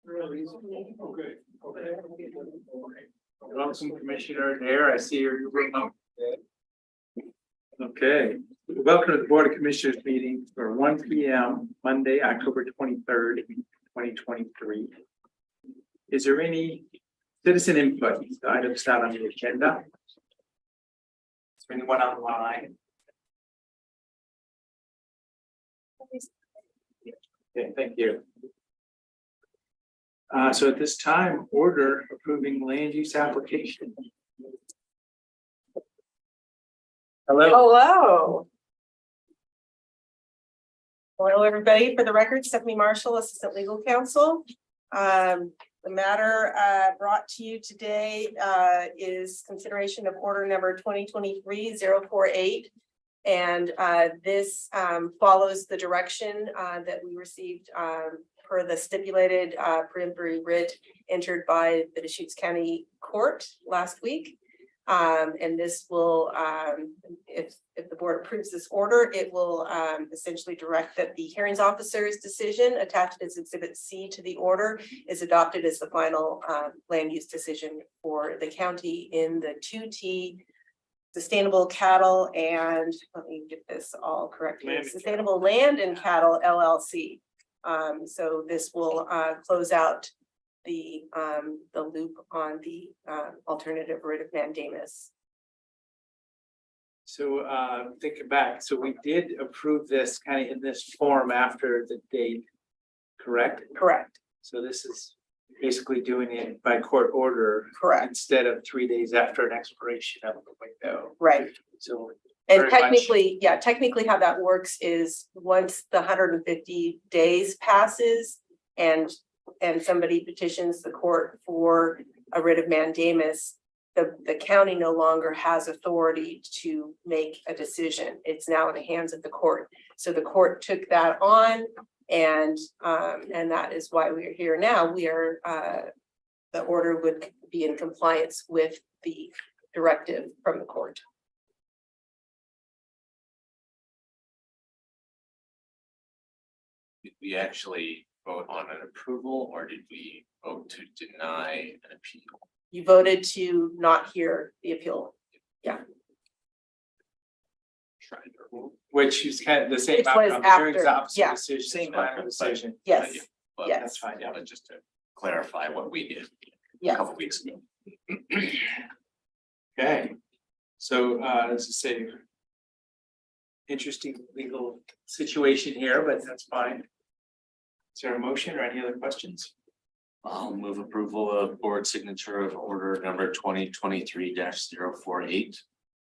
Okay. Welcome, Commissioner Dare. I see you're. Okay, welcome to the Board of Commissioners meeting for 1 p.m. Monday, October 23rd, 2023. Is there any citizen input? The items not on the agenda. Is there anyone online? Okay, thank you. So at this time, order approving land use application. Hello. Hello. Hello, everybody. For the record, Stephanie Marshall, Assistant Legal Counsel. The matter brought to you today is consideration of order number 2023-048. And this follows the direction that we received per the stipulated peremptory writ entered by the Deschutes County Court last week. And this will, if the board approves this order, it will essentially direct that the hearings officer's decision attached as Exhibit C to the order is adopted as the final land use decision for the county in the 2T Sustainable Cattle and, let me get this all correctly, Sustainable Land and Cattle LLC. So this will close out the loop on the alternative writ of mandamus. So thinking back, so we did approve this kind of in this form after the date, correct? Correct. So this is basically doing it by court order. Correct. Instead of 3 days after an expiration of the window. Right. So. And very much- technically, yeah, technically how that works is once the 150 days passes and somebody petitions the court for a writ of mandamus, the county no longer has authority to make a decision. It's now in the hands of the court. So the court took that on, and that is why we are here now. We are the order would be in compliance with the directive from the court. Did we actually vote on an approval, or did we vote to deny an appeal? You voted to not hear the appeal. Which is kind of the same. Which was outcome, hearings after, officer yeah. decision, same kind of decision. Yes, But yes. That's fine, yeah. but just to clarify what we did a yes. couple weeks ago. Okay, so as I say, interesting legal situation here, but that's fine. Is there a motion or any other questions? I'll move approval of board signature of order number 2023-048.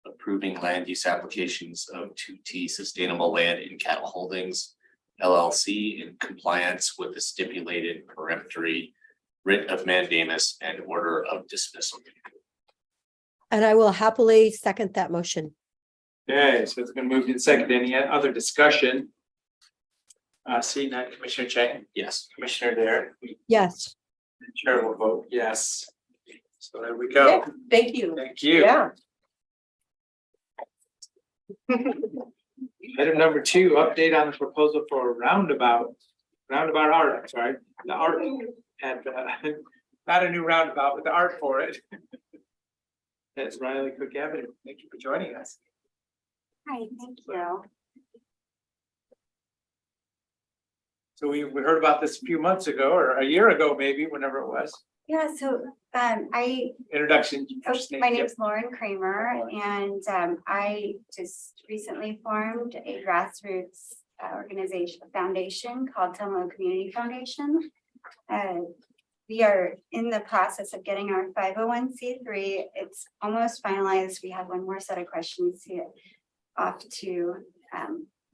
Approving land use applications of 2T Sustainable Land and Cattle Holdings LLC in compliance with the stipulated peremptory writ of mandamus and order of dismissal. And I will happily second that motion. Okay, so it's been moved in second. Any other discussion? Seeing that, Commissioner Chang, Yes. Commissioner Dare, Yes, the chair will vote yes. So there we go. Okay, thank you. Thank you. Yeah. Item number 2, update on the proposal for a roundabout art, I'm sorry, the art and not a new roundabout, but the art for it. That's Riley Cook Avenue. Thank you for joining us. Hi, thank you. So we heard about this a few months ago or a year ago, maybe, whenever it was. Yeah, so Introduction. my name is Lauren Kramer, and I just recently formed a grassroots foundation called Tomo Community Foundation. We are in the process of getting our 501c3. It's almost finalized. We have one more set of questions to off to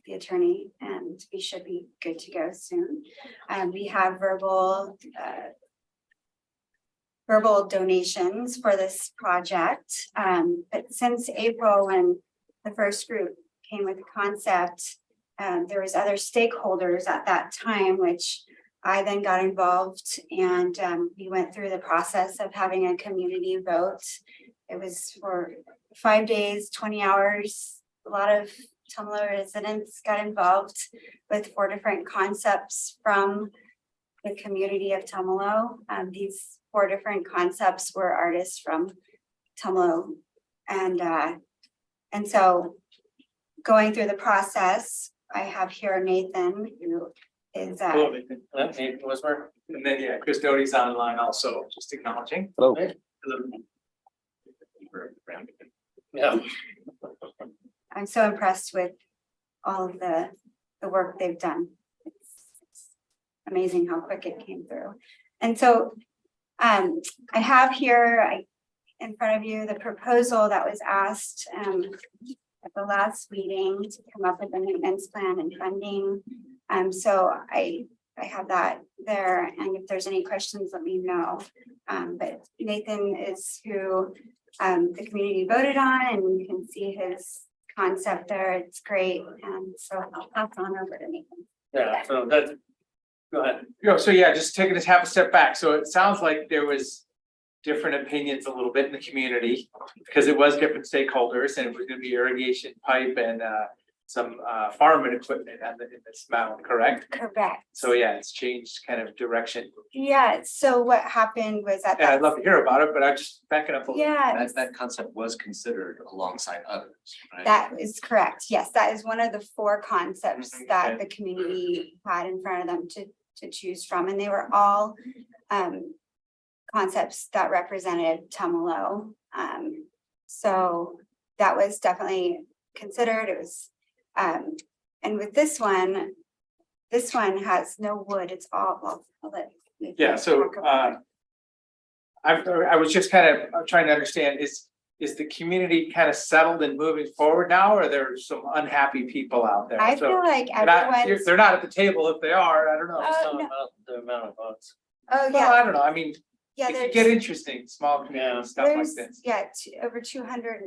the attorney, and we should be good to go soon. We have verbal donations for this project. But since April, when the first group came with the concept, there was other stakeholders at that time, which I then got involved, and we went through the process of having a community vote. It was for 5 days, 20 hours. A lot of Tumalo residents got involved with 4 different concepts from the community of Tumalo. These 4 different concepts were artists from Tumalo. And so going through the process, I have here Nathan, who is, Hello, Nathan. Nathan Wismer. And then, yeah, Chris Doty's online also, just acknowledging. Hello. Hello. Yeah. I'm so impressed with all of the work they've done. It's amazing how quick it came through. And so I have here in front of you the proposal that was asked at the last meeting to come up with a maintenance plan and funding. So I have that there, and if there's any questions, let me know. But Nathan is who the community voted on, and you can see his concept there. It's great. And so I'll pass on over to Nathan. Yeah, so that's, go ahead. So yeah, just taking this half a step back. So it sounds like there was different opinions a little bit in the community because it was different stakeholders, and it was gonna be irrigation pipe and some farming equipment in this mound, correct? Correct. So yeah, it's changed kind of direction. Yeah, so what happened was that. And I'd love to hear about it, but I'm just backing up a little. Yeah, That concept was considered alongside others, right? that is correct. Yes, that is one of the 4 concepts Mhm, that okay. the community had in front of them to choose from, and they were all concepts that represented Tumalo. So that was definitely considered. It was, and with this one has no wood. It's all, well, I'll let Nathan Yeah, so talk about it. I was just kind of trying to understand, is the community kind of settled and moving forward now, or are there some unhappy people out there? I So feel like they're not- everyone's, they're not at the table. If they are, I don't know. Oh, Talking no. about the amount of votes. oh, Well, yeah, I don't know. I mean, yeah, it could there's. get interesting, small community stuff like There's, this. yeah, over 200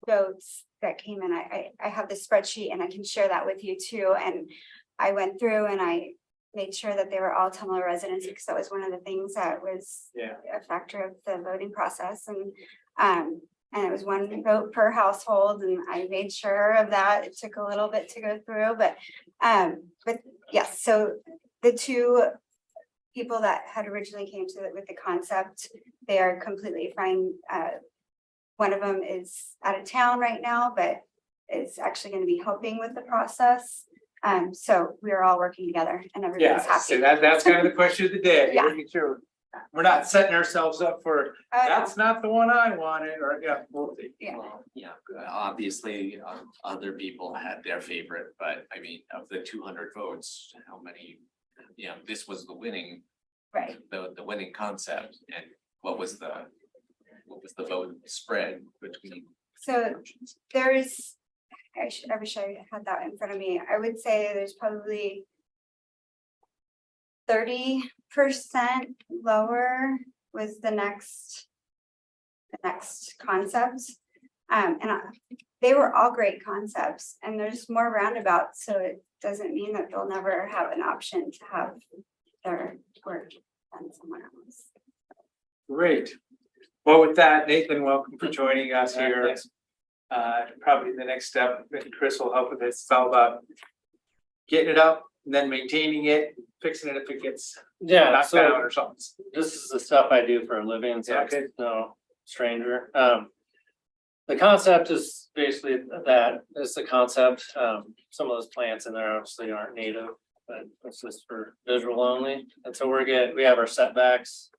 votes that came in. I have the spreadsheet and I can share that with you too. And I went through and I made sure that they were all Tumalo residents because that was one of the things that was Yeah. a factor of the voting process. And it was 1 vote per household, and I made sure of that. It took a little bit to go through, but yes, so the 2 people that had originally came to it with the concept, they are completely fine. One of them is out of town right now, but is actually going to be helping with the process. So we are all working together and everybody's Yeah, so happy. that's kind of the question of the day. Yeah. Making sure we're not setting ourselves up for, Uh, that's not the one I wanted, or, yeah, we'll see. Yeah. Well, yeah, obviously, other people had their favorite, but I mean, of the 200 votes, how many? This was the winning, Right. the winning concept, and what was the vote spread between? So there's, I wish I had that in front of me. I would say there's probably 30% lower was the next concept. They were all great concepts, and there's more roundabouts, so it doesn't mean that they'll never have an option to have their work done somewhere else. Great. Well, with that, Nathan, welcome for joining us Yeah, here. thanks. Probably the next step, and Chris will help with this. It's all about getting it up and then maintaining it, fixing it if it gets Yeah, knocked down so or something. this is the stuff I do for a living, so Yeah, it's okay. no stranger. The concept is basically that is the concept. Some of those plants in there obviously aren't native, but it's just for visual only. And so we have our setbacks.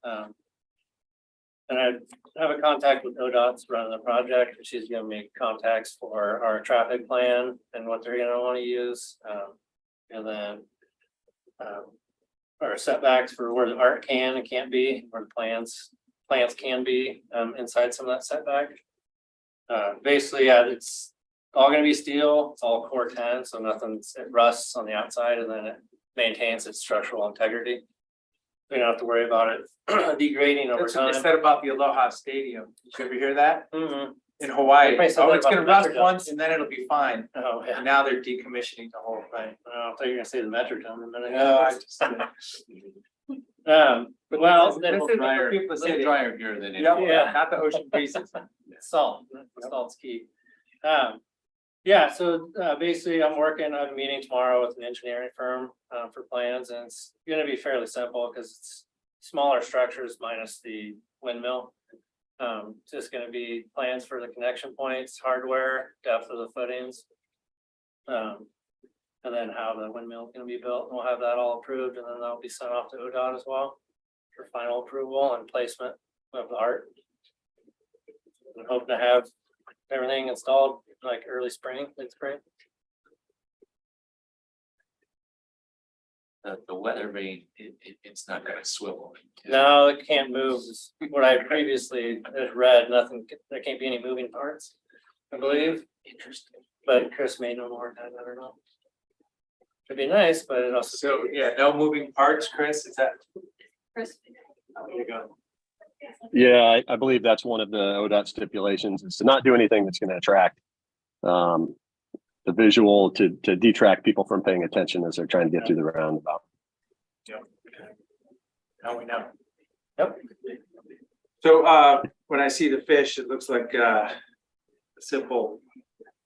And I have a contact with ODOT's running the project, and she's giving me contacts for our traffic plan and what they're gonna wanna use. And then our setbacks for where the art can and can't be, where the plants can be inside some of that setback. Basically, yeah, it's all gonna be steel, it's all core 10, so it rusts on the outside and then it maintains its structural integrity. We don't have to worry about it degrading over That's what they time. said about the Aloha Stadium. Did you ever hear that? Mhm. In Hawaii, Everybody said oh, that it's about gonna the rust Metrodome. once and then it'll be fine. Oh, yeah. And now they're decommissioning the whole thing. I thought you were gonna say the Metrodome in a minute. No, I just. Well, This is for drier, people to say. drier here than it. Yeah, Yeah. not the ocean breezes. salt, salt's key. Yeah, so basically I have a meeting tomorrow with an engineering firm for plans, and it's gonna be fairly simple because it's smaller structures minus the windmill. Just gonna be plans for the connection points, hardware, depth of the footings. And then how the windmill is gonna be built, and we'll have that all approved, and then that'll be sent off to ODOT as well for final approval and placement of the art. I'm hoping to have everything installed like early spring, mid spring. The weather vane, it's not gonna swivel. No, it can't move. Is what I previously had read, nothing, there can't be any moving parts, I believe, Interesting. but Chris may know more, I don't know. It'd be nice, but it also. So, yeah, no moving parts, Chris, is that? Chris. There you go. Yeah, I believe that's one of the ODOT stipulations is to not do anything that's going to attract the visual to detract people from paying attention as they're trying to get through the roundabout. Now we know. Yep. So when I see the fish, it looks like a simple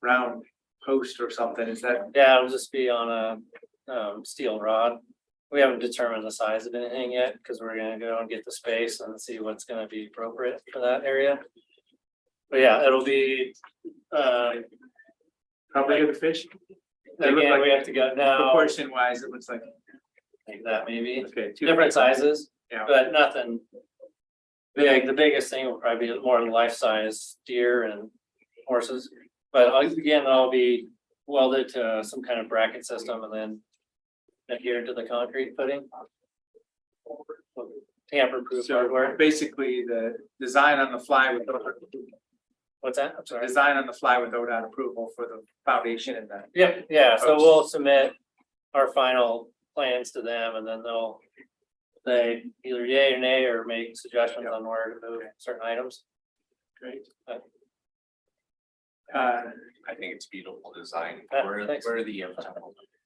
round post or something. Is that? Yeah, it'll just be on a steel rod. We haven't determined the size of anything yet, because we're gonna go and get the space and see what's gonna be appropriate for that area. But yeah, it'll be, How big are the fish? They look again, like- we have to go now, Proportion wise, it looks like, like that maybe, okay. different sizes, Yeah. but nothing big. The biggest thing will probably be more life size deer and horses. But again, I'll be welded to some kind of bracket system and then adhered to the concrete footing. Tamper-proof So hardware. basically the design on the fly with What's that? I'm sorry. design on the fly with ODOT approval for the foundation and that. Yep, yeah, so we'll submit our final plans to them and then they'll say either yay or nay or make suggestions on where to move certain items. Great. I think it's beautiful design. Yeah, Where thanks. the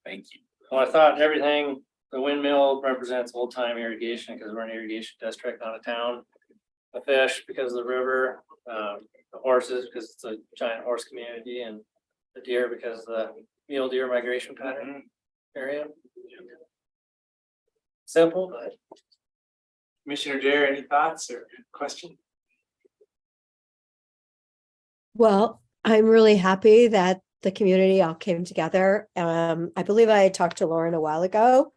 thank you. Well, I thought everything, the windmill represents old time irrigation because we're an irrigation district, not a town. The fish because of the river, the horses because it's a giant horse community, and the deer because of the mule deer migration pattern area. Simple, but Commissioner Dare, any thoughts or question? Well, I'm really happy that the community all came together. I believe I had talked to Lauren a while ago.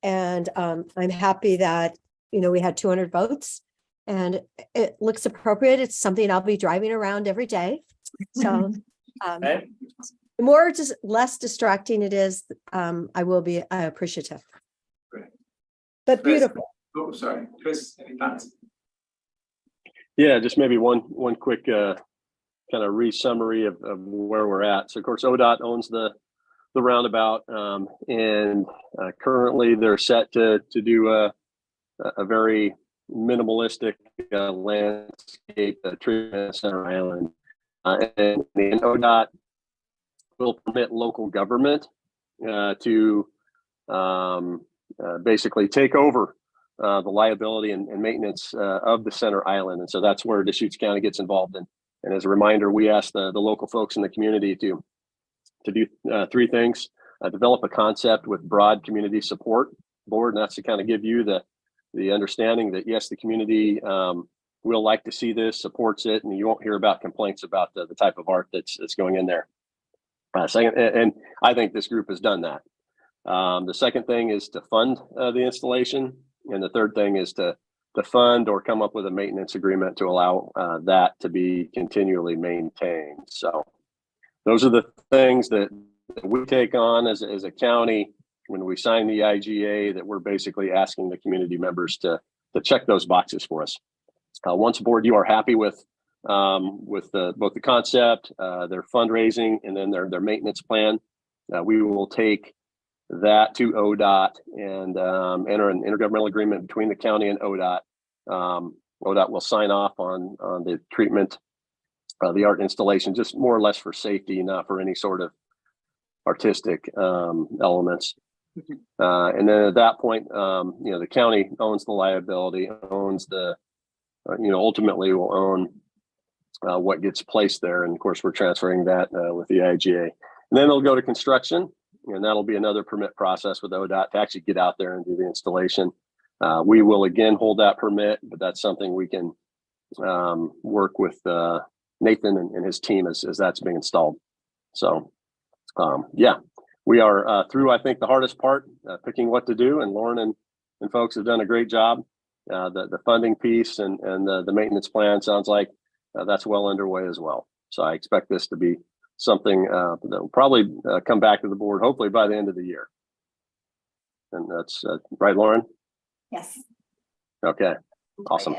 And I'm happy that, we had 200 votes and it looks appropriate. It's something I'll be driving around every day. So okay. the more just less distracting it is, I will be appreciative. Great. But Chris? beautiful. Oh, sorry, Chris, any thoughts? Yeah, just maybe one quick kind of re-summary of where we're at. So of course, ODOT owns the roundabout, and currently they're set to do a very minimalistic landscape treatment of Center Island, and ODOT will permit local government to basically take over the liability and maintenance of the Center Island, and so that's where Deschutes County gets involved in. And as a reminder, we asked the local folks in the community to do three things: develop a concept with broad community support board, and that's to kind of give you the understanding that yes, the community will like to see this, supports it, and you won't hear about complaints about the type of art that's going in there. Second, and I think this group has done that. The second thing is to fund the installation, and the third thing is to fund or come up with a maintenance agreement to allow that to be continually maintained. So those are the things that we take on as a county when we sign the IGA, that we're basically asking the community members to check those boxes for us. Once aboard, you are happy with both the concept, their fundraising, and then their maintenance plan. We will take that to ODOT and enter an intergovernmental agreement between the county and ODOT. ODOT will sign off on the treatment, the art installation, just more or less for safety, not for any sort of artistic elements. And then at that point, the county owns the liability, owns the, ultimately will own what gets placed there. And of course, we're transferring that with the IGA. And then they'll go to construction, and that'll be another permit process with ODOT to actually get out there and do the installation. We will again hold that permit, but that's something we can work with Nathan and his team as that's being installed. So yeah, we are through, I think, the hardest part, picking what to do, and Lauren and folks have done a great job. The funding piece and the maintenance plan sounds like that's well underway as well. So I expect this to be something that will probably come back to the board hopefully by the end of the year. And that's right, Lauren? Yes. Okay, awesome.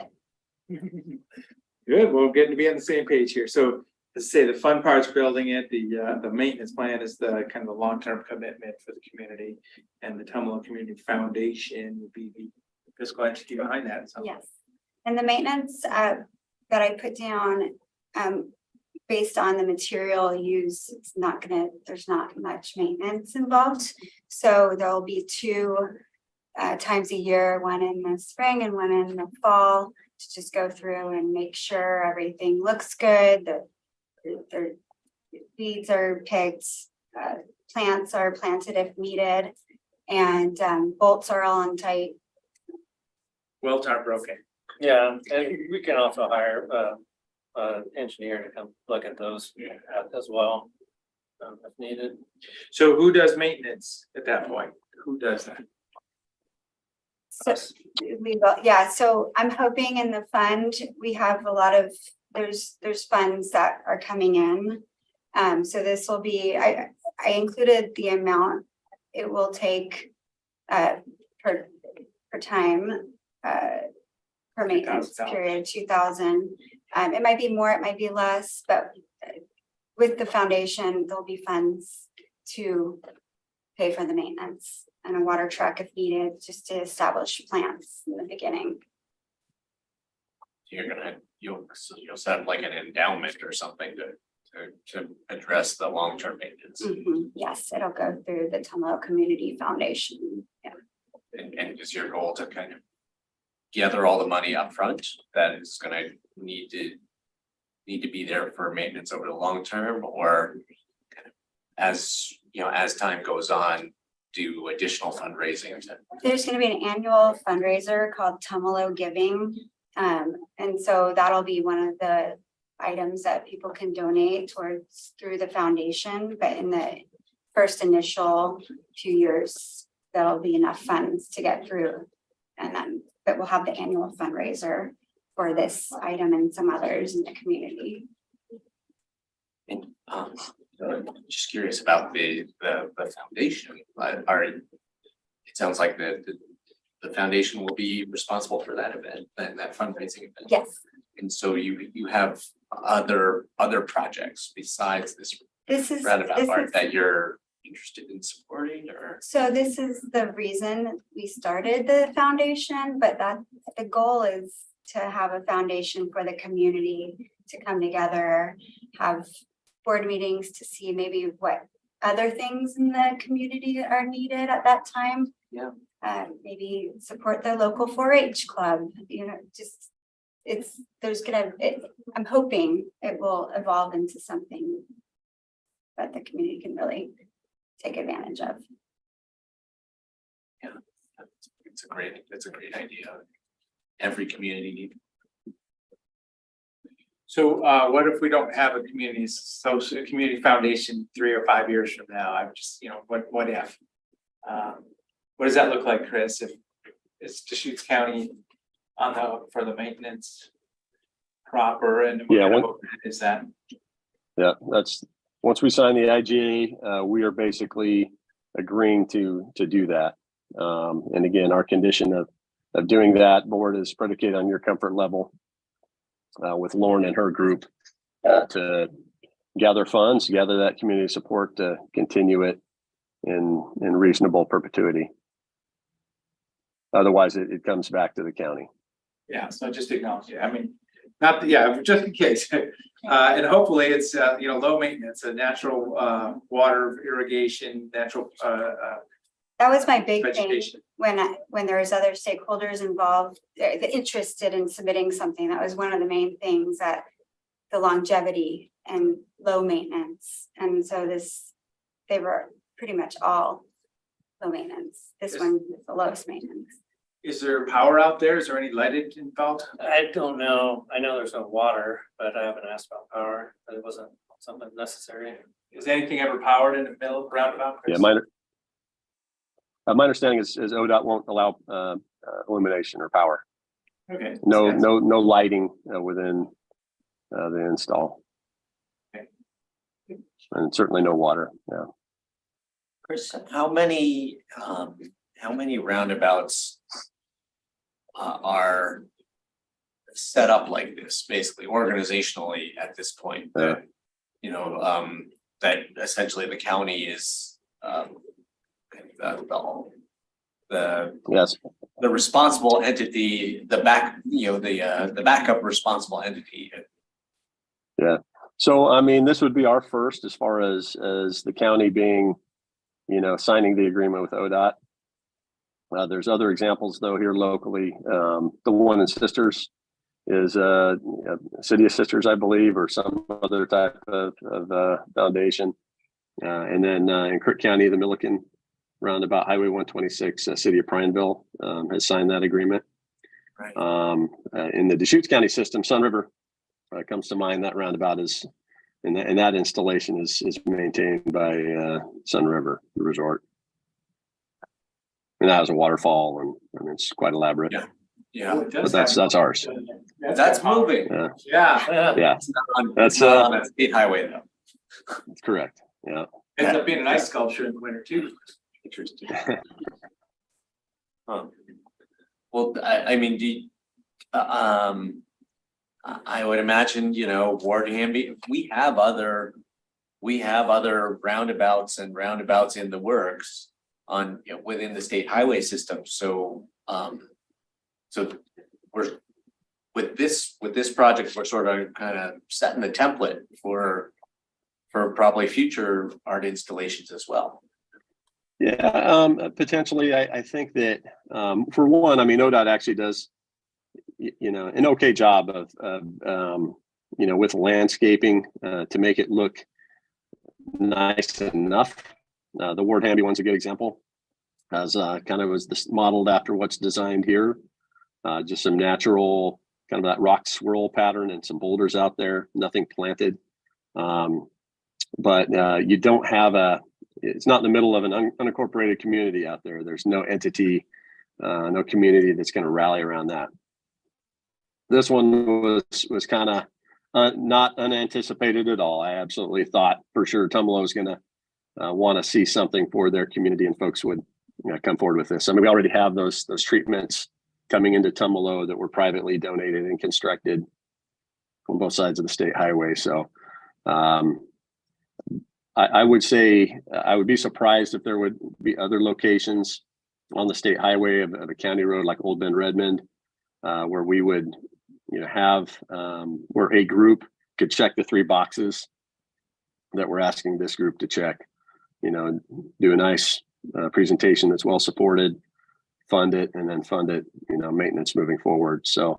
Good, well, getting to be on the same page here. So let's say the fun part's building it, the maintenance plan is the kind of the long-term commitment for the community. And the Tumalo Community Foundation would be the fiscal entity behind that. So Yes. And the maintenance that I put down, based on the material used, it's not there's not much maintenance involved. So there'll be 2 times a year, one in the spring and one in the fall, to just go through and make sure everything looks good, the weeds are picked, plants are planted if needed, and bolts are all on tight. welds aren't broken. Yeah, and we can also hire engineer to come look at those as well, if needed. So who does maintenance at that point? Who does that? So we will, yeah, so I'm hoping in the fund, we have a lot of, there's funds that are coming in. So this will be, I included the amount it will take per time, per maintenance period, 2,000. It might be more, it might be less, but with the foundation, there'll be funds to pay for the maintenance and a water truck if needed, just to establish plants in the beginning. You'll set up like an endowment or something to address the long-term maintenance. Yes, it'll go through the Tumalo Community Foundation. Yeah. And is your goal to kind of gather all the money up front that is gonna need to be there for maintenance over the long term, or kind of as time goes on, do additional fundraising? There's going to be an annual fundraiser called Tumalo Giving. And so that'll be one of the items that people can donate towards through the foundation. But in the first initial 2 years, there'll be enough funds to get through. And then, but we'll have the annual fundraiser for this item and some others in the community. And just curious about the foundation. It sounds like the foundation will be responsible for that event, that fundraising event. Yes. And so you have other projects besides this roundabout part that you're interested in supporting, or? So this is the reason we started the foundation, but that the goal is to have a foundation for the community to come together, have board meetings to see maybe what other things in the community are needed at that time. Yeah. Maybe support the local 4-H club, just I'm hoping it will evolve into something that the community can really take advantage of. Yeah, it's a great idea. Every community needs. So what if we don't have a community foundation 3 or 5 years from now? I'm just, what if? What does that look like, Chris? If it's Deschutes County on the hook for the maintenance proper, and what kind of overhead is that? Yeah, that's once we sign the IGA, we are basically agreeing to do that. And again, our condition of doing that, board, is predicated on your comfort level with Lauren and her group to gather funds, gather that community support to continue it in reasonable perpetuity. Otherwise, it comes back to the county. Yeah, so just acknowledge it. I mean, just in case. And hopefully it's, low maintenance, a natural water irrigation, natural That was my big thing vegetation. when there was other stakeholders involved, interested in submitting something. That was one of the main things that the longevity and low maintenance. And so they were pretty much all low maintenance. This one is the lowest maintenance. Is there power out there? Is there any lighted involved? I don't know. I know there's no water, but I haven't asked about power, but it wasn't something necessary. Is anything ever powered in the middle of roundabout? Yeah, Chris? my understanding is ODOT won't allow illumination or power. Okay. No, That's- no lighting within the install. Okay. And certainly no water. Yeah. Chris, how many roundabouts are set up like this, basically organizationally at this point? Yeah. You know, that essentially the county is Yes. the responsible entity, the backup responsible entity. So, I mean, this would be our first as far as the county being, signing the agreement with ODOT. There's other examples though here locally. The one in Sisters is City of Sisters, I believe, or some other type of foundation. And then in Crook County, the Milliken roundabout Highway 126, City of Prineville has signed that agreement. Right. In the Deschutes County system, Sun River comes to mind. That roundabout is, and that installation is maintained by Sun River Resort. And that has a waterfall, and it's quite elaborate. Yeah. Yeah, Oh, it does But that's have- ours. that's moving. Yeah, Yeah, yeah, It's not on, That's, it's not on a state highway though. that's correct. Yeah. ends up being an ice sculpture in the winter too. Interesting. Well, I mean, I would imagine, Ward Hamby, we have other roundabouts in the works on, within the state highway system. So, so we're, with this project, we're sort of kind of setting the template for probably future art installations as well. Yeah, potentially, I think that for one, I mean, ODOT actually does, an okay job of with landscaping to make it look nice enough. The Ward Hamby one's a good example, as kind of was this modeled after what's designed here. Just some natural kind of that rock swirl pattern and some boulders out there, nothing planted. But you don't have it's not in the middle of an unincorporated community out there. There's no entity, no community that's going to rally around that. This one was kind of not unanticipated at all. I absolutely thought for sure Tumalo was going to want to see something for their community, and folks would come forward with this. I mean, we already have those treatments coming into Tumalo that were privately donated and constructed on both sides of the state highway. So I would say I would be surprised if there would be other locations on the state highway of a county road like Old Bend Redmond, where we would have where a group could check the 3 boxes that we're asking this group to check. Do a nice presentation that's well supported, fund it, and then fund it, maintenance moving forward. So,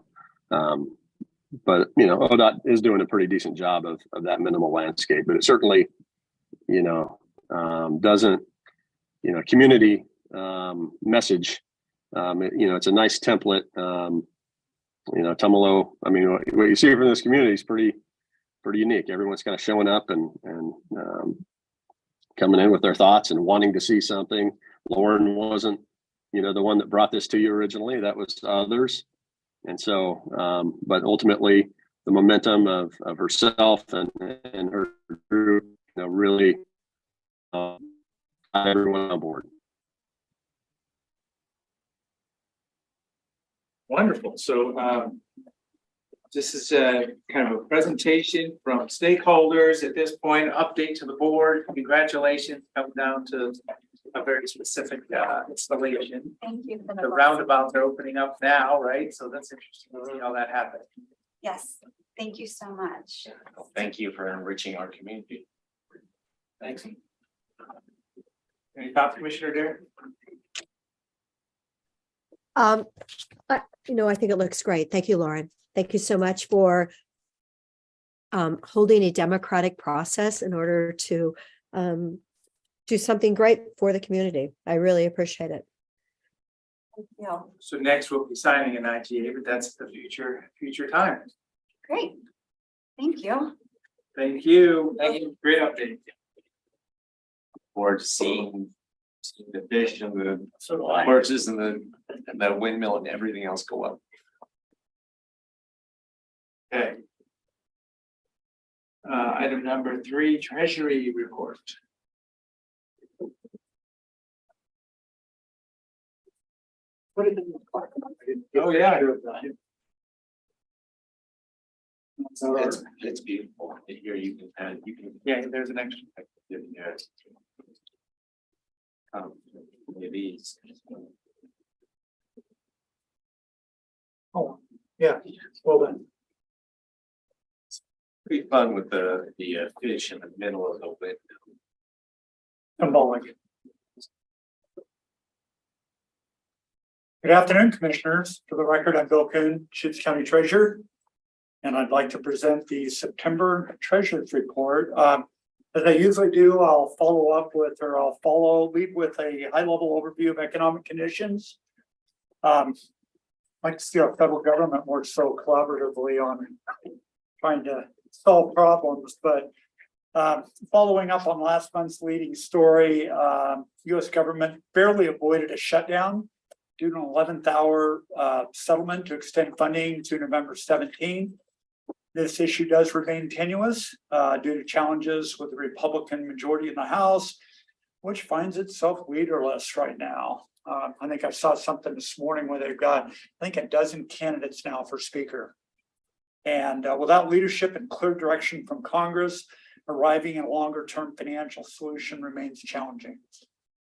but ODOT is doing a pretty decent job of that minimal landscape, but it certainly, doesn't, community message. It's a nice template. Tumalo, I mean, what you see from this community is pretty unique. Everyone's kind of showing up and coming in with their thoughts and wanting to see something. Lauren wasn't, the one that brought this to you originally. That was others. And so, but ultimately the momentum of herself and her group, really got everyone on board. Wonderful. So this is a kind of a presentation from stakeholders at this point, update to the board. Congratulations, come down to a very specific installation. Thank you. The roundabouts are opening up now, right? So that's interesting to see how that happened. Yes, thank you so much. Thank you for enriching our community. Thanks. Any thoughts, Commissioner Derrick? I think it looks great. Thank you, Lauren. Thank you so much for holding a democratic process in order to do something great for the community. I really appreciate it. Yeah, So next we'll be signing an IGA, but that's the future time. Great. Thank you. Thank you. Thank you. Great update. Forward to seeing the fish and the So do I. horses and the windmill and everything else go up. Okay. Item number 3, treasury report. Oh, yeah. It's beautiful. Here you can, Yeah, there's an extra. yeah. These. Oh, yeah, well done. Pretty fun with the fish in the middle of the window. Symbolic. Good afternoon, Commissioners. For the record, I'm Bill Kuhn, Shutes County Treasurer. And I'd like to present the September Treasurer's Report. As I usually do, I'll lead with a high-level overview of economic conditions. I'd like to see our federal government work so collaboratively on trying to solve problems, but following up on last month's leading story, U.S. government barely avoided a shutdown due to an 11th hour settlement to extend funding to November 17th. This issue does remain tenuous due to challenges with the Republican majority in the House, which finds itself leaderless right now. I think I saw something this morning where they've got, I think, a dozen candidates now for Speaker. And without leadership and clear direction from Congress, arriving at a longer term financial solution remains challenging.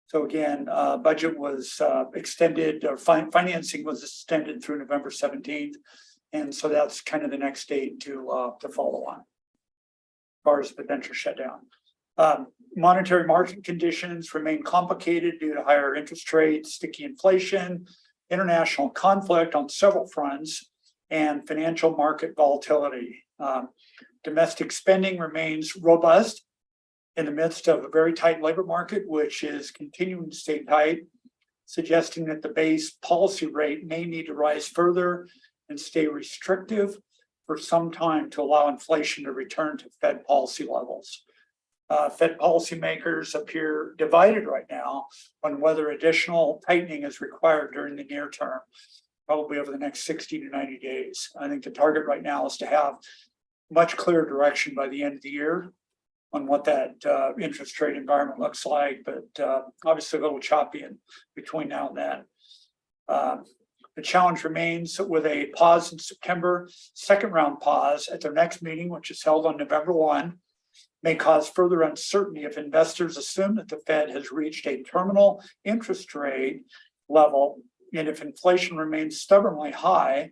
So again, budget was extended, or financing was extended through November 17th. And so that's kind of the next date to follow on as far as potential shutdown. Monetary market conditions remain complicated due to higher interest rates, sticky inflation, international conflict on several fronts, and financial market volatility. Domestic spending remains robust in the midst of a very tight labor market, which is continuing to stay tight, suggesting that the base policy rate may need to rise further and stay restrictive for some time to allow inflation to return to Fed policy levels. Fed policymakers appear divided right now on whether additional tightening is required during the near term, probably over the next 60 to 90 days. I think the target right now is to have much clearer direction by the end of the year on what that interest rate environment looks like, but obviously a little choppy in between now and then. The challenge remains with a pause in September, second round pause at their next meeting, which is held on November 1, may cause further uncertainty if investors assume that the Fed has reached a terminal interest rate level, and if inflation remains stubbornly high,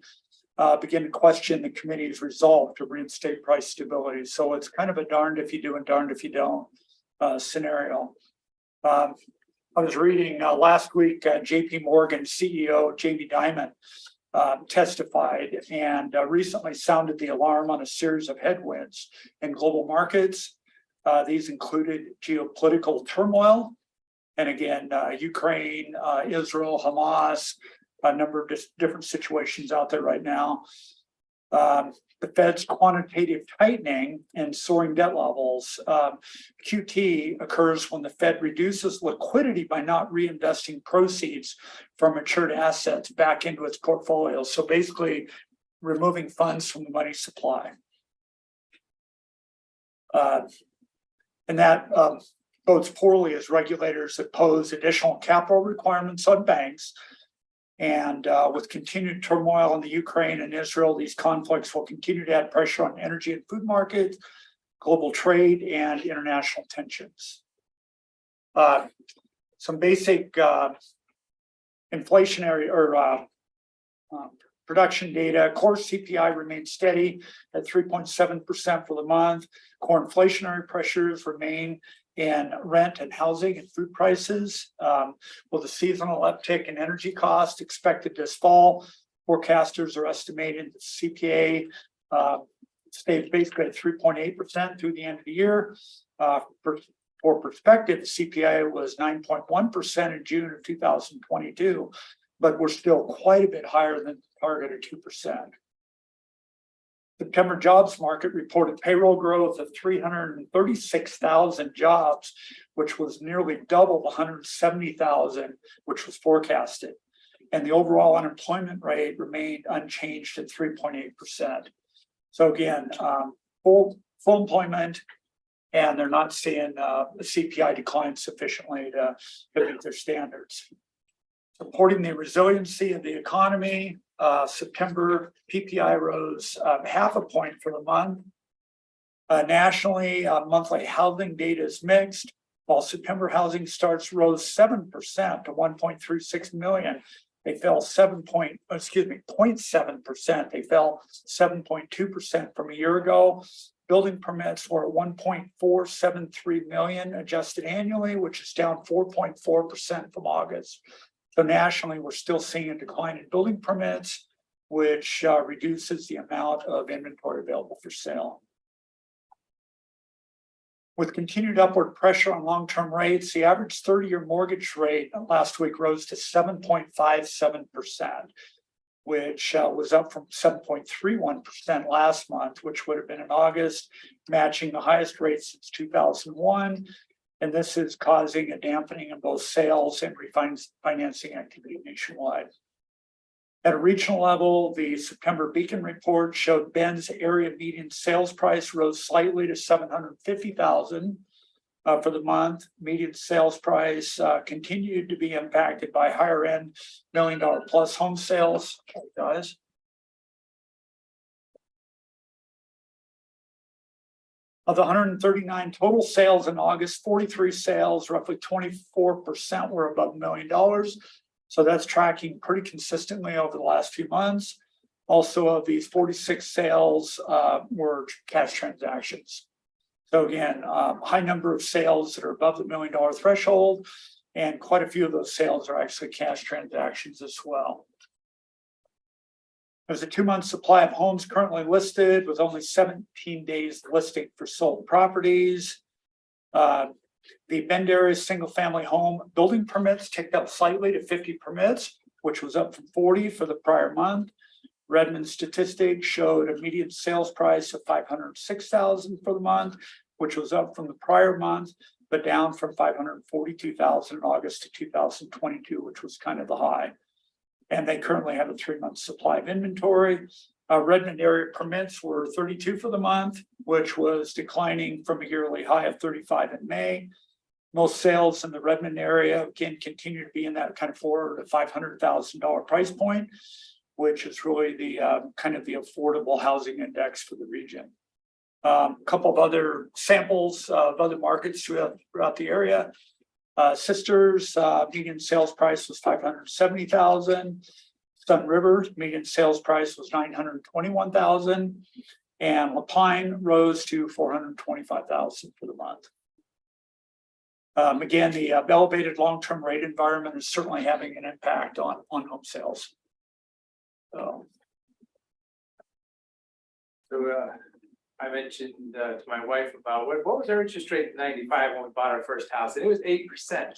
begin to question the committee's resolve to reinstate price stability. So it's kind of a darned if you do and darned if you don't scenario. I was reading last week, JP Morgan CEO Jamie Dimon testified and recently sounded the alarm on a series of headwinds in global markets. These included geopolitical turmoil, and again, Ukraine, Israel, Hamas, a number of different situations out there right now. The Fed's quantitative tightening and soaring debt levels. QT occurs when the Fed reduces liquidity by not reinvesting proceeds from matured assets back into its portfolio. So basically removing funds from the money supply. And that bodes poorly as regulators impose additional capital requirements on banks. And with continued turmoil in the Ukraine and Israel, these conflicts will continue to add pressure on energy and food markets, global trade, and international tensions. Some basic inflationary or production data. Core CPI remains steady at 3.7% for the month. Core inflationary pressures remain in rent and housing and food prices. With a seasonal uptick in energy costs expected this fall, forecasters are estimating the CPI stayed basically at 3.8% through the end of the year. For perspective, the CPI was 9.1% in June of 2022, but we're still quite a bit higher than the target of 2%. September jobs market reported payroll growth of 336,000 jobs, which was nearly double the 170,000, which was forecasted. And the overall unemployment rate remained unchanged at 3.8%. So again, full employment, and they're not seeing the CPI decline sufficiently to meet their standards. Supporting the resiliency of the economy, September PPI rose 0.5 point for the month. Nationally, monthly housing data is mixed. While September housing starts rose 7% to 1.36 million, they fell 0.7%. They fell 7.2% from a year ago. Building permits were at 1.473 million adjusted annually, which is down 4.4% from August. So nationally, we're still seeing a decline in building permits, which reduces the amount of inventory available for sale. With continued upward pressure on long-term rates, the average 30-year mortgage rate last week rose to 7.57%, which was up from 7.31% last month, which would have been in August, matching the highest rate since 2001. And this is causing a dampening in both sales and refinancing activity nationwide. At a regional level, the September Beacon report showed Bend's area median sales price rose slightly to $750,000 for the month. Median sales price continued to be impacted by higher end $1 million plus home sales. Guys. Of the 139 total sales in August, 43 sales, roughly 24% were above $1 million. So that's tracking pretty consistently over the last few months. Also, of these 46 sales were cash transactions. So again, high number of sales that are above the $1 million threshold, and quite a few of those sales are actually cash transactions as well. There's a 2-month supply of homes currently listed with only 17 days listing for sold properties. The Bend area single-family home building permits ticked up slightly to 50 permits, which was up from 40 for the prior month. Redmond statistics showed a median sales price of $506,000 for the month, which was up from the prior month, but down from $542,000 in August of 2022, which was kind of the high. And they currently have a 3-month supply of inventory. Redmond area permits were 32 for the month, which was declining from a yearly high of 35 in May. Most sales in the Redmond area again continue to be in that kind of $400,000 to $500,000 price point, which is really the kind of the affordable housing index for the region. A couple of other samples of other markets throughout the area. Sisters, median sales price was $570,000. Sun River, median sales price was $921,000. And LaPine rose to $425,000 for the month. Again, the elevated long-term rate environment is certainly having an impact on home sales. So I mentioned to my wife about what was our interest rate in 95 when we bought our first house, and it was 8%.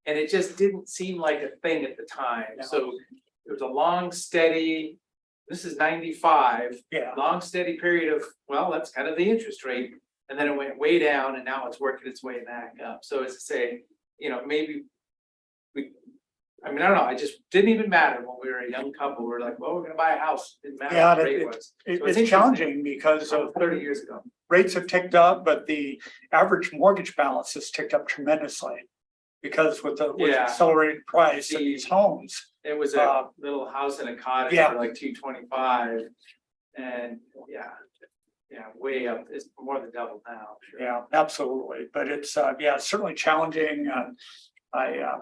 And it just didn't seem like a thing at the time. No. So it was a long, steady, this is 95, long, steady period of, well, that's kind of the interest rate. And then it went way down, and now it's working its way back up. So as I say, maybe I don't know, it just didn't even matter when we were a young couple. We were like, well, we're gonna buy a house. Didn't matter what the rate was. So It's interesting. challenging because of 30 years ago. rates have ticked up, but the average mortgage balance has ticked up tremendously. Because with the Yeah. accelerated price of these homes. It was a little house in a cottage Yeah. for like 225, and way up. It's more than double now. Sure. Yeah, absolutely. But it's certainly challenging. I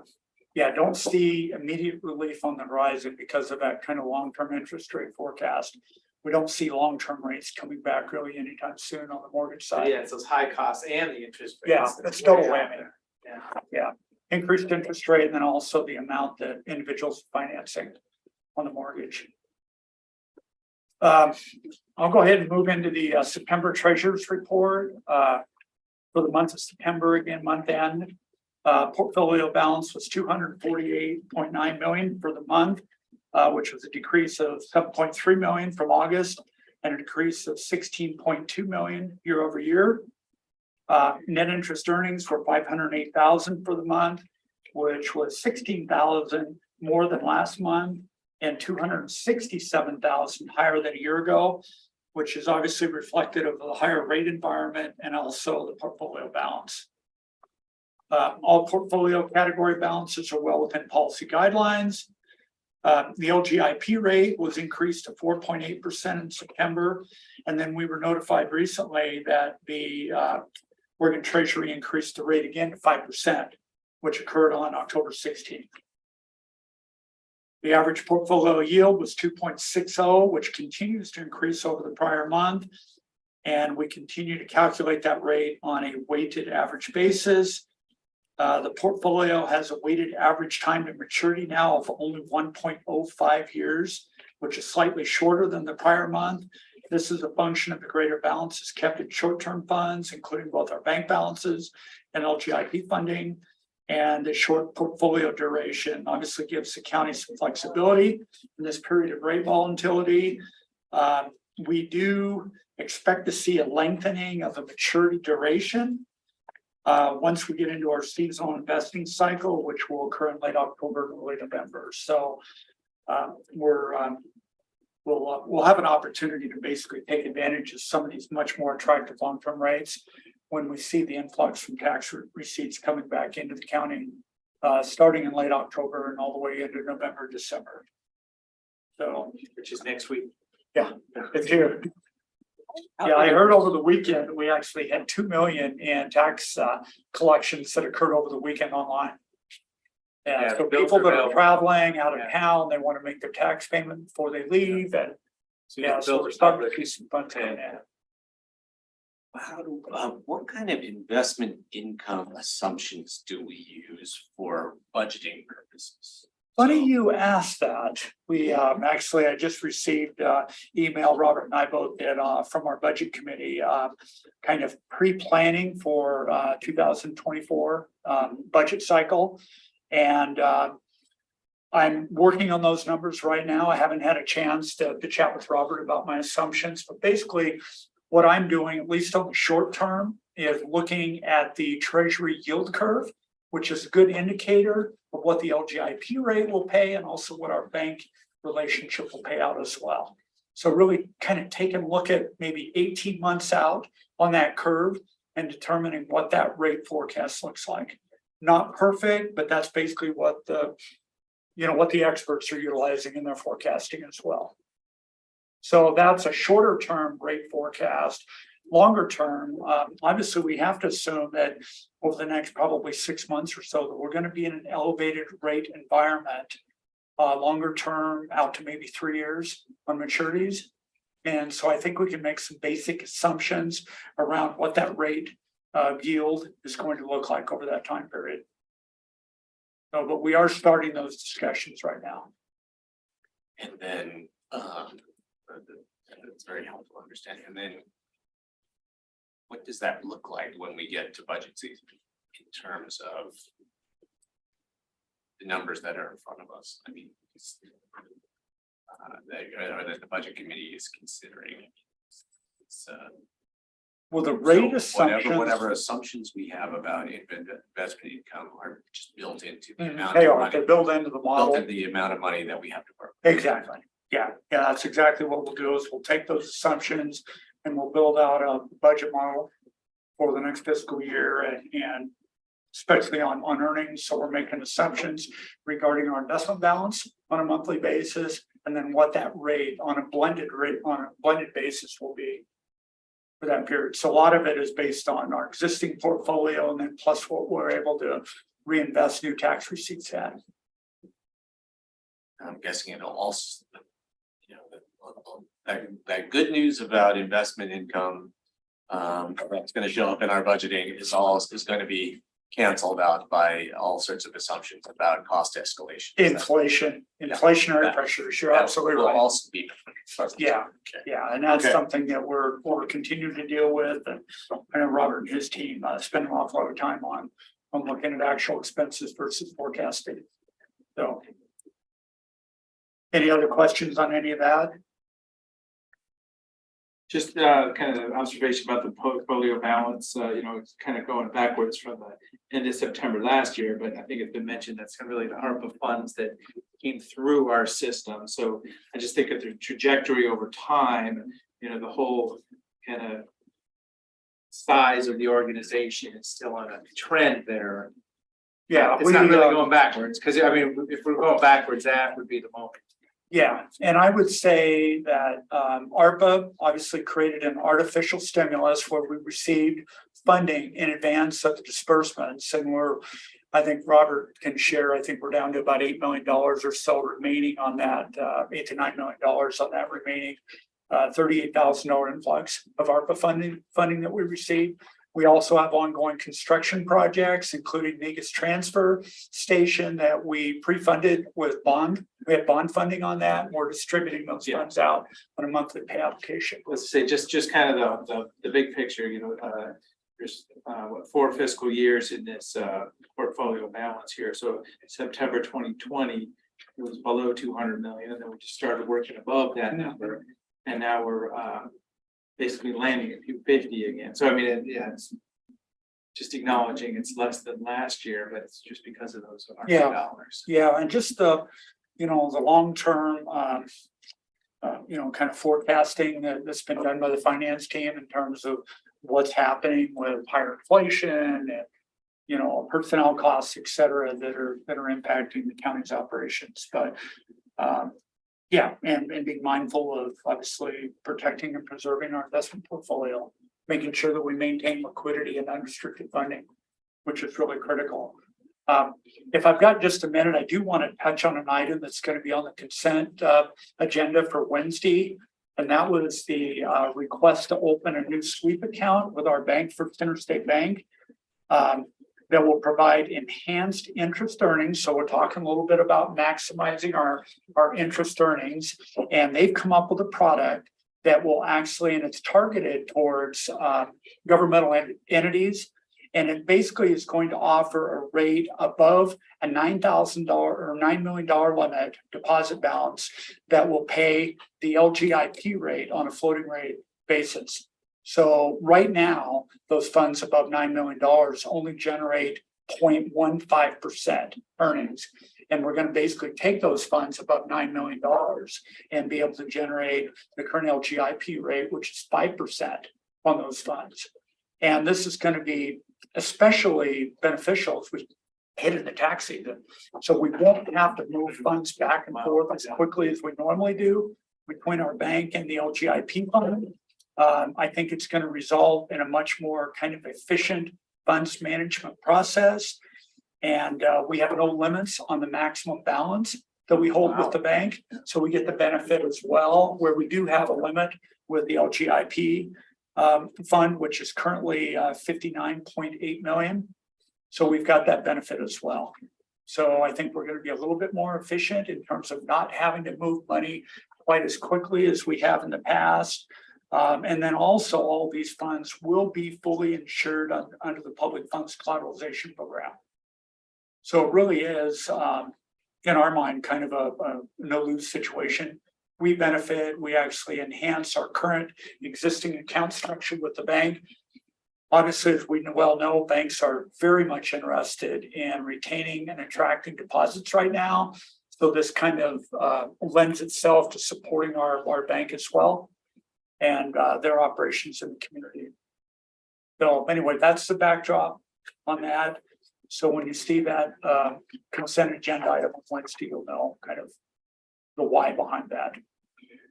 don't see immediate relief on the horizon because of that kind of long-term interest rate forecast. We don't see long-term rates coming back really anytime soon on the mortgage But side. yeah, it's those high costs and the interest rates. Yeah, It's it's double way out whammy. there. Yeah, increased interest rate and then also the amount that individuals financing on the mortgage. I'll go ahead and move into the September treasurer's report. For the month of September, again, month end. Portfolio balance was 248.9 million for the month, which was a decrease of 7.3 million from August and a decrease of 16.2 million year over year. Net interest earnings were 508,000 for the month, which was 16,000 more than last month and 267,000 higher than a year ago, which is obviously reflective of the higher rate environment and also the portfolio balance. All portfolio category balances are well within policy guidelines. The LGIP rate was increased to 4.8% in September. And then we were notified recently that the Oregon Treasury increased the rate again to 5%, which occurred on October 16th. The average portfolio yield was 2.60, which continues to increase over the prior month. And we continue to calculate that rate on a weighted average basis. The portfolio has a weighted average time to maturity now of only 1.05 years, which is slightly shorter than the prior month. This is a function of the greater balances kept in short-term funds, including both our bank balances and LGIP funding. And the short portfolio duration obviously gives the county some flexibility in this period of rate volatility. We do expect to see a lengthening of the maturity duration once we get into our seasonal investing cycle, which will occur in late October, early November. So we'll have an opportunity to basically take advantage of some of these much more attractive long-term rates when we see the influx from tax receipts coming back into the county, starting in late October and all the way into November, December. So, Which is next week. yeah, it's here. Yeah, I heard over the weekend, we actually had 2 million in tax collections that occurred over the weekend online. Yeah, Yeah, so bills people are that are available. traveling out of Yeah. town, they want to make their tax payment before they leave and So yeah, the so bills we're are starting to public. see some funds coming in. How do, what kind of investment income assumptions do we use for budgeting purposes? Funny you asked that. We actually, I just received email, Robert and I both did from our budget committee, kind of pre-planning for 2024 budget cycle. And I'm working on those numbers right now. I haven't had a chance to chat with Robert about my assumptions, but basically what I'm doing, at least on the short term, is looking at the Treasury yield curve, which is a good indicator of what the LGIP rate will pay and also what our bank relationship will pay out as well. So really kind of taking a look at maybe 18 months out on that curve and determining what that rate forecast looks like. Not perfect, but that's basically what the, what the experts are utilizing in their forecasting as well. So that's a shorter term rate forecast. Longer term, obviously we have to assume that over the next probably 6 months or so that we're going to be in an elevated rate environment, longer term out to maybe 3 years on maturities. And so I think we can make some basic assumptions around what that rate yield is going to look like over that time period. So, but we are starting those discussions right now. And then, it's very helpful to understand. And then what does that look like when we get to budget season in terms of the numbers that are in front of us? I mean, that the budget committee is considering. Well, the rate So assumptions. whatever assumptions we have about investment income are just built into the amount They of are, money, they're built into the built model. into the amount of money that we have to work with. Exactly. Yeah, that's exactly what we'll do is we'll take those assumptions and we'll build out a budget model for the next fiscal year and especially on earnings. So we're making assumptions regarding our investment balance on a monthly basis and then what that rate on a blended basis will be for that period. So a lot of it is based on our existing portfolio and then plus what we're able to reinvest new tax receipts at. I'm guessing it'll also, that good news about investment income, that's going to show up in our budgeting is going to be canceled out by all sorts of assumptions about cost escalation. Inflation, inflationary pressures. You're absolutely Will right. also be So, yeah, and that's Okay. something that we're continuing to deal with, and I know Robert and his team spend an awful lot of time on looking at actual expenses versus forecasting. So. Any other questions on any of that? Just kind of observation about the portfolio balance, it's kind of going backwards from the end of September last year, but I think it's been mentioned that's really the ARPA funds that came through our system. So I just think of the trajectory over time, the whole kind of size of the organization is still on a trend there. Yeah, It's not really going backwards, because if we're going backwards, that would be the moment. Yeah, and I would say that ARPA obviously created an artificial stimulus where we received funding in advance of the disbursements, and I think Robert can share, I think we're down to about $8 million or so remaining on that, $8 to $9 million on that remaining $38,000 influx of ARPA funding that we received. We also have ongoing construction projects, including Negus Transfer Station that we pre-funded with bond. We had bond funding on that, and we're distributing those funds out on a monthly pay application. Let's say just kind of the big picture, there's 4 fiscal years in this portfolio balance here. So September 2020, it was below 200 million, and then we just started working above that number, and now we're basically landing at 250 again. So it's just acknowledging it's less than last year, but it's just because of those dollars. Yeah, and just the long term, kind of forecasting that's been done by the finance team in terms of what's happening with higher inflation and personnel costs, et cetera, that are impacting the county's operations. But and being mindful of obviously protecting and preserving our investment portfolio, making sure that we maintain liquidity and unrestricted funding, which is really critical. If I've got just a minute, I do want to touch on an item that's going to be on the consent agenda for Wednesday. And that was the request to open a new sweep account with our bank, First Interstate Bank, that will provide enhanced interest earnings. So we're talking a little bit about maximizing our interest earnings. And they've come up with a product that will actually, and it's targeted towards governmental entities. And it basically is going to offer a rate above a $9,000 or $9 million limit deposit balance that will pay the LGIP rate on a floating rate basis. So right now, those funds above $9 million only generate 0.15% earnings. And we're going to basically take those funds above $9 million and be able to generate the current LGIP rate, which is 5% on those funds. And this is going to be especially beneficial as we hit in the tax season. So we won't have to move funds back and forth as quickly as we normally do between our bank and the LGIP fund. I think it's going to result in a much more kind of efficient funds management process. And we have no limits on the maximum balance that we hold with the bank. So we get the benefit as well, where we do have a limit with the LGIP fund, which is currently 59.8 million. So we've got that benefit as well. So I think we're going to be a little bit more efficient in terms of not having to move money quite as quickly as we have in the past. And then also all these funds will be fully insured under the public funds collateralization program. So it really is, in our mind, kind of a no-lose situation. We benefit, we actually enhance our current existing account structure with the bank. Obviously, as we well know, banks are very much interested in retaining and attracting deposits right now. So this kind of lends itself to supporting our bank as well and their operations in the community. So anyway, that's the backdrop on that. So when you see that consent agenda item on Wednesday, you'll know kind of the why behind that.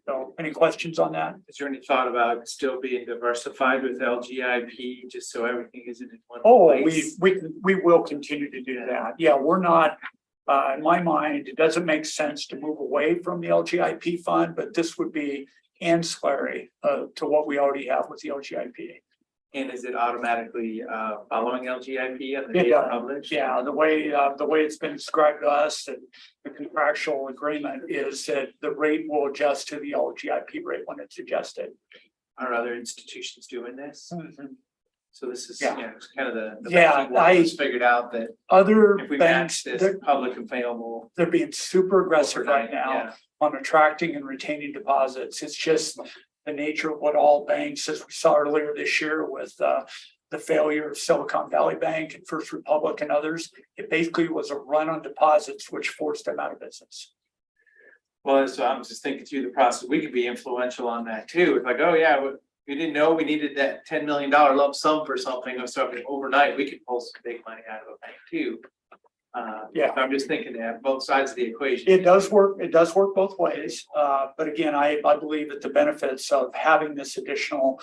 So any questions on that? Is there any thought about still being diversified with LGIP, just so everything isn't in one place? We will continue to do that. Yeah, we're not, in my mind, it doesn't make sense to move away from the LGIP fund, but this would be ancillary to what we already have with the LGIP. And is it automatically following LGIP on the It date does. published? Yeah, the way it's been described to us, and the contractual agreement is that the rate will adjust to the LGIP rate when it's adjusted. Are other institutions doing this? So this is, Yeah. it's kind of the Yeah, banking world has figured out that Other if we banks, match this public available. they're being super aggressive right overnight, now yeah. on attracting and retaining deposits. It's just the nature of what all banks, as we saw earlier this year with the failure of Silicon Valley Bank and First Republic and others. It basically was a run on deposits, which forced them out of business. Well, so I'm just thinking through the process, we could be influential on that too. It's like, oh yeah, we didn't know we needed that $10 million lump sum for something or something overnight. We could pull some big money out of a bank too. Yeah. I'm just thinking to have both sides of the equation. It does work both ways. But again, I believe that the benefits of having this additional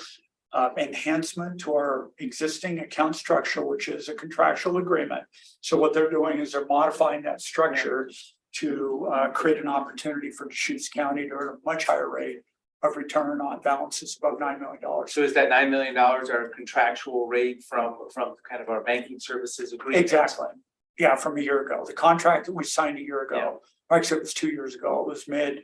enhancement to our existing account structure, which is a contractual agreement. So what they're doing is they're modifying that structure to create an opportunity for Deschutes County to earn a much higher rate of return on balances above $9 million. So is that $9 million our contractual rate from kind of our banking services agreement? Exactly. Yeah, from a year ago. The contract that we signed a year ago, actually it was 2 years ago. It was mid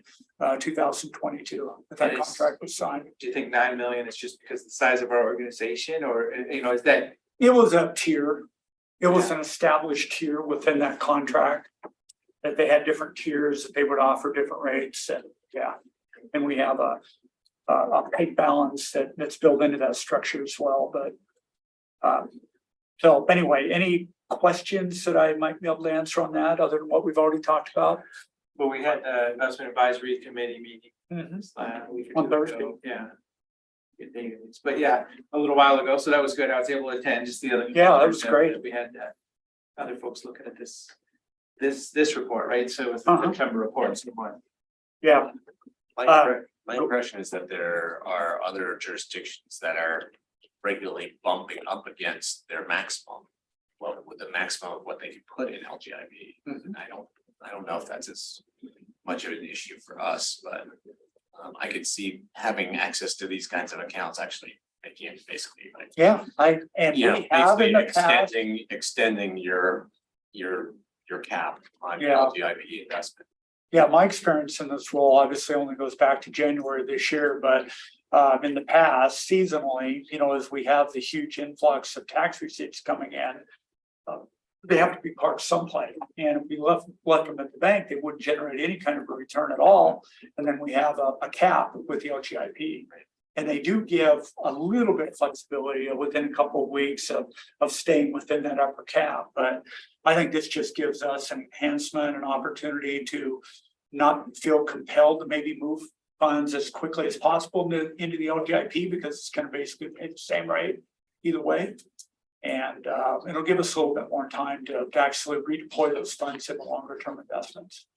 2022. That And it's- contract was signed. Do you think 9 million is just because of the size of our organization, or, is that? It was a tier. It was an established tier within that contract. That they had different tiers that they would offer different rates and and we have a pay balance that's built into that structure as well, but. So anyway, any questions that I might be able to answer on that other than what we've already talked about? Well, we had the investment advisory committee meeting week or On two Thursday. ago. Yeah. Good meetings. But yeah, a little while ago, so that was good. I was able to attend just the other. Yeah, that was great. We had other folks looking at this report, right? So it was the Uh-huh. September report, so one. Yeah, My impression is that there are other jurisdictions that are regularly bumping up against their maximum. Well, with the maximum of what they can put in LGIP. Mhm. I don't know if that's as much of an issue for us, but I could see having access to these kinds of accounts actually making it basically like. yeah, You know, we have in basically the past. extending your cap on your Yeah. LGIP investment. Yeah, my experience in this role obviously only goes back to January this year, but in the past, seasonally, as we have the huge influx of tax receipts coming in, they have to be parked someplace. And if we left them at the bank, they wouldn't generate any kind of a return at all. And then we have a cap with the LGIP. And they do give a little bit of flexibility within a couple of weeks of staying within that upper cap. But I think this just gives us an enhancement, an opportunity to not feel compelled to maybe move funds as quickly as possible into the LGIP because it's going to basically pay the same rate either way. And it'll give us a little bit more time to actually redeploy those funds into longer term investments.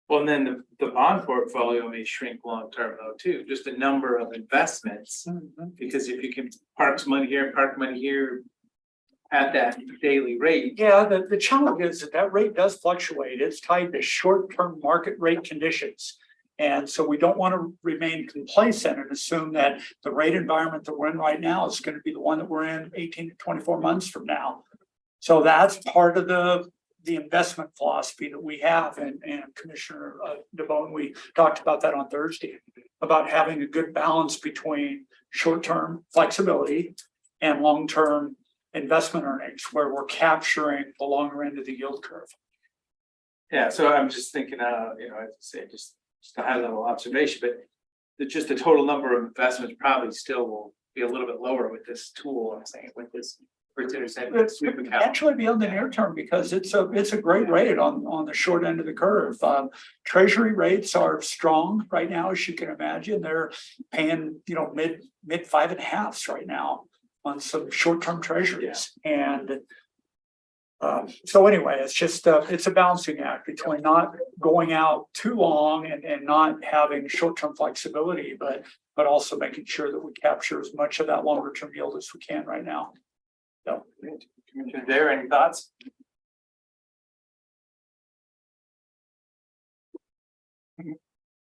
Well, and then the bond portfolio may shrink long term though, too, just the number of investments. Because if you can park some money here, park money here at that daily rate. Yeah, the challenge is that rate does fluctuate. It's tied to short-term market rate conditions. And so we don't want to remain complacent and assume that the rate environment that we're in right now is going to be the one that we're in 18 to 24 months from now. So that's part of the investment philosophy that we have. And Commissioner DeBonne, we talked about that on Thursday, about having a good balance between short-term flexibility and long-term investment earnings where we're capturing the longer end of the yield curve. Yeah, so I'm just thinking, as I say, just a high level observation, but just the total number of investments probably still will be a little bit lower with this tool. I'm saying with this. Sweep account. Actually be on the near term because it's a great rate on the short end of the curve. Treasury rates are strong right now, as you can imagine. They're paying, mid 5.5s right now on some short-term treasuries. And so anyway, it's just it's a balancing act between not going out too long and not having short-term flexibility, but also making sure that we capture as much of that longer-term yield as we can right now. So, Commissioner Dare, any thoughts?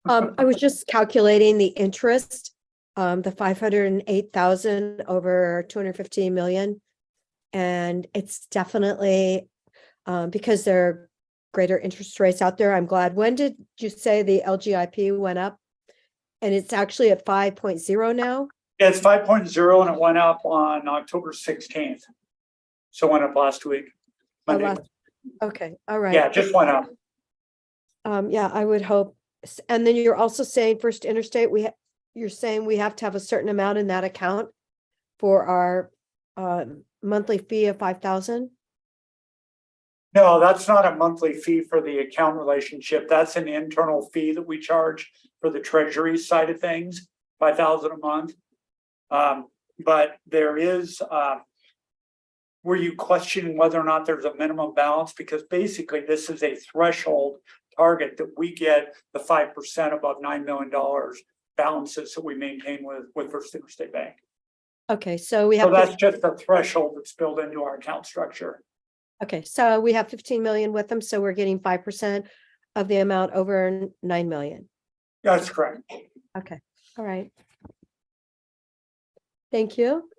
I was just calculating the interest the 508,000 over 215 million. And it's definitely, because there are greater interest rates out there. I'm glad. When did you say the LGIP went up? And it's actually at 5.0 now? Yeah, it's 5.0 and it went up on October 16th. So went up last week. Oh, Monday. Okay, all right. Yeah, it just went up. Yeah, I would hope. And then you're also saying First Interstate, you're saying we have to have a certain amount in that account for our monthly fee of 5,000? No, that's not a monthly fee for the account relationship. That's an internal fee that we charge for the treasury side of things, 5,000 a month. But there is, were you questioning whether or not there's a minimum balance? Because basically this is a threshold target that we get the 5% above $9 million balances that we maintain with First Interstate Bank. Okay, so we So have, that's just a threshold that's built into our account structure. okay, so we have 15 million with them, so we're getting 5% of the amount over 9 million. That's correct. Okay, all right. Thank you.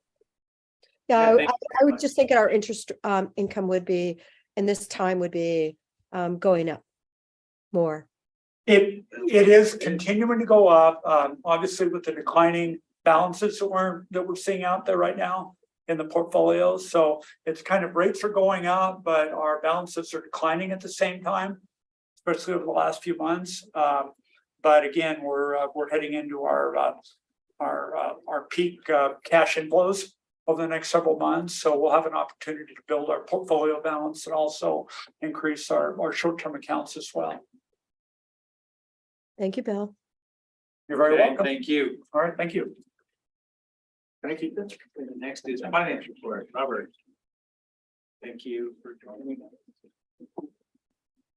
Yeah, Yeah, thank you I would just think our interest income would be, in this time would be going up more. It is continuing to go up, obviously with the declining balances that we're seeing out there right now in the portfolios. So it's kind of rates are going up, but our balances are declining at the same time, especially over the last few months. But again, we're heading into our peak cash inflows over the next several months. So we'll have an opportunity to build our portfolio balance and also increase our short-term accounts as well. Thank you, Bill. You're very Okay, welcome. thank you. All right, thank you. Thank you. The next is finance report, Robert. Thank you for joining us.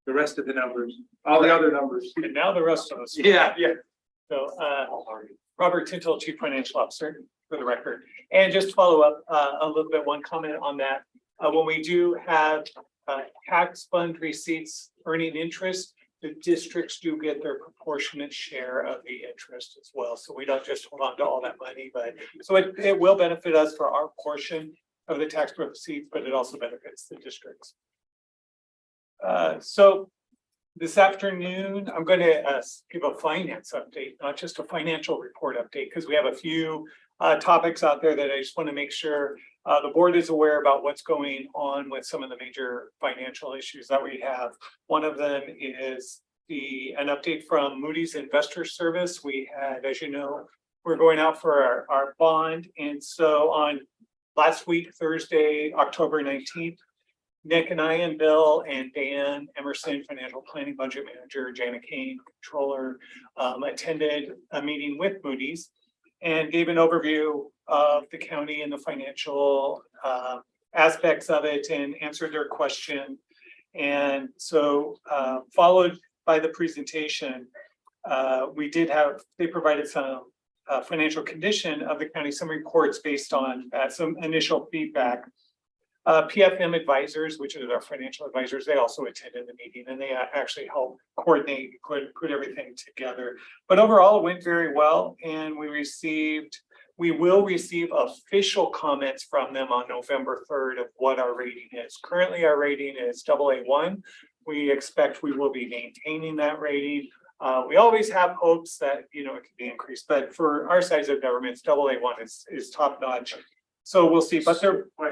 The rest of the numbers, all the other numbers. And now the rest of us. Yeah. So, Robert Tintel, Chief Financial Officer, for the record. And just to follow up a little bit, one comment on that. When we do have tax fund receipts earning interest, the districts do get their proportionate share of the interest as well. So we don't just hold on to all that money, but so it will benefit us for our portion of the tax receipts, but it also benefits the districts. So this afternoon, I'm going to give a finance update, not just a financial report update, because we have a few topics out there that I just want to make sure the board is aware about what's going on with some of the major financial issues that we have. One of them is an update from Moody's Investor Service. We had, as you know, we're going out for our bond. And so on last week, Thursday, October 19th, Nick and I and Bill and Dan Emerson, Financial Planning Budget Manager, Jana Kane, Controller, attended a meeting with Moody's and gave an overview of the county and the financial aspects of it and answered their question. And so followed by the presentation, they provided some financial condition of the county, some reports based on some initial feedback. PFM advisors, which are our financial advisors, they also attended the meeting and they actually helped coordinate, put everything together. But overall, it went very well, and we will receive official comments from them on November 3rd of what our rating is. Currently, our rating is AA1. We expect we will be maintaining that rating. We always have hopes that it can be increased, but for our size of governments, AA1 is top notch. So we'll see, but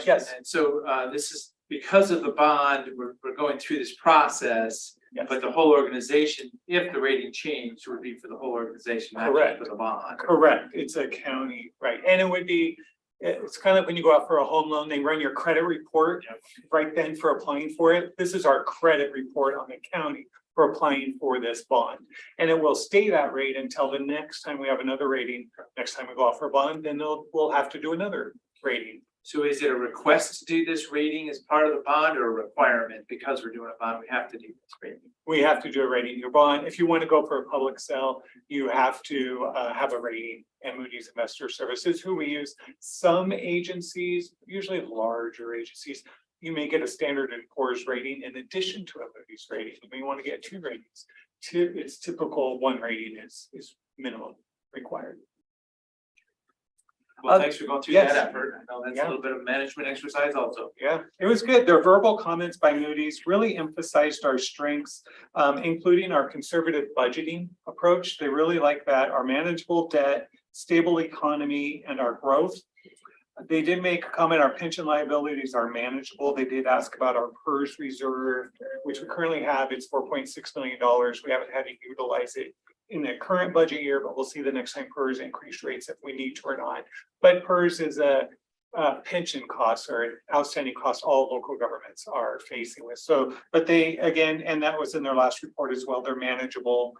yes. So this is because of the bond, we're going through this process, Yes. but the whole organization, if the rating changed, would be for the whole organization, not just Correct. for the bond. Correct, it's a county, right, and it would be, it's kind of when you go out for a home loan, they run your credit report right then for applying for it. This is our credit report on the county for applying for this bond. And it will stay that rate until the next time we have another rating, next time we go out for a bond, then we'll have to do another rating. So is it a request to do this rating as part of the bond or a requirement? Because we're doing a bond, we have to do this rating. We have to do a rating. Your bond, if you want to go for a public sale, you have to have a rating. And Moody's Investor Services, who we use, some agencies, usually larger agencies, you may get a Standard & Poor's rating in addition to a Moody's rating. You may want to get 2 ratings. It's typical 1 rating is minimum required. Well, thanks for going through that Yes. effort. I know that's a little bit of management exercise also. Yeah, it was good. Their verbal comments by Moody's really emphasized our strengths, including our conservative budgeting approach. They really like that, our manageable debt, stable economy, and our growth. They did make a comment, our pension liabilities are manageable. They did ask about our PERS reserve, which we currently have. It's $4.6 million. We haven't had to utilize it in the current budget year, but we'll see the next time PERS increase rates if we need to or not. But PERS is a pension cost or an outstanding cost all local governments are facing with. So, but they, again, and that was in their last report as well, they're manageable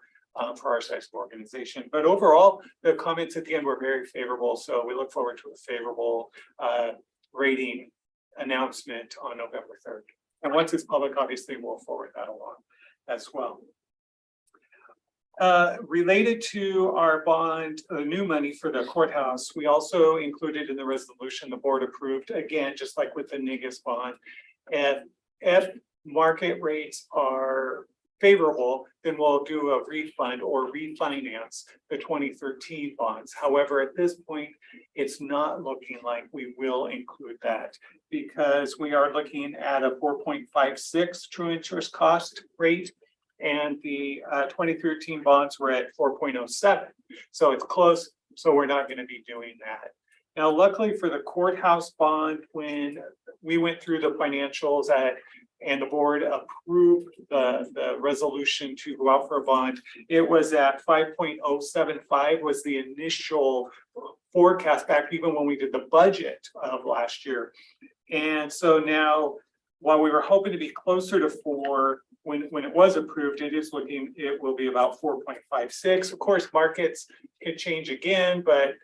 for our size of organization. But overall, the comments at the end were very favorable. So we look forward to a favorable rating announcement on November 3rd. And once it's public, obviously we'll forward that along as well. Related to our bond, new money for the courthouse, we also included in the resolution, the board approved, again, just like with the Negus bond. And if market rates are favorable, then we'll do a refund or refinance the 2013 bonds. However, at this point, it's not looking like we will include that because we are looking at a 4.56 true interest cost rate. And the 2013 bonds were at 4.07. So it's close. So we're not going to be doing that. Now, luckily for the courthouse bond, when we went through the financials and the board approved the resolution to go out for a bond, it was at 5.075 was the initial forecast back even when we did the budget of last year. And so now, while we were hoping to be closer to 4, when it was approved, it will be about 4.56. Of course, markets can change again, but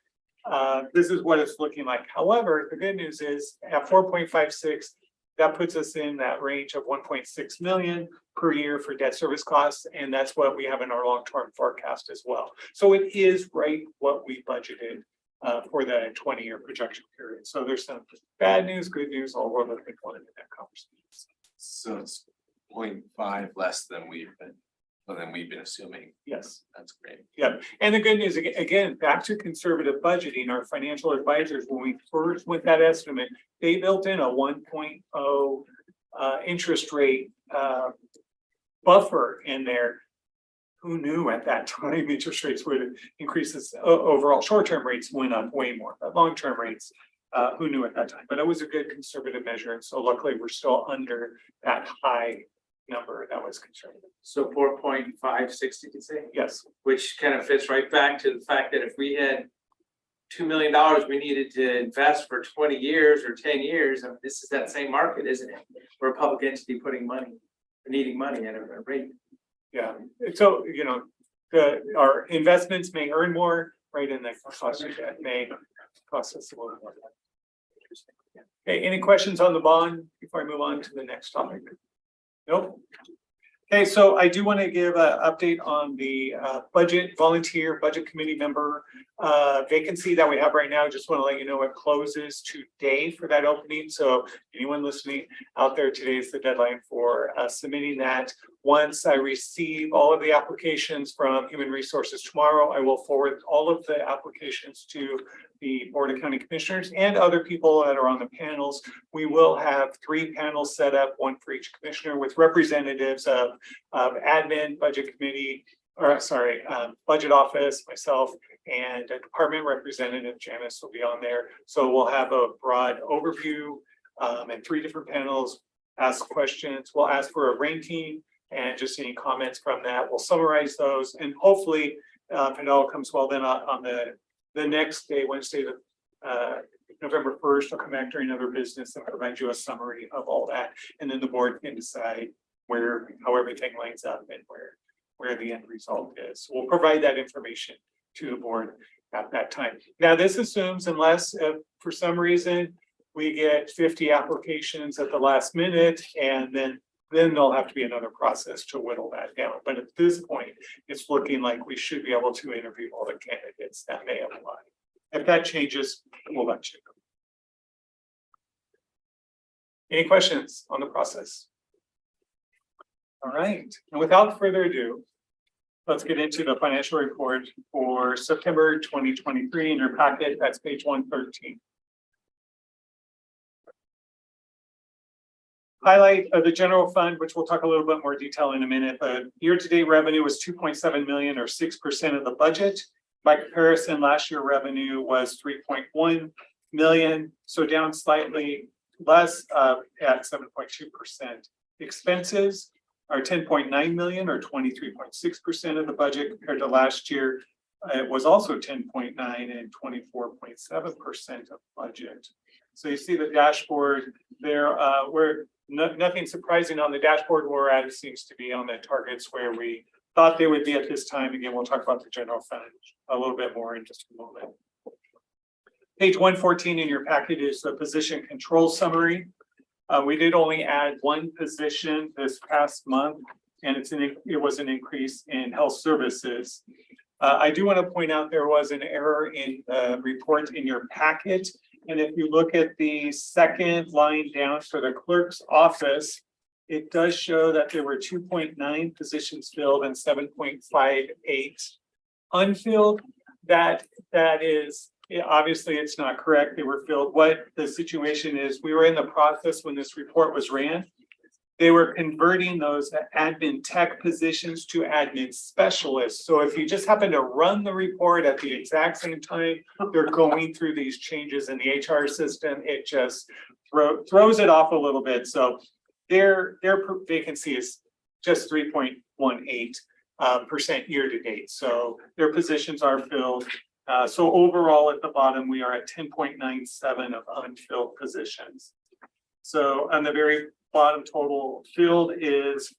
this is what it's looking like. However, the good news is at 4.56, that puts us in that range of 1.6 million per year for debt service costs. And that's what we have in our long-term forecast as well. So it is right what we budgeted for the 20-year projection period. So there's some bad news, good news, all over the one in that conversation. So it's 0.5 less than we've been assuming. Yes. That's great. Yeah, and the good news, again, back to conservative budgeting, our financial advisors, when we first went that estimate, they built in a 1.0 interest rate buffer in there. Who knew at that time interest rates would increase this overall short-term rates went up way more, but long-term rates, who knew at that time? But it was a good conservative measure. And so luckily we're still under that high number that was conservative. So 4.56, you could say, Yes. which kind of fits right back to the fact that if we had $2 million we needed to invest for 20 years or 10 years, and this is that same market, isn't it? For a public entity putting money, needing money at a rate. Yeah, so, you know, our investments may earn more, right? And the cost of debt may cost us a little more. Okay, any questions on the bond before I move on to the next topic? Nope. Okay, so I do want to give an update on the volunteer budget committee member vacancy that we have right now. Just want to let you know it closes today for that opening. So anyone listening out there, today is the deadline for submitting that. Once I receive all of the applications from Human Resources tomorrow, I will forward all of the applications to the Board of County Commissioners and other people that are on the panels. We will have 3 panels set up, 1 for each commissioner, with representatives of admin, budget committee, or sorry, budget office, myself, and a department representative, Janice, will be on there. So we'll have a broad overview and 3 different panels, ask questions. We'll ask for a ranking and just any comments from that. We'll summarize those, and hopefully, if it all comes well, then on the next day, Wednesday, November 1st, I'll come back during other business and provide you a summary of all that. And then the board can decide how everything lines up and where the end result is. We'll provide that information to the board at that time. Now, this assumes unless for some reason we get 50 applications at the last minute, and then there'll have to be another process to whittle that down. But at this point, it's looking like we should be able to interview all the candidates that may apply. If that changes, we'll let you know. Any questions on the process? All right, and without further ado, let's get into the financial report for September 2023 in your packet. That's page 113. Highlight of the general fund, which we'll talk a little bit more detail in a minute, but year-to-date revenue was 2.7 million or 6% of the budget. By comparison, last year revenue was 3.1 million, so down slightly less at 7.2%. Expenses are 10.9 million or 23.6% of the budget compared to last year. It was also 10.9 and 24.7% of budget. So you see the dashboard there, where nothing surprising on the dashboard. We're at, it seems to be on the targets where we thought they would be at this time. Again, we'll talk about the general fund a little bit more in just a moment. Page 114 in your packet is the position control summary. We did only add one position this past month, and it was an increase in health services. I do want to point out there was an error in the report in your packet. And if you look at the second line down for the clerk's office, it does show that there were 2.9 positions filled and 7.58 unfilled. That is, obviously it's not correct. They were filled. What the situation is, we were in the process when this report was ran. They were converting those admin tech positions to admin specialists. So if you just happen to run the report at the exact same time, they're going through these changes in the HR system. It just throws it off a little bit. So their vacancy is just 3.18% year to date. So their positions are filled. So overall at the bottom, we are at 10.97 of unfilled positions. So on the very bottom, total filled is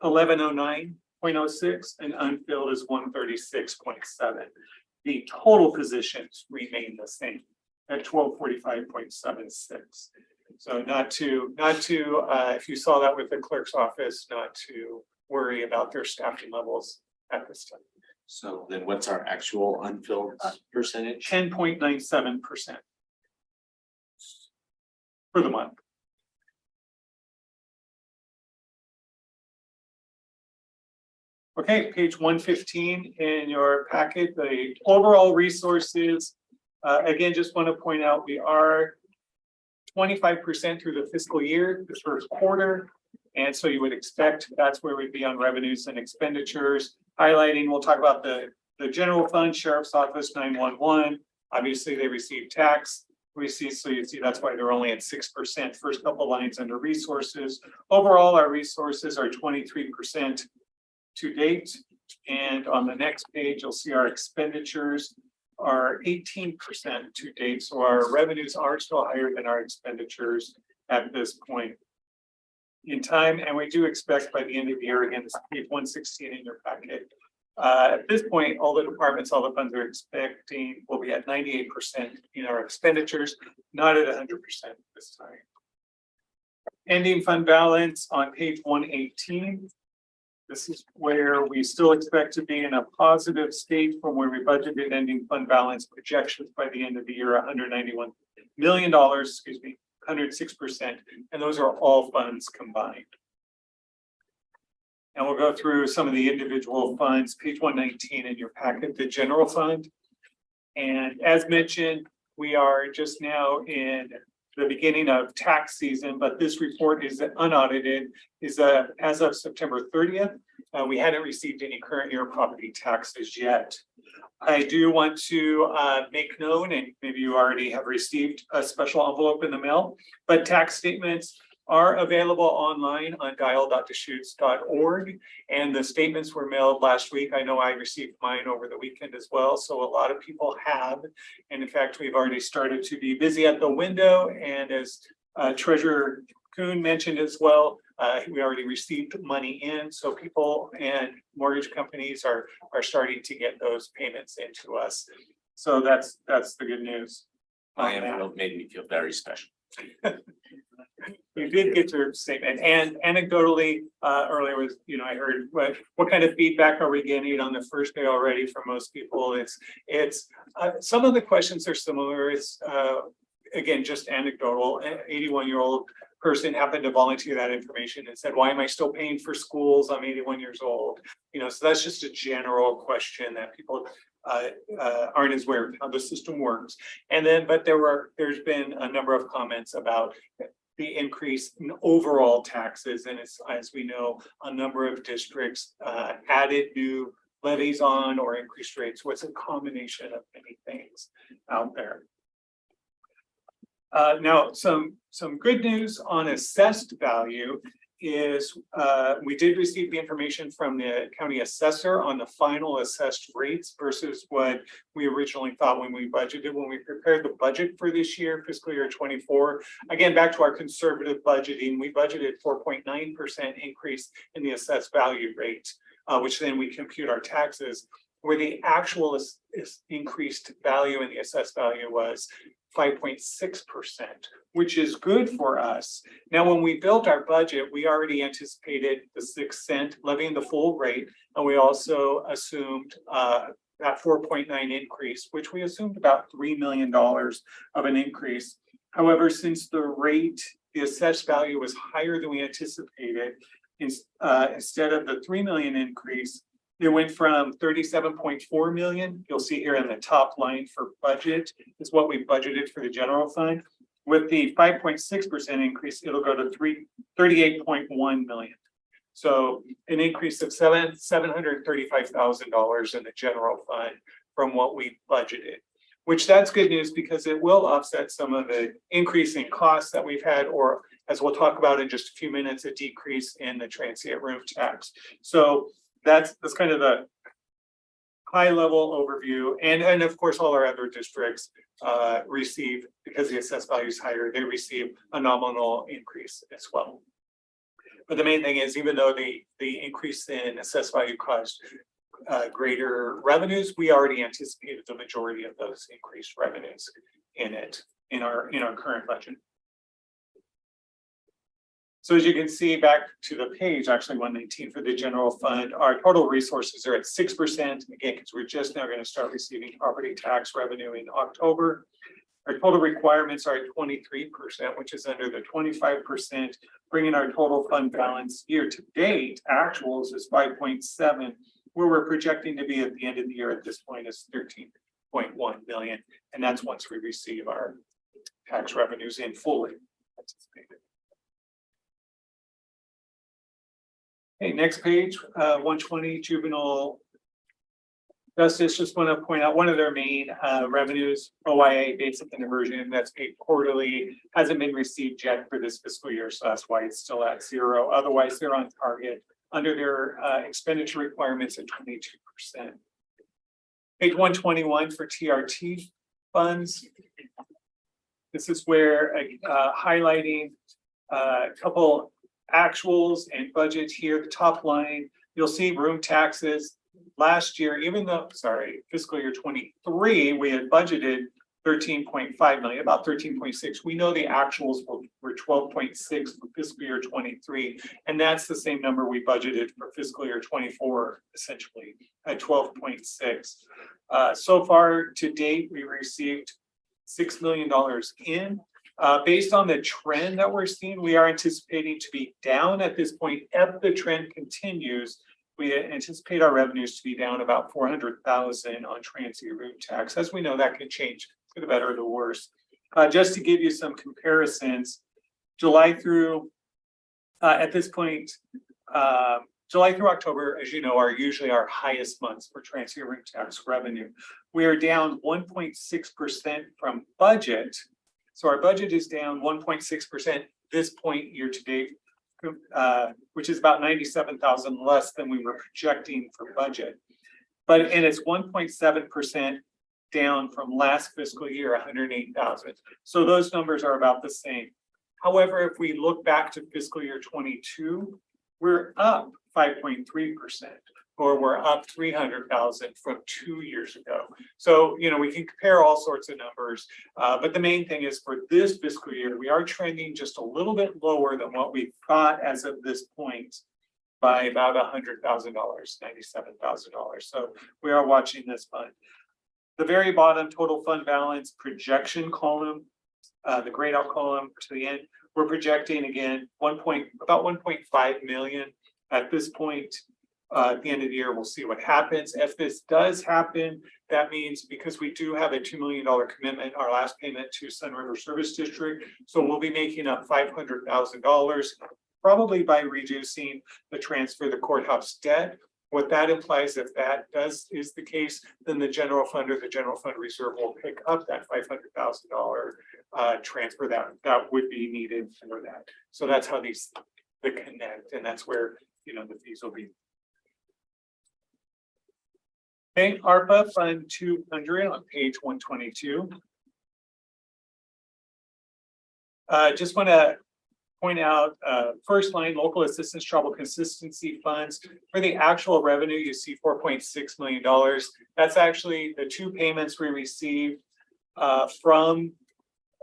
1109.06 and unfilled is 136.7. The total positions remain the same at 1245.76. So not to if you saw that with the clerk's office, not to worry about their staffing levels at this time. So then what's our actual unfilled percentage? 10.97% for the month. Okay, page 115 in your packet, the overall resources. Again, just want to point out we are 25% through the fiscal year, the first quarter. And so you would expect that's where we'd be on revenues and expenditures. Highlighting, we'll talk about the general fund, sheriff's office, 911. Obviously, they receive tax receipts, so you see that's why they're only at 6%. First couple lines under resources. Overall, our resources are 23% to date. And on the next page, you'll see our expenditures are 18% to date. So our revenues are still higher than our expenditures at this point in time. And we do expect by the end of the year, again, this is page 116 in your packet. At this point, all the departments, all the funds are expecting will be at 98% in our expenditures, not at 100% this time. Ending fund balance on page 118. This is where we still expect to be in a positive state from where we budgeted. Ending fund balance projections by the end of the year, $191 million, 106%. And those are all funds combined. And we'll go through some of the individual funds, page 119 in your packet, the general fund. And as mentioned, we are just now in the beginning of tax season, but this report is unaudited, is as of September 30th. We hadn't received any current year property taxes yet. I do want to make known, and maybe you already have received a special envelope in the mail, but tax statements are available online on dial.deschutes.org. And the statements were mailed last week. I know I received mine over the weekend as well. So a lot of people have. And in fact, we've already started to be busy at the window. And as Treasurer Kuhn mentioned as well, we already received money in. So people and mortgage companies are starting to get those payments into us. So that's the good news. My envelope made me feel very special. You did get your statement, and anecdotally, earlier was, I heard what kind of feedback are we getting on the first day already from most people? It's some of the questions are similar. It's again, just anecdotal. An 81-year-old person happened to volunteer that information and said, why am I still paying for schools? I'm 81 years old. You know, so that's just a general question that people aren't as aware of how the system works. And then, but there's been a number of comments about the increase in overall taxes. And it's, as we know, a number of districts added new levies on or increased rates. So it's a combination of many things out there. Now, some good news on assessed value is we did receive the information from the county assessor on the final assessed rates versus what we originally thought when we budgeted, when we prepared the budget for this year, fiscal year 24. Again, back to our conservative budgeting, we budgeted 4.9% increase in the assessed value rate, which then we compute our taxes, where the actual increased value in the assessed value was 5.6%, which is good for us. Now, when we built our budget, we already anticipated the 6 cent levying the full rate, and we also assumed that 4.9 increase, which we assumed about $3 million of an increase. However, since the assessed value was higher than we anticipated, instead of the 3 million increase, it went from 37.4 million. You'll see here in the top line for budget is what we budgeted for the general fund. With the 5.6% increase, it'll go to 38.1 million. So an increase of $735,000 in the general fund from what we budgeted, which that's good news because it will offset some of the increase in costs that we've had, or as we'll talk about in just a few minutes, a decrease in the transient room tax. So that's kind of the high level overview. And of course, all our other districts receive, because the assessed value is higher, they receive a nominal increase as well. But the main thing is, even though the increase in assessed value caused greater revenues, we already anticipated the majority of those increased revenues in our current budget. So as you can see, back to the page, actually 119 for the general fund, our total resources are at 6%, again, because we're just now going to start receiving property tax revenue in October. Our total requirements are at 23%, which is under the 25%, bringing our total fund balance year to date, actuals is 5.7, where we're projecting to be at the end of the year at this point is 13.1 million. And that's once we receive our tax revenues in fully anticipated. Okay, next page, 120 juvenile justice. Just want to point out one of their main revenues, OIA, basic diversion, that's paid quarterly, hasn't been received yet for this fiscal year, so that's why it's still at 0. Otherwise, they're on target under their expenditure requirements at 22%. Page 121 for TRT funds. This is where highlighting a couple actuals and budget here. The top line, you'll see room taxes last year, even though, fiscal year 23, we had budgeted 13.5 million, about 13.6. We know the actuals were 12.6 for fiscal year 23, and that's the same number we budgeted for fiscal year 24, essentially at 12.6. So far to date, we received $6 million in. Based on the trend that we're seeing, we are anticipating to be down at this point. If the trend continues, we anticipate our revenues to be down about 400,000 on transient room tax. As we know, that can change for the better or the worse. Just to give you some comparisons, July through at this point, July through October, as you know, are usually our highest months for transient room tax revenue. We are down 1.6% from budget. So our budget is down 1.6% this point year to date, which is about 97,000 less than we were projecting for budget. And it's 1.7% down from last fiscal year, 108,000. So those numbers are about the same. However, if we look back to fiscal year 22, we're up 5.3%. Or we're up 300,000 from 2 years ago. So, you know, we can compare all sorts of numbers, but the main thing is for this fiscal year, we are trending just a little bit lower than what we thought as of this point by about $100,000, $97,000. So we are watching this fund. The very bottom total fund balance projection column, the grayed out column to the end, we're projecting again, about 1.5 million at this point. At the end of the year, we'll see what happens. If this does happen, that means because we do have a $2 million commitment, our last payment to Sun River Service District. So we'll be making up $500,000, probably by reducing the transfer of the courthouse debt. What that implies, if that is the case, then the general fund or the general fund reserve will pick up that $500,000 transfer that would be needed for that. So that's how the connect, and that's where, you know, the fees will be. Okay, ARPA Fund 200 on page 122. Just want to point out, first line, local assistance trouble consistency funds. For the actual revenue, you see $4.6 million. That's actually the two payments we received from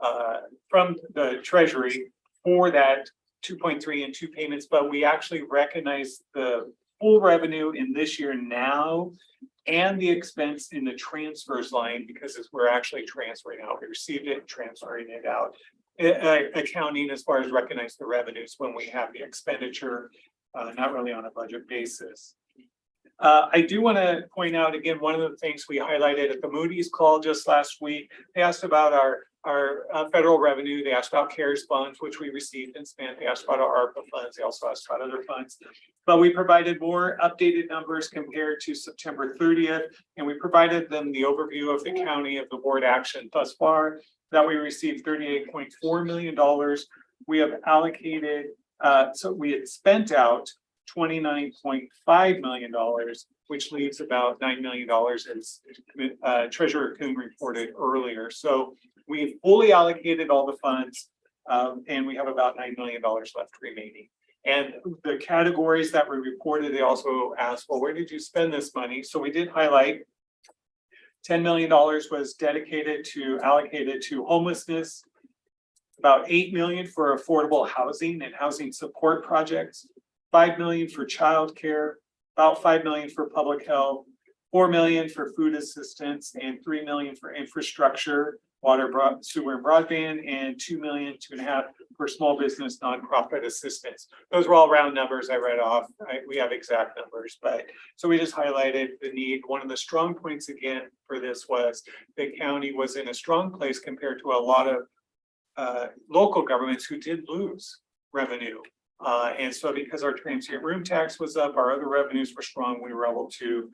the Treasury for that 2.3 and 2 payments, but we actually recognize the full revenue in this year now and the expense in the transfers line because we're actually transferring out. We received it, transferring it out. Accounting as far as recognize the revenues when we have the expenditure, not really on a budget basis. I do want to point out again, one of the things we highlighted at the Moody's call just last week, they asked about our federal revenue. They asked about CARES funds, which we received and spent. They asked about our ARPA funds. They also asked about other funds, but we provided more updated numbers compared to September 30th. And we provided them the overview of the county of the board action thus far that we received $38.4 million. We have allocated, so we had spent out $29.5 million, which leaves about $9 million as Treasurer Kuhn reported earlier. So we've fully allocated all the funds and we have about $9 million left remaining. And the categories that were reported, they also asked, well, where did you spend this money? So we did highlight $10 million was allocated to homelessness, about $8 million for affordable housing and housing support projects, $5 million for childcare, about $5 million for public health, $4 million for food assistance, and $3 million for infrastructure, water, sewer, and broadband, and $2.5 million for small business nonprofit assistance. Those were all round numbers I read off. We have exact numbers, but so we just highlighted the need. One of the strong points again for this was the county was in a strong place compared to a lot of local governments who did lose revenue. And so because our transient room tax was up, our other revenues were strong, we were able to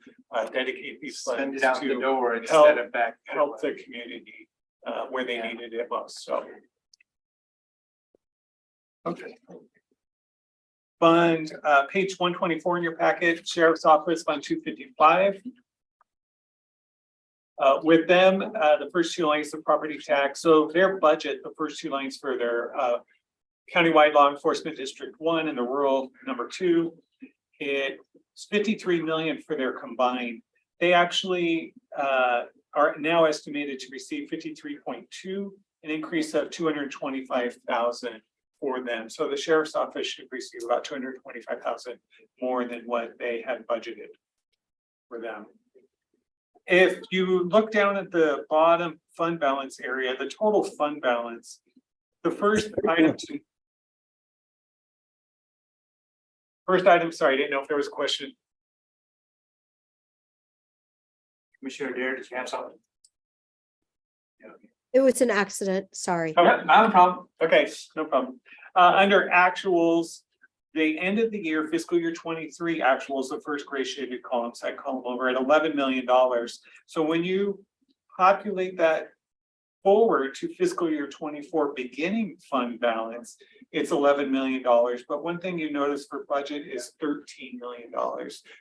dedicate these Send funds it out the to door instead of back. help the community where they needed it most, so. Okay. Fund, page 124 in your packet, Sheriff's Office Fund 255. With them, the first two lines of property tax, so their budget, the first two lines for their countywide law enforcement district 1 and the rural number 2, it's $53 million for their combined. They actually are now estimated to receive 53.2, an increase of 225,000 for them. So the sheriff's office should receive about 225,000 more than what they had budgeted for them. If you look down at the bottom fund balance area, the total fund balance, the first item, sorry, I didn't know if there was a question. Commissioner Dare, did you have something? It was an accident, sorry. Okay, not a problem. Okay, no problem. Under actuals, they ended the year, fiscal year 23 actuals, the first gray shaded column, second column over at $11 million. So when you populate that forward to fiscal year 24 beginning fund balance, it's $11 million. But one thing you notice for budget is $13 million.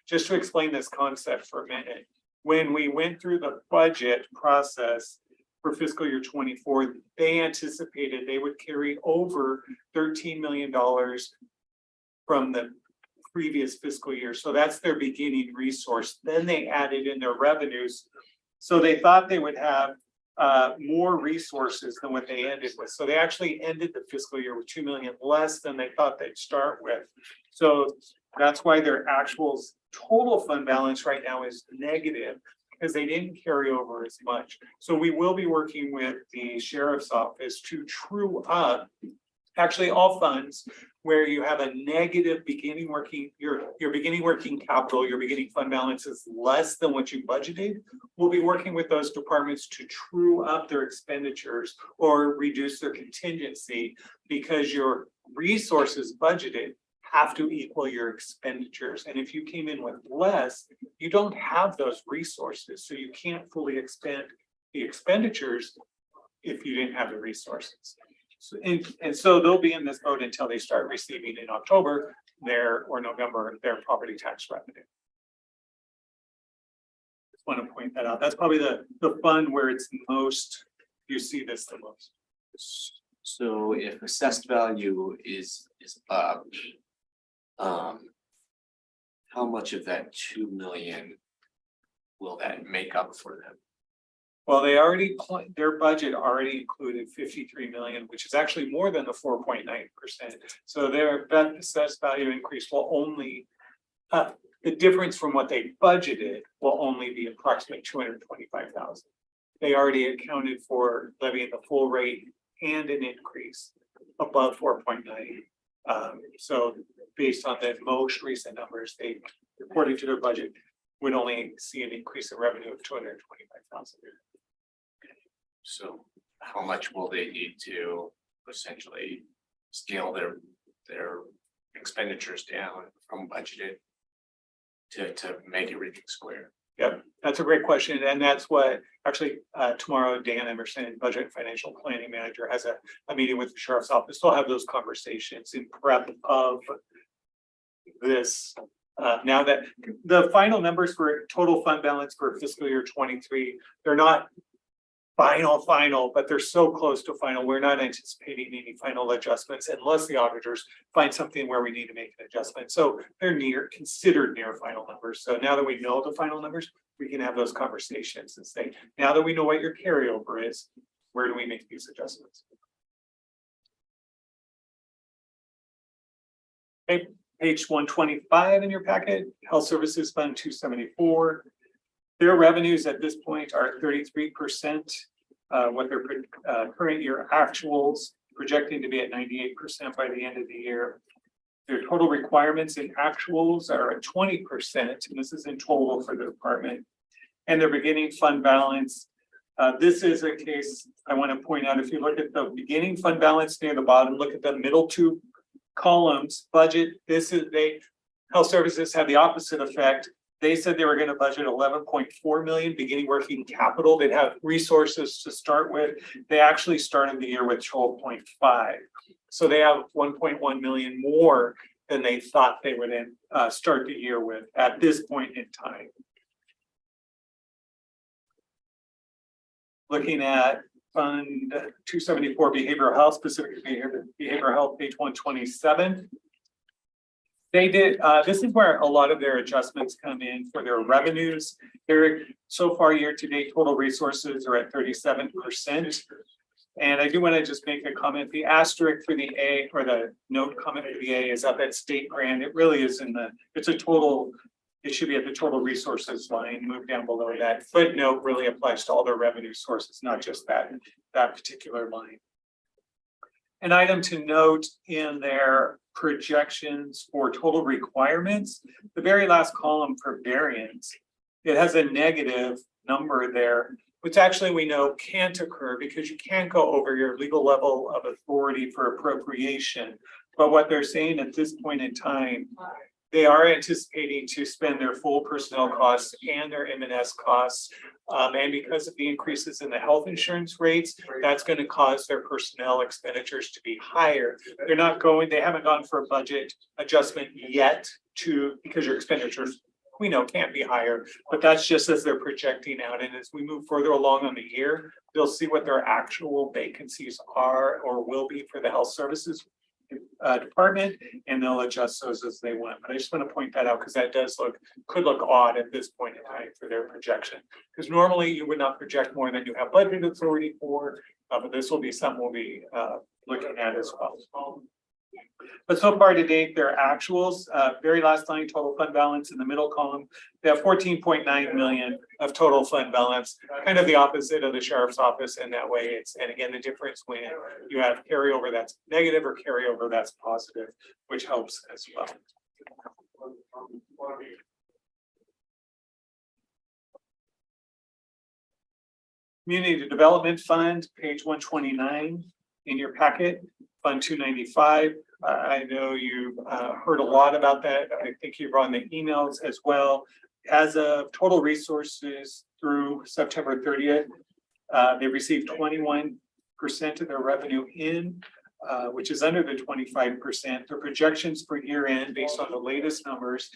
Just to explain this concept for a minute, when we went through the budget process for fiscal year 24, they anticipated they would carry over $13 million from the previous fiscal year. So that's their beginning resource. Then they added in their revenues. So they thought they would have more resources than what they ended with. So they actually ended the fiscal year with 2 million less than they thought they'd start with. So that's why their actual total fund balance right now is negative, because they didn't carry over as much. So we will be working with the sheriff's office to true up actually all funds where you have a negative beginning working, your beginning working capital, your beginning fund balance is less than what you budgeted. We'll be working with those departments to true up their expenditures or reduce their contingency because your resources budgeted have to equal your expenditures. And if you came in with less, you don't have those resources. So you can't fully expend the expenditures if you didn't have the resources. So, and so they'll be in this mode until they start receiving in October or November, their property tax revenue. Just want to point that out. That's probably the fund where it's most, you see this the most. So if assessed value is up, how much of that 2 million will that make up for them? Well, they already, their budget already included 53 million, which is actually more than the 4.9%. So their assessed value increase will only, the difference from what they budgeted will only be approximately 225,000. They already accounted for levying the full rate and an increase above 4.9. So based on the most recent numbers, they, according to their budget, would only see an increase in revenue of 225,000. So how much will they need to essentially scale their expenditures down from budgeted to make everything square? Yep, that's a great question. And that's what actually tomorrow, Dan Emerson, Budget and Financial Planning Manager, has a meeting with the Sheriff's Office. They'll have those conversations in prep of this. Now that the final numbers for total fund balance for fiscal year 23, they're not final, but they're so close to final. We're not anticipating any final adjustments unless the auditors find something where we need to make an adjustment. So they're considered near final numbers. So now that we know the final numbers, we can have those conversations and say, now that we know what your carryover is, where do we make these adjustments? Okay, page 125 in your packet, Health Services Fund 274. Their revenues at this point are 33%, what their current year actuals, projecting to be at 98% by the end of the year. Their total requirements and actuals are at 20%, and this is in total for the department. And their beginning fund balance, this is a case I want to point out. If you look at the beginning fund balance near the bottom, look at the middle two columns, budget. Health Services had the opposite effect. They said they were going to budget 11.4 million beginning working capital. They'd have resources to start with. They actually started the year with 12.5. So they have 1.1 million more than they thought they would start the year with at this point in time. Looking at Fund 274 Behavioral Health, specific behavioral health, page 127. They did, this is where a lot of their adjustments come in for their revenues. Their so far year to date total resources are at 37%. And I do want to just make a comment. The asterisk for the A, or the note comment for the A, is up at state grant. It really is it's a total, it should be at the total resources line, move down below that. Footnote really applies to all their revenue sources, not just that particular line. An item to note in their projections for total requirements, the very last column for variance, it has a negative number there, which actually we know can't occur because you can't go over your legal level of authority for appropriation. But what they're saying at this point in time, they are anticipating to spend their full personnel costs and their M&S costs. And because of the increases in the health insurance rates, that's going to cause their personnel expenditures to be higher. They haven't gone for a budget adjustment yet because your expenditures, we know, can't be higher, but that's just as they're projecting out. And as we move further along on the year, they'll see what their actual vacancies are or will be for the health services department, and they'll adjust those as they want. But I just want to point that out because that could look odd at this point in time for their projection. Because normally you would not project more than you have budget authority for, but this will be something we'll be looking at as well. But so far to date, their actuals, very last line, total fund balance in the middle column, they have 14.9 million of total fund balance, kind of the opposite of the sheriff's office in that way. It's, and again, the difference when you have carryover that's negative or carryover that's positive, which helps as well. Community Development Fund, page 129 in your packet, Fund 295. I know you've heard a lot about that. I think you've run the emails as well. As of total resources through September 30th, they received 21% of their revenue in, which is under the 25%. Their projections for year end based on the latest numbers,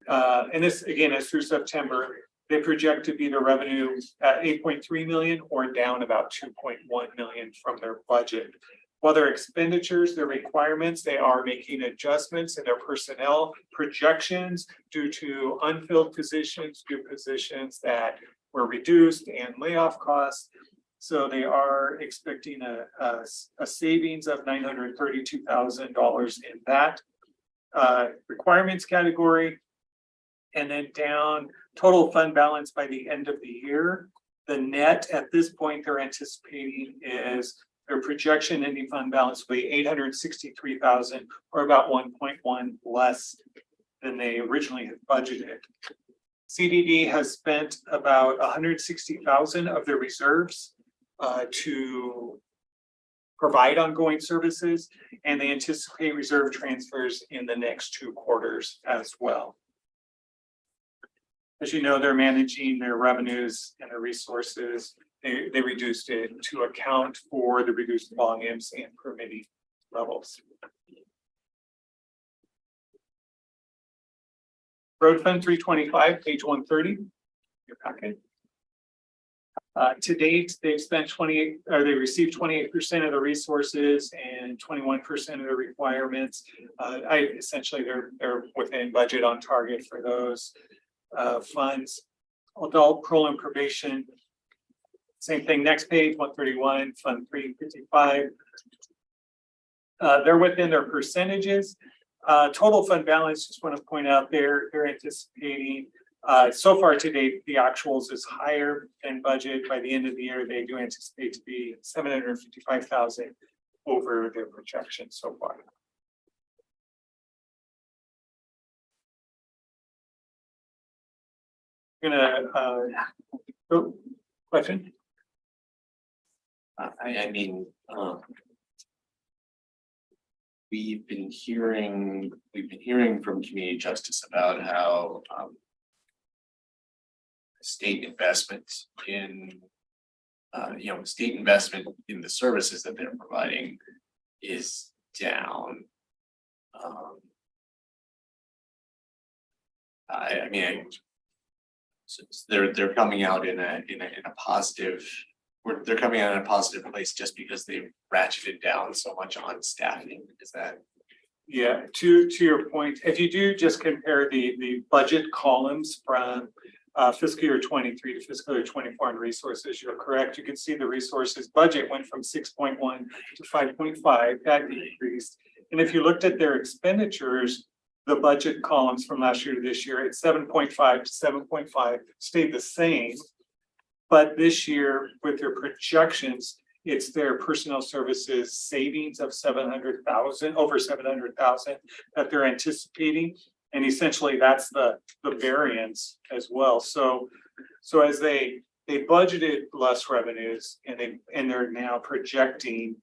and this again is through September, they project to be their revenue at 8.3 million or down about 2.1 million from their budget. While their expenditures, their requirements, they are making adjustments in their personnel projections due to unfilled positions, due positions that were reduced and layoff costs. So they are expecting a savings of $932,000 in that requirements category. And then down total fund balance by the end of the year. The net at this point they're anticipating is their projection ending fund balance will be 863,000 or about 1.1 less than they originally had budgeted. CDD has spent about 160,000 of their reserves to provide ongoing services, and they anticipate reserve transfers in the next 2 quarters as well. As you know, they're managing their revenues and their resources. They reduced it to account for the reduced volumes and permitting levels. Road Fund 325, page 130, your packet. To date, they've spent they received 28% of the resources and 21% of the requirements. Essentially they're within budget on target for those funds. Adult parole and probation, same thing. Next page, 131, Fund 355. They're within their percentages. Total fund balance, just want to point out they're anticipating so far to date, the actuals is higher than budget. By the end of the year, they do anticipate to be 755,000 over their projections so far. Question? I mean, we've been hearing from community justice about how state investment in state investment in the services that they're providing is down. I mean, they're coming out in a positive. They're coming out in a positive place just because they've ratcheted down so much on staffing. Is that? Yeah, to your point, if you do just compare the budget columns from fiscal year 23 to fiscal year 24 and resources, you're correct. You can see the resources budget went from 6.1 to 5.5, that decreased. And if you looked at their expenditures, the budget columns from last year to this year, it's 7.5 to 7.5 stayed the same. But this year with their projections, it's their personnel services savings of 700,000, over 700,000 that they're anticipating. And essentially that's the variance as well. So as they budgeted less revenues and they're now projecting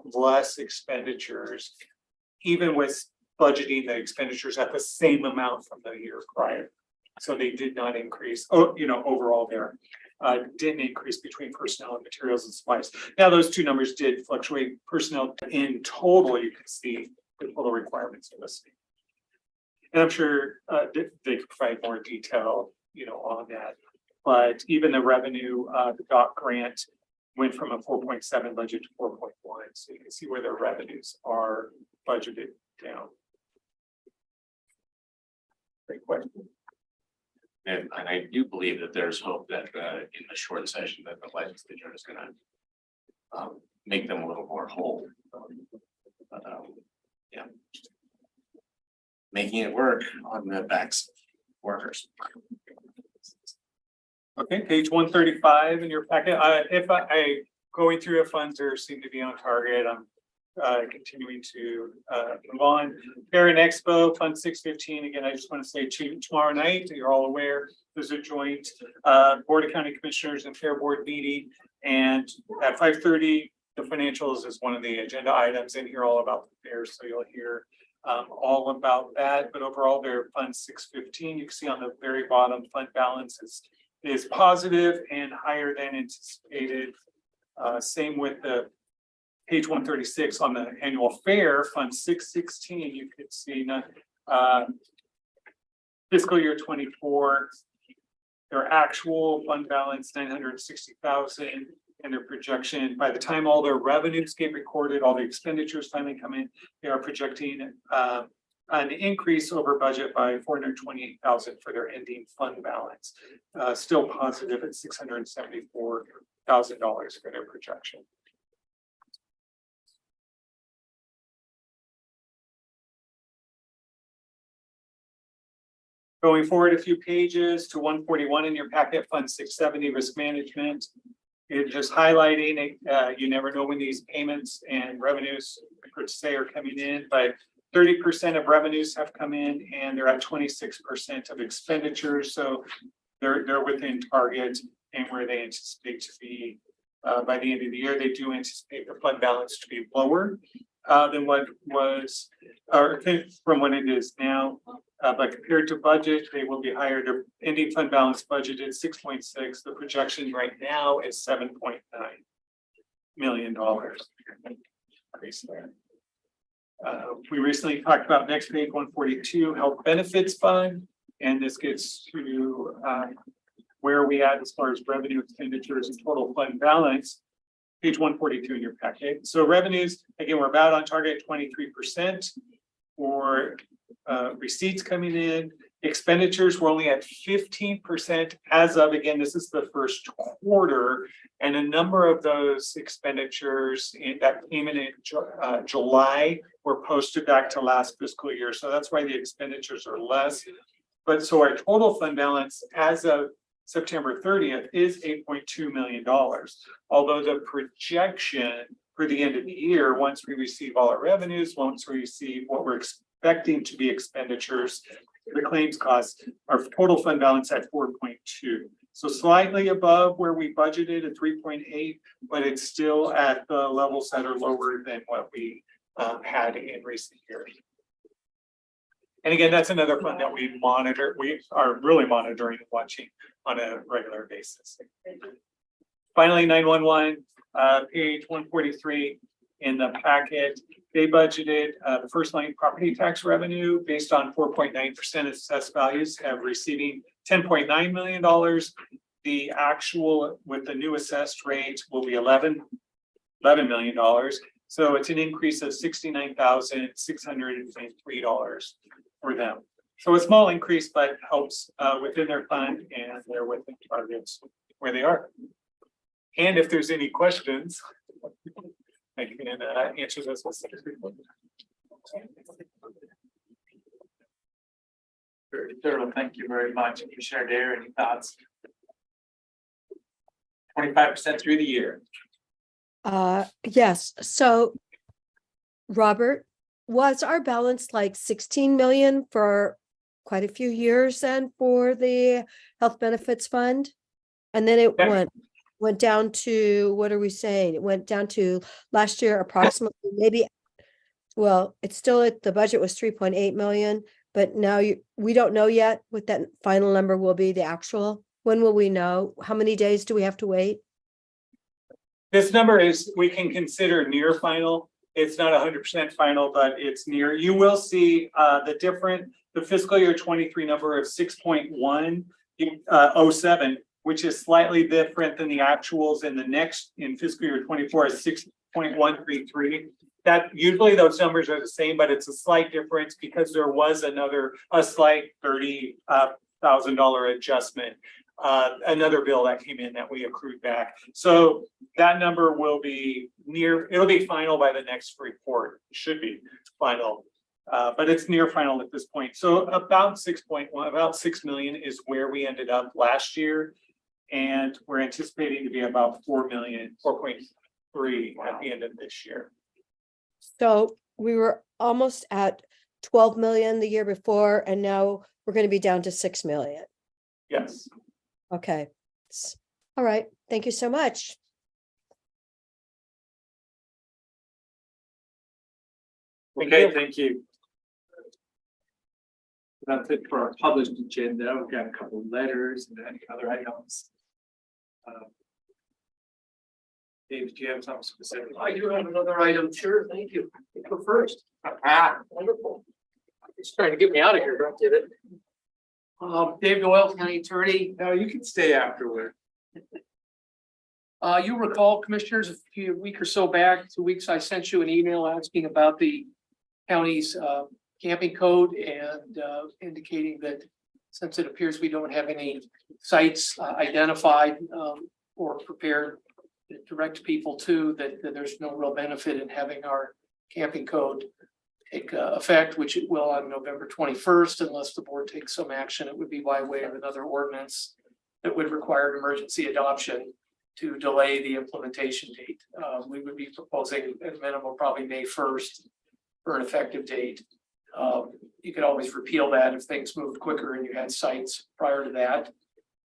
less expenditures, even with budgeting the expenditures at the same amount from the year prior. So they did not increase, overall there. Didn't increase between personnel and materials and supplies. Now, those two numbers did fluctuate. Personnel in total, you can see the total requirements of the state. And I'm sure they could provide more detail, on that. But even the revenue, the DOC grant went from a 4.7 budget to 4.1. So you can see where their revenues are budgeted down. Great question. And I do believe that there's hope that in the short session that the legislature is going to make them a little more whole. Making it work on the backs of workers. Okay, page 135 in your packet. If I going through the funds or seem to be on target, I'm continuing to move on. Parent Expo, Fund 615. Again, I just want to say tomorrow night, you're all aware, there's a joint Board of County Commissioners and Fair Board meeting. And at 5:30, the financials is one of the agenda items in here, all about the fairs. So you'll hear all about that. But overall, their Fund 615, you can see on the very bottom, fund balance is positive and higher than anticipated. Same with the page 136 on the annual fair, Fund 616, you could see fiscal year 24, their actual fund balance 960,000, and their projection, by the time all their revenues get recorded, all the expenditures finally come in, they are projecting an increase over budget by 428,000 for their ending fund balance. Still positive at $674,000 for their projection. Going forward a few pages to 141 in your packet, Fund 670 risk management. It's just highlighting, you never know when these payments and revenues per se are coming in, but 30% of revenues have come in and they're at 26% of expenditures. So they're within target and where they anticipate to be by the end of the year. They do anticipate the fund balance to be lower than what was, or from what it is now. But compared to budget, they will be higher. Their ending fund balance budgeted 6.6. The projection right now is $7.9 million. We recently talked about next page 142 health benefits fund, and this gets to where we at as far as revenue expenditures and total fund balance. Page 142 in your packet. So revenues, again, we're about on target 23% for receipts coming in. Expenditures were only at 15% as of, again, this is the first quarter, and a number of those expenditures that came in July were posted back to last fiscal year. So that's why the expenditures are less. But so our total fund balance as of September 30th is $8.2 million. Although the projection for the end of the year, once we receive all our revenues, once we receive what we're expecting to be expenditures, the claims costs, our total fund balance at 4.2. So slightly above where we budgeted at 3.8, but it's still at the levels that are lower than what we had in recent years. And again, that's another fund that we monitor. We are really monitoring and watching on a regular basis. Finally, 911, page 143 in the packet. They budgeted the first line property tax revenue based on 4.9% assessed values, have receiving $10.9 million. The actual with the new assessed rate will be $11 million. So it's an increase of $69,603 for them. So a small increase, but helps within their fund, and they're within targets where they are. And if there's any questions, I can answer those specifically. Very thorough. Thank you very much. Commissioner Dare, any thoughts? 25% through the year. Yes, so Robert, was our balance like 16 million for quite a few years then for the health benefits fund? And then it Yeah. went down to, what are we saying? It went down to last year approximately maybe, well, it's still at, the budget was 3.8 million, but now we don't know yet what that final number will be, the actual. When will we know? How many days do we have to wait? This number is, we can consider near final. It's not 100% final, but it's near. You will see the fiscal year 23 number of 6.107, which is slightly different than the actuals in fiscal year 24 is 6.133. That usually those numbers are the same, but it's a slight difference because there was a slight $30,000 adjustment another bill that came in that we accrued back. So that number will be it'll be final by the next report, it should be final. But it's near final at this point. So about 6.1, about 6 million is where we ended up last year. And we're anticipating to be about 4.3 at the end of this year. So we were almost at 12 million the year before, and now we're going to be down to 6 million. Yes. Okay. All right. Thank you so much. Okay, thank you. That's it for our published agenda. We've got a couple of letters and any other items. Dave, do you have something specific? I do have another item. Sure, thank you. You go first. Wonderful. He's trying to get me out of here, don't get it. Dave Doyle, County Attorney. No, you can stay afterward. You recall, Commissioners, a week or so back, 2 weeks, I sent you an email asking about the county's camping code and indicating that since it appears we don't have any sites identified or prepared to direct people to, that there's no real benefit in having our camping code take effect, which it will on November 21st, unless the board takes some action. It would be by way of another ordinance that would require an emergency adoption to delay the implementation date. We would be proposing at a minimum probably May 1st for an effective date. You could always repeal that if things moved quicker and you had sites prior to that.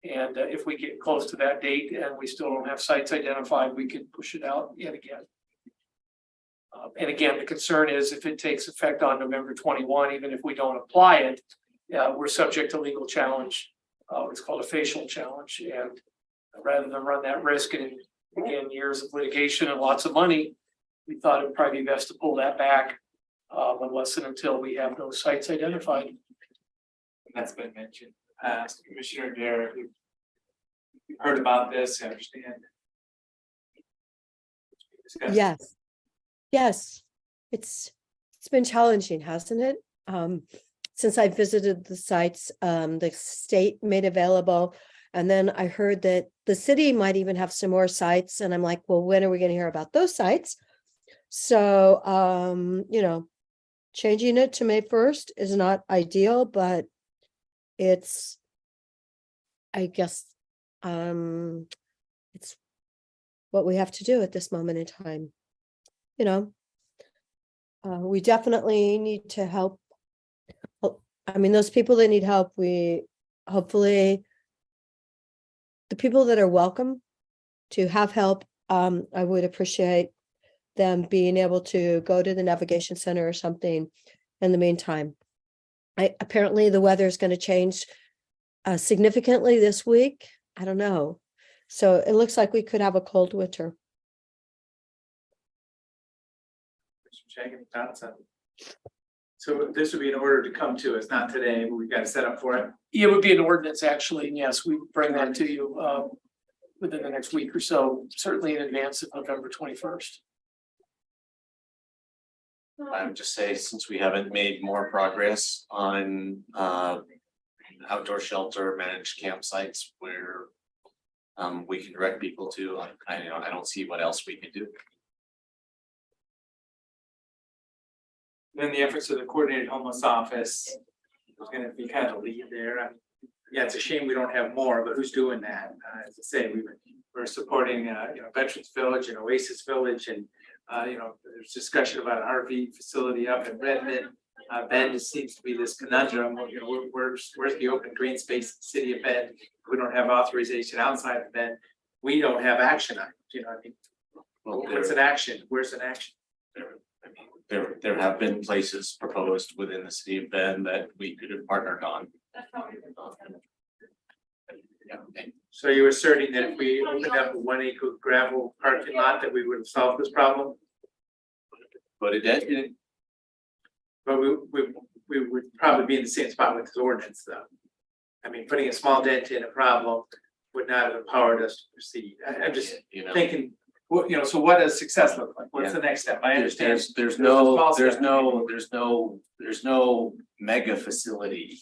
And if we get close to that date and we still don't have sites identified, we could push it out yet again. And again, the concern is if it takes effect on November 21, even if we don't apply it, we're subject to legal challenge. It's called a facial challenge. And rather than run that risk and again, years of litigation and lots of money, we thought it would probably be best to pull that back unless and until we have those sites identified. That's been mentioned. Commissioner Dare, you've heard about this, I understand. Yes. Yes. It's been challenging, hasn't it? Since I visited the sites, the state made available. And then I heard that the city might even have some more sites. And I'm like, well, when are we going to hear about those sites? So, changing it to May 1st is not ideal, but it's, I guess, it's what we have to do at this moment in time. We definitely need to help. I mean, those people that need help, hopefully the people that are welcome to have help, I would appreciate them being able to go to the navigation center or something in the meantime. Apparently the weather is going to change significantly this week. I don't know. So it looks like we could have a cold winter. So this would be in order to come to us, not today, but we've got to set up for it. It would be an ordinance actually, and yes, we bring that to you within the next week or so, certainly in advance of November 21st. I would just say, since we haven't made more progress on outdoor shelter managed campsites where we can direct people to, I don't see what else we can do. Then the efforts of the coordinated homeless office is going to be kind of lead there. Yeah, it's a shame we don't have more, but who's doing that? As I say, we're supporting Veterans Village and Oasis Village, and there's discussion about an RV facility up in Redmond. Bend seems to be this conundrum. Where's the open green space in the city of Bend? We don't have authorization outside of Bend. We don't have action on it. What's an action? Where's an action? There have been places proposed within the city of Bend that we could have partnered on. So you're asserting that if we opened up a 1 acre gravel parking lot, that we would have solved this problem? But it did. But we would probably be in the same spot with this ordinance, though. I mean, putting a small dent in a problem would not have empowered us to proceed. I'm just thinking, so what does success look like? What's the next step? I understand. There's no mega facility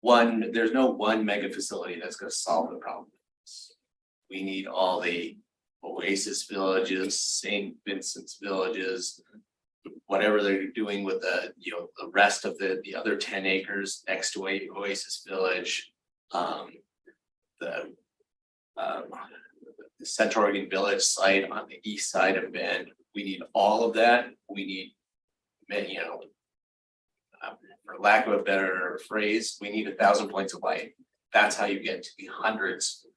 there's no one mega facility that's gonna solve the problem. We need all the Oasis villages, St. Vincent's villages, whatever they're doing with the, the rest of the other 10 acres next to Oasis Village. The Central Oregon Village site on the east side of Bend. We need all of that. We need, for lack of a better phrase, we need 1,000 points of light. That's how you get to the hundreds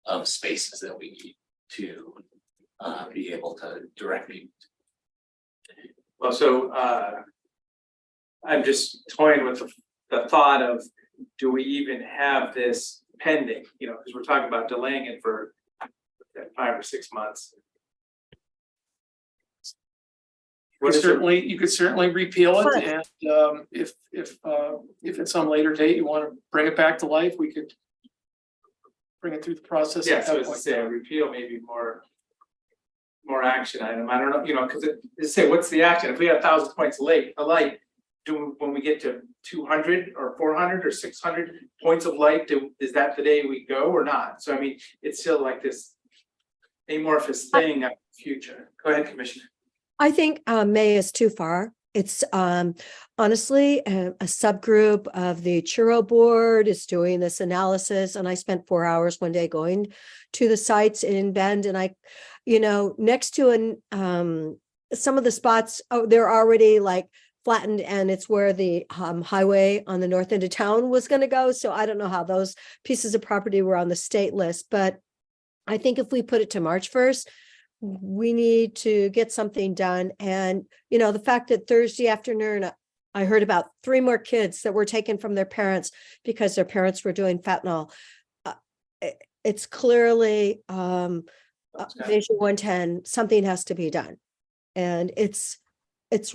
of spaces that we need to be able to direct people. Well, so I'm just toying with the thought of, do we even have this pending, because we're talking about delaying it for 5 or 6 months. You could certainly repeal it, and if at some later date you want to bring it back to life, we could bring it through the process. Yeah, at so that as I point. say, repeal maybe more action item. I don't know, because say, what's the action? If we have 1,000 points light, when we get to 200 or 400 or 600 points of light, is that the day we go or not? So I mean, it's still like this amorphous thing of the future. Go ahead, Commissioner. I think May is too far. It's honestly a subgroup of the Churro board is doing this analysis, and I spent 4 hours one day going to the sites in Bend, and I, next to some of the spots, they're already like flattened, and it's where the highway on the north end of town was going to go. So I don't know how those pieces of property were on the state list, but I think if we put it to March 1st, we need to get something done. And, the fact that Thursday afternoon, I heard about 3 more kids that were taken from their parents because their parents were doing fentanyl. It's clearly Measure 110, something has to be done. And it's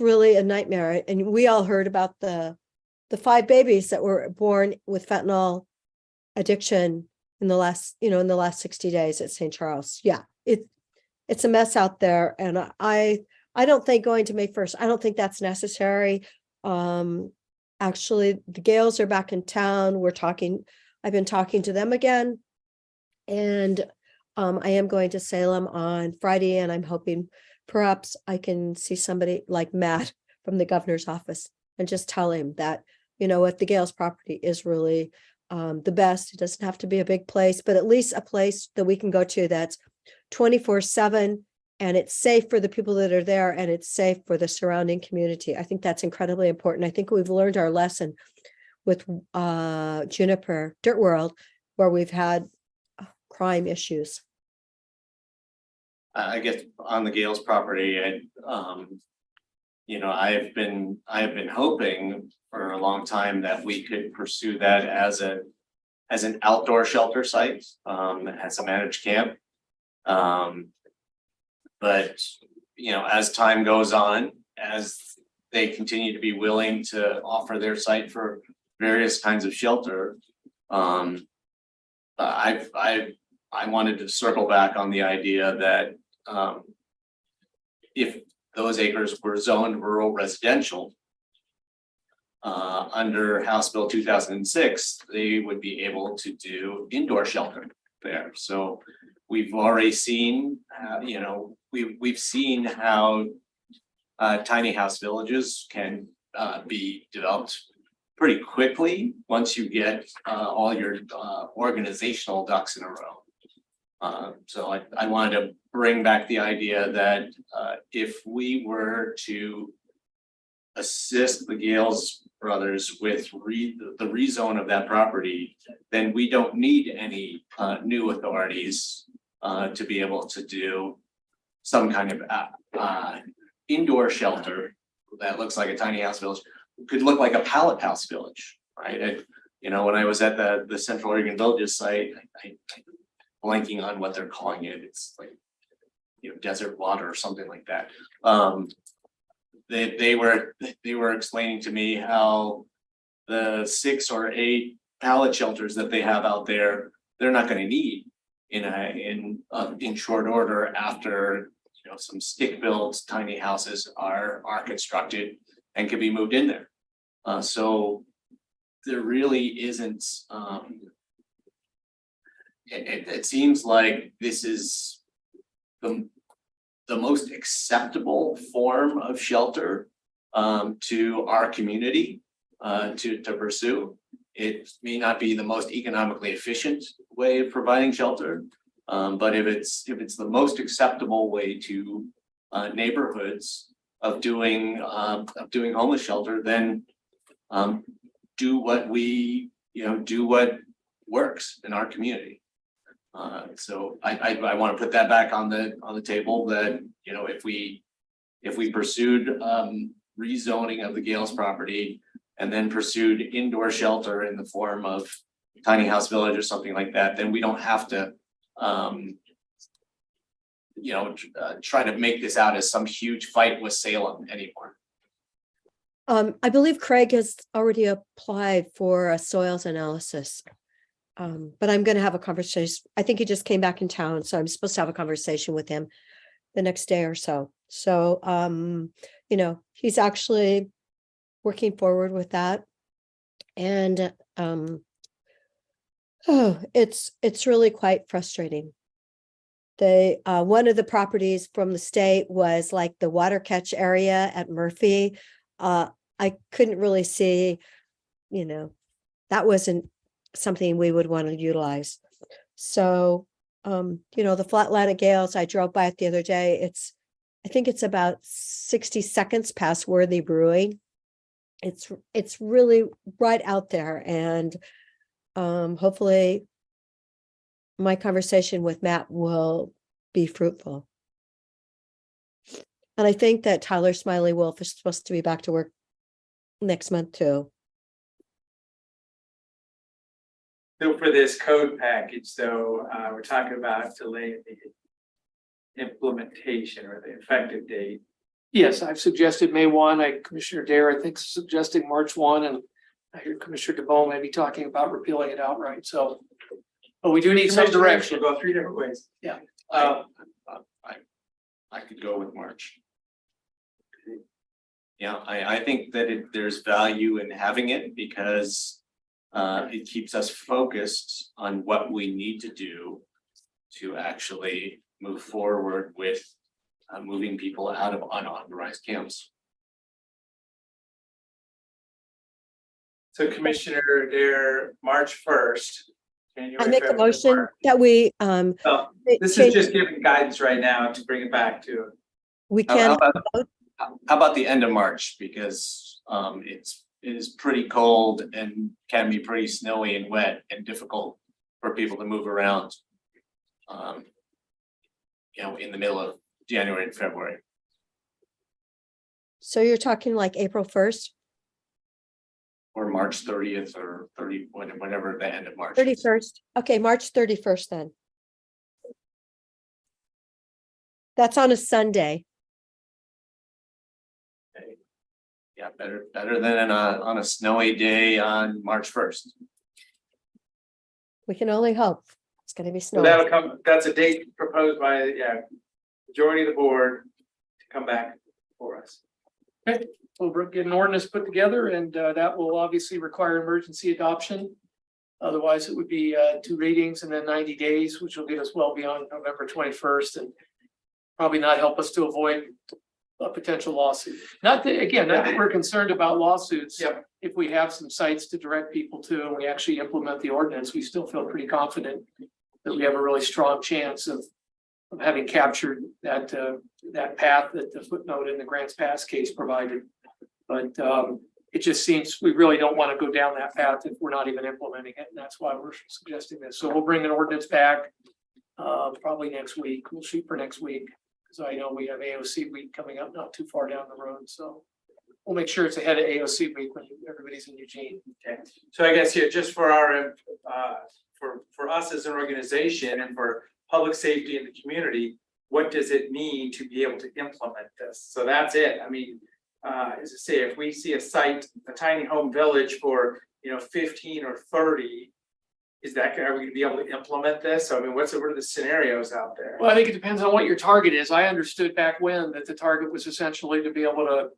really a nightmare. And we all heard about the 5 babies that were born with fentanyl addiction in the last 60 days at St. Charles. Yeah, it's a mess out there. And I don't think going to May 1st, I don't think that's necessary. Actually, the Gales are back in town. I've been talking to them again. And I am going to Salem on Friday, and I'm hoping perhaps I can see somebody like Matt from the governor's office and just tell him that, what the Gales property is really the best. It doesn't have to be a big place, but at least a place that we can go to that's 24/7, and it's safe for the people that are there, and it's safe for the surrounding community. I think that's incredibly important. I think we've learned our lesson with Juniper Dirt World, where we've had crime issues. I guess on the Gales property, I've been hoping for a long time that we could pursue that as an outdoor shelter site, as a managed camp. But as time goes on, as they continue to be willing to offer their site for various kinds of shelter, I wanted to circle back on the idea that if those acres were zoned rural residential under House Bill 2006, they would be able to do indoor shelter there. So we've already seen, we've seen how tiny house villages can be developed pretty quickly once you get all your organizational ducks in a row. So I wanted to bring back the idea that if we were to assist the Gales brothers with the rezone of that property, then we don't need any new authorities to be able to do some kind of indoor shelter that looks like a tiny house village. It could look like a pallet house village, right? When I was at the Central Oregon Villages site, I blanking on what they're calling it. It's like, desert water or something like that. They were explaining to me how the 6 or 8 pallet shelters that they have out there, they're not going to need in short order after some stick-built tiny houses are constructed and can be moved in there. So there really isn't, it seems like this is the most acceptable form of shelter to our community to pursue. It may not be the most economically efficient way of providing shelter, but if it's the most acceptable way to neighborhoods of doing homeless shelter, then do what works in our community. So I want to put that back on the table that, if we pursued rezoning of the Gales property and then pursued indoor shelter in the form of tiny house village or something like that, then we don't have to try to make this out as some huge fight with Salem anymore. I believe Craig has already applied for a soils analysis. But I'm going to have a conversation. I think he just came back in town, so I'm supposed to have a conversation with him the next day or so. So, he's actually working forward with that. And it's really quite frustrating. One of the properties from the state was like the water catch area at Murphy. I couldn't really see, that wasn't something we would want to utilize. So, the Flatland at Gales, I drove by it the other day. I think it's about 60 seconds past Worthy Brewing. It's really right out there. And hopefully my conversation with Matt will be fruitful. And I think that Tyler Smiley Wolf is supposed to be back to work next month too. So for this code package, so we're talking about delaying the implementation or the effective date. Yes, I've suggested May 1. Commissioner Dare, I think, suggesting March 1, and I hear Commissioner DeBoe may be talking about repealing it outright. So, but we do need some direction. We'll go 3 different ways. Yeah. I could go with March. Yeah, I think that there's value in having it because it keeps us focused on what we need to do to actually move forward with moving people out of unauthorized camps. So Commissioner Dare, March 1st. I make a motion that we This is just giving guidance right now to bring it back to. we can How about the end of March? Because it is pretty cold and can be pretty snowy and wet and difficult for people to move around. In the middle of January and February. So you're talking like April 1st? Or March 30th or 30, whenever the end of March. is. 31st. Okay, March 31st then. That's on a Sunday. Yeah, better than on a snowy day on March 1st. We can only hope. It's going to be So snowing. that'll come, that's a date proposed by, majority of the board to come back for us. We'll get an ordinance put together, and that will obviously require emergency adoption. Otherwise, it would be 2 readings and then 90 days, which will get us well beyond November 21st and probably not help us to avoid a potential lawsuit. Not that we're concerned about lawsuits. Yep. If we have some sites to direct people to and we actually implement the ordinance, we still feel pretty confident that we have a really strong chance of having captured that path that the footnote in the Grants Pass case provided. But it just seems we really don't want to go down that path if we're not even implementing it. And that's why we're suggesting this. So we'll bring an ordinance back probably next week. We'll shoot for next week because I know we have AOC week coming up not too far down the road. So we'll make sure it's ahead of AOC week when everybody's in Eugene. Okay, so I guess here, just for our, for us as an organization and for public safety in the community, what does it mean to be able to implement this? So that's it. I mean, as I say, if we see a site, a tiny home village for, 15 or 30, are we gonna be able to implement this? So I mean, what are the scenarios out there? Well, I think it depends on what your target is. I understood back when that the target was essentially to be able to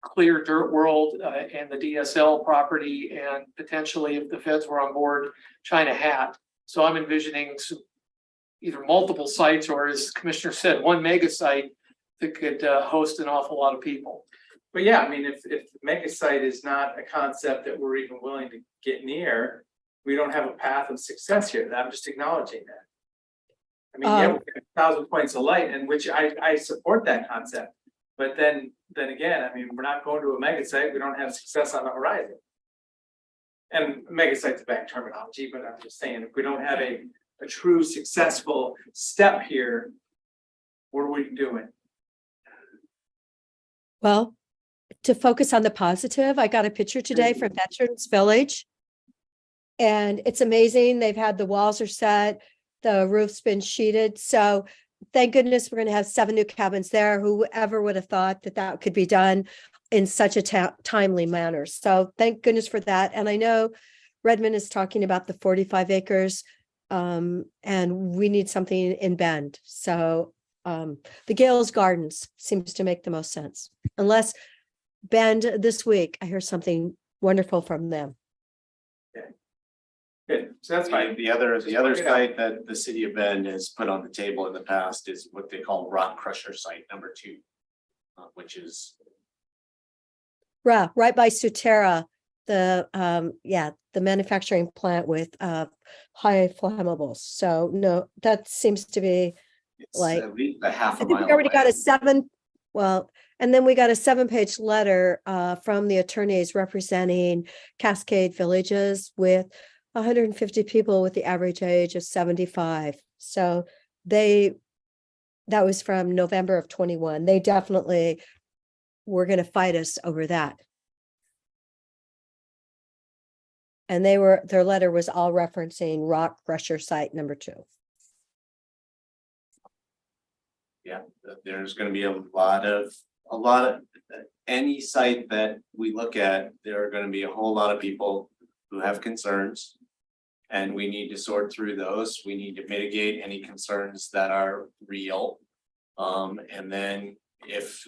clear dirt world and the DSL property, and potentially, if the feds were on board, China Hat. So I'm envisioning either multiple sites, or as Commissioner said, one mega site that could host an awful lot of people. But yeah, I mean, if the mega site is not a concept that we're even willing to get near, we don't have a path of success here. I'm just acknowledging that. I mean, yeah, we have 1,000 points of light, in which I support that concept. But then again, I mean, we're not going to a mega site. We don't have success on the horizon. And mega site's a bad terminology, but I'm just saying, if we don't have a true successful step here, what are we doing? Well, to focus on the positive, I got a picture today from Veterans Village. And it's amazing. They've had the walls are set, the roof's been sheeted. So thank goodness we're going to have 7 new cabins there. Whoever would have thought that that could be done in such a timely manner. So thank goodness for that. And I know Redmond is talking about the 45 acres and we need something in Bend. So the Gales Gardens seems to make the most sense. Unless Bend this week, I hear something wonderful from them. Good, so that's fine. The other site that the city of Bend has put on the table in the past is what they call Rock Crusher Site number 2, which is Right by Sutera, the the manufacturing plant with high flammables. So no, that seems to be it's like at least a half I a think mile we already got away. a 7. Well, and then we got a 7-page letter from the attorneys representing Cascade Villages with 150 people with the average age of 75. So that was from November of 21. They definitely were going to fight us over that. And their letter was all referencing Rock Crusher Site number 2. Yeah, there's gonna be a lot of any site that we look at, there are gonna be a whole lot of people who have concerns. And we need to sort through those. We need to mitigate any concerns that are real. And then if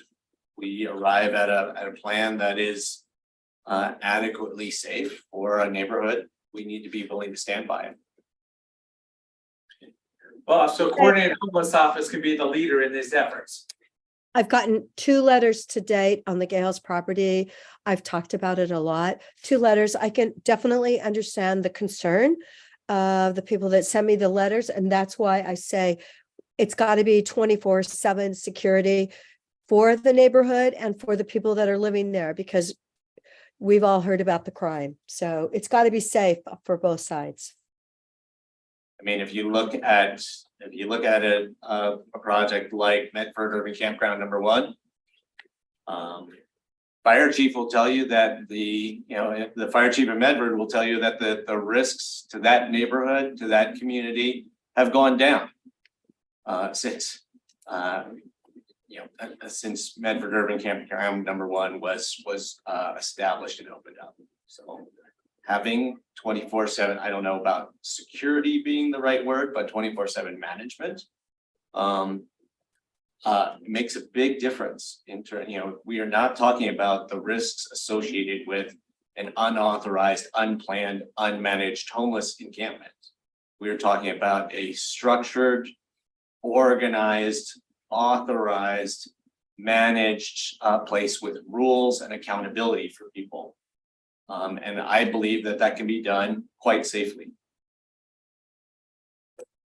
we arrive at a plan that is adequately safe for a neighborhood, we need to be willing to stand by it. Well, so coordinated homeless office can be the leader in these efforts. I've gotten 2 letters to date on the Gales property. I've talked about it a lot. 2 letters. I can definitely understand the concern of the people that send me the letters. And that's why I say it's got to be 24/7 security for the neighborhood and for the people that are living there, because we've all heard about the crime. So it's got to be safe for both sides. I mean, if you look at a project like Medford Urban Campground number 1. Fire chief will tell you that the fire chief of Medford will tell you that the risks to that neighborhood, to that community have gone down. Since Medford Urban Campground number 1 was established and opened up. So having 24/7, I don't know about security being the right word, but 24/7 management makes a big difference in we are not talking about the risks associated with an unauthorized, unplanned, unmanaged homeless encampment. We are talking about a structured, organized, authorized, managed place with rules and accountability for people. And I believe that can be done quite safely.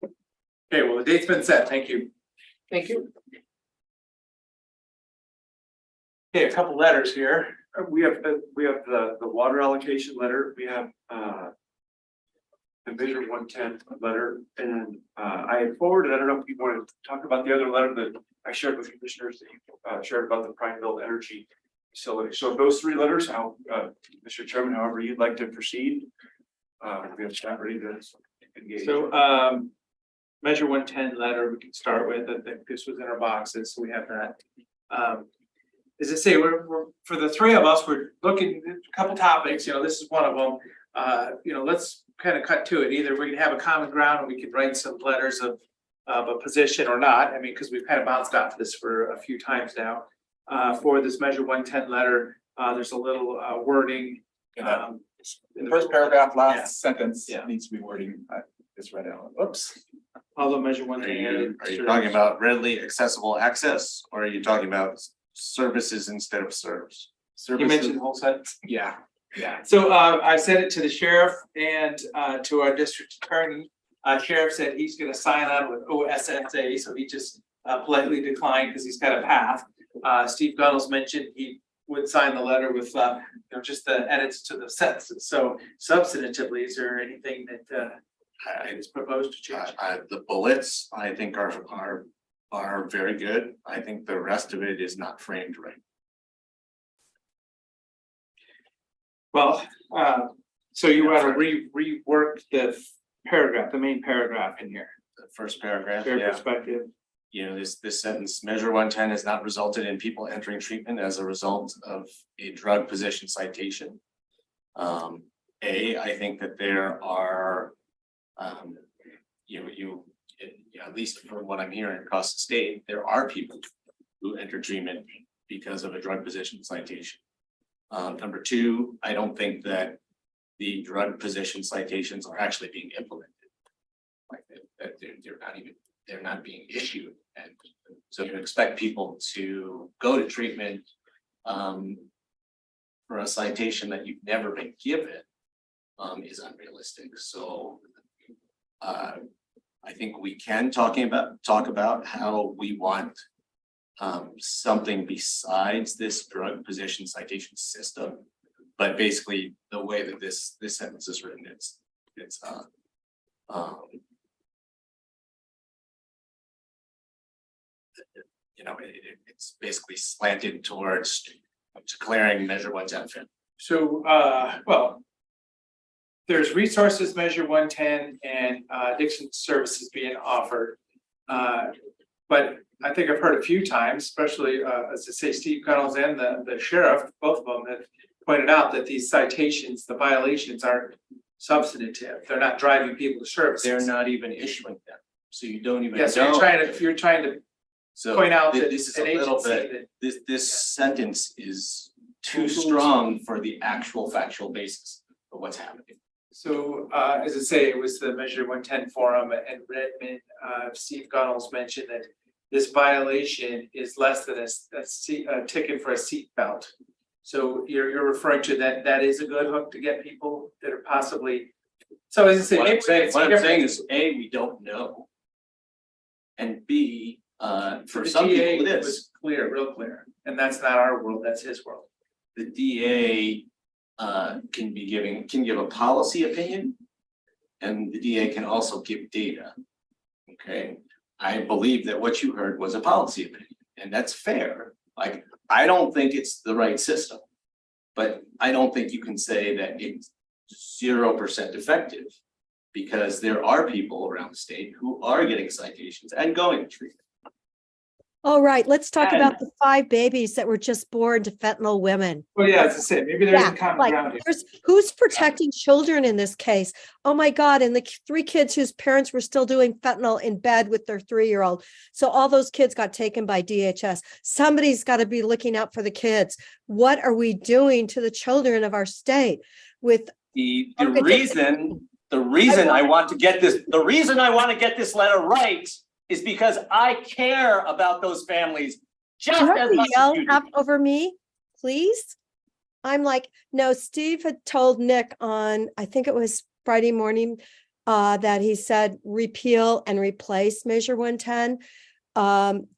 Okay, well, the date's been set. Thank you. Thank you. Okay, a couple letters here. We have the water allocation letter, we have the Vision 110 letter, and I had forwarded, I don't know if you want to talk about the other letter that I shared with commissioners that you shared about the Prineville Energy Facility. So those 3 letters, how Mr. Chairman, however you'd like to proceed. We have staff ready to engage. So measure 110 letter we can start with. I think this was in our boxes, so we have that. As I say, we're for the 3 of us, we're looking at a couple topics. This is one of them. Let's kind of cut to it. Either we can have a common ground and we can write some letters of a position or not. I mean, because we've kind of bounced off this for a few times now. for this Measure 110 letter. There's a little wording. In the First paragraph, Yeah. last sentence Yeah. needs to be wording, just read out. Whoops. Although Measure Are 110. you talking about readily accessible access, or are you talking about services instead of serves? You mentioned the whole sentence. Yeah. Yeah, so I sent it to the sheriff and to our district attorney. Sheriff said he's gonna sign on with OSSA, so he just politely declined because he's got a path. Steve Gunnels mentioned he would sign the letter with just the edits to the sentences. So substantively, is there anything that is proposed to change? The bullets, I think are very good. I think the rest of it is not framed right. Well, so you want to rework the paragraph, the main paragraph in here, The first paragraph, their yeah. perspective. You know, this sentence, Measure 110 has not resulted in people entering treatment as a result of a drug position citation. I think that there are, at least from what I'm hearing across the state, there are people who enter treatment because of a drug position citation. Number two, I don't think that the drug position citations are actually being implemented. Like that they're not being issued. And so you expect people to go to treatment for a citation that you've never been given is unrealistic. So I think we can talk about how we want something besides this drug position citation system. But basically, the way that this sentence is written, it's it's basically slanted towards declaring Measure 110 fit. So, well, there's resources Measure 110 and addiction services being offered. But I think I've heard a few times, especially as I say, Steve Gunnels and the sheriff, both of them have pointed out that these citations, the violations aren't substantive. They're not driving people to services. They're not even issuing them, so you don't even Yeah, so you're trying to So point out that this is an a little agency bit, that. this sentence is too strong for the actual factual basis of what's happening. So, as I say, it was the Measure 110 forum and Redmond, Steve Gunnels mentioned that this violation is less than a ticket for a seat belt. So you're referring to that is a good hook to get people that are possibly. So as I say. What I'm maybe saying is, A, we don't know. And B, for the some DA people it is. was clear, real clear, and that's not our world, that's his world. The DA can give a policy opinion. And the DA can also give data. Okay, I believe that what you heard was a policy opinion, and that's fair. Like, I don't think it's the right system. But I don't think you can say that it's 0% effective. Because there are people around the state who are getting citations and going to treatment. All right, let's talk And- about the 5 babies that were just born to fentanyl women. Well, yeah, as I said, maybe there's Yeah, a common like, ground here. who's protecting children in this case? Oh my God, and the 3 kids whose parents were still doing fentanyl in bed with their 3-year-old. So all those kids got taken by DHS. Somebody's got to be looking out for the kids. What are we doing to the children of our state with? The Okay, reason I want to get this letter right is because I care about those families just Don't as much as yell you do. up over me, please. I'm like, no, Steve had told Nick on, I think it was Friday morning, that he said repeal and replace Measure 110.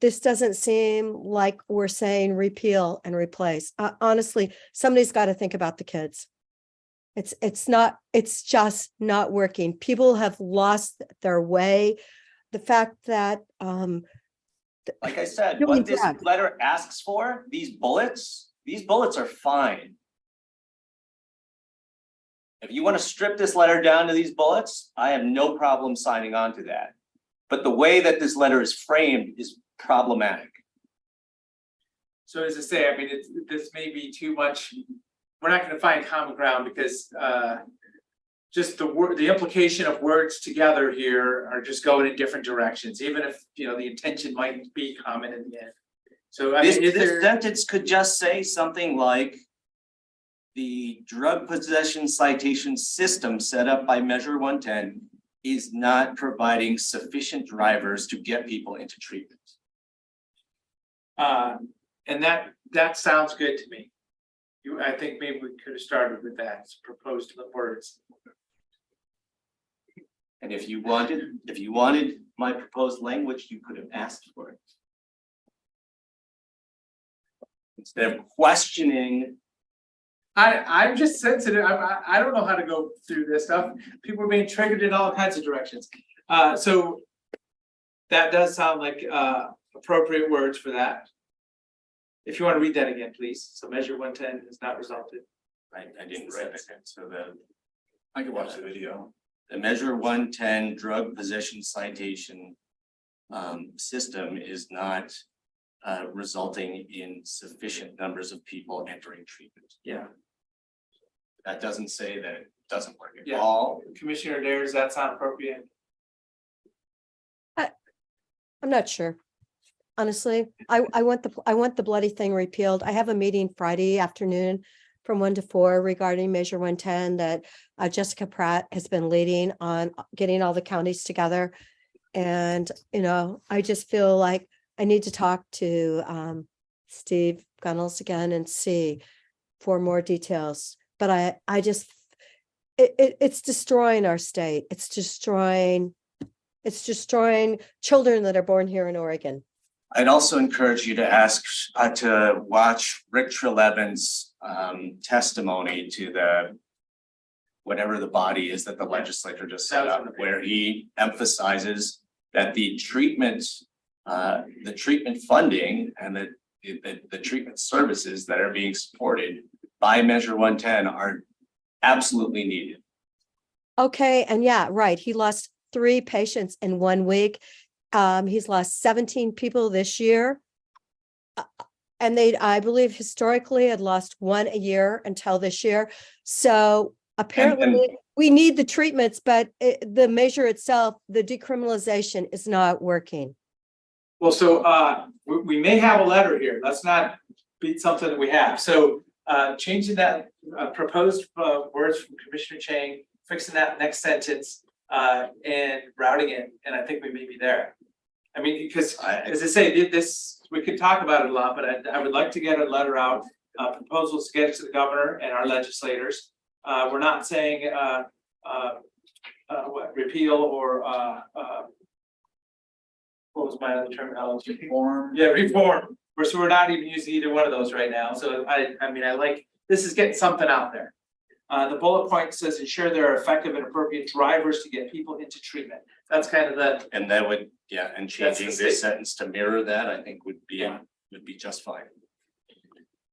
This doesn't seem like we're saying repeal and replace. Honestly, somebody's got to think about the kids. It's just not working. People have lost their way. The fact that, Like I said, Doing what this drugs. letter asks for, these bullets are fine. If you want to strip this letter down to these bullets, I have no problem signing on to that. But the way that this letter is framed is problematic. So as I say, I mean, this may be too much. We're not gonna find common ground because just the implication of words together here are just going in different directions, even if, the intention might be common in the end. So I This, mean, is this there, sentence could just say something like. The drug possession citation system set up by Measure 110 is not providing sufficient drivers to get people into treatment. and that sounds good to me. I think maybe we could have started with that, proposed words. And if you wanted my proposed language, you could have asked for it. Instead of questioning. I'm just sensitive. I don't know how to go through this stuff. People are being triggered in all kinds of directions. So that does sound like appropriate words for that. If you want to read that again, please. So measure 110 has not resulted. I didn't write it, so I could watch the video. the Measure 110 drug possession citation. System is not resulting in sufficient numbers of people entering treatment. Yeah. That doesn't say that it doesn't work at Yeah. all. Commissioner Dare, does that sound appropriate? I'm not sure. Honestly, I want the bloody thing repealed. I have a meeting Friday afternoon from 1 to 4 regarding Measure 110 that Jessica Pratt has been leading on getting all the counties together. And, I just feel like I need to talk to Steve Gunnels again and see for more details. But I just, it's destroying our state. It's destroying children that are born here in Oregon. I'd also encourage you to ask, to watch Rick Trelevan's testimony to the whatever the body is that the legislature just set up, where he emphasizes that the treatment funding and the treatment services that are being supported by Measure 110 are absolutely needed. Okay, and yeah, right. He lost 3 patients in 1 week. He's lost 17 people this year. And I believe historically had lost 1 a year until this year. So apparently we need the treatments, but the measure itself, the decriminalization is not working. Well, so we may have a letter here. Let's not beat something that we have. So changing that proposed words from Commissioner Chang, fixing that next sentence and routing it, and I think we may be there. I mean, because as I say, this, we could talk about it a lot, but I would like to get a letter out, proposals to get it to the governor and our legislators. We're not saying what, repeal or what was my other terminology? Reform. Yeah, reform. So we're not even using either one of those right now. So I mean, I like, this is getting something out there. The bullet point says ensure there are effective and appropriate drivers to get people into treatment. That's kind of the. And that would, and changing That's the this state. sentence to mirror that, I think would be just fine.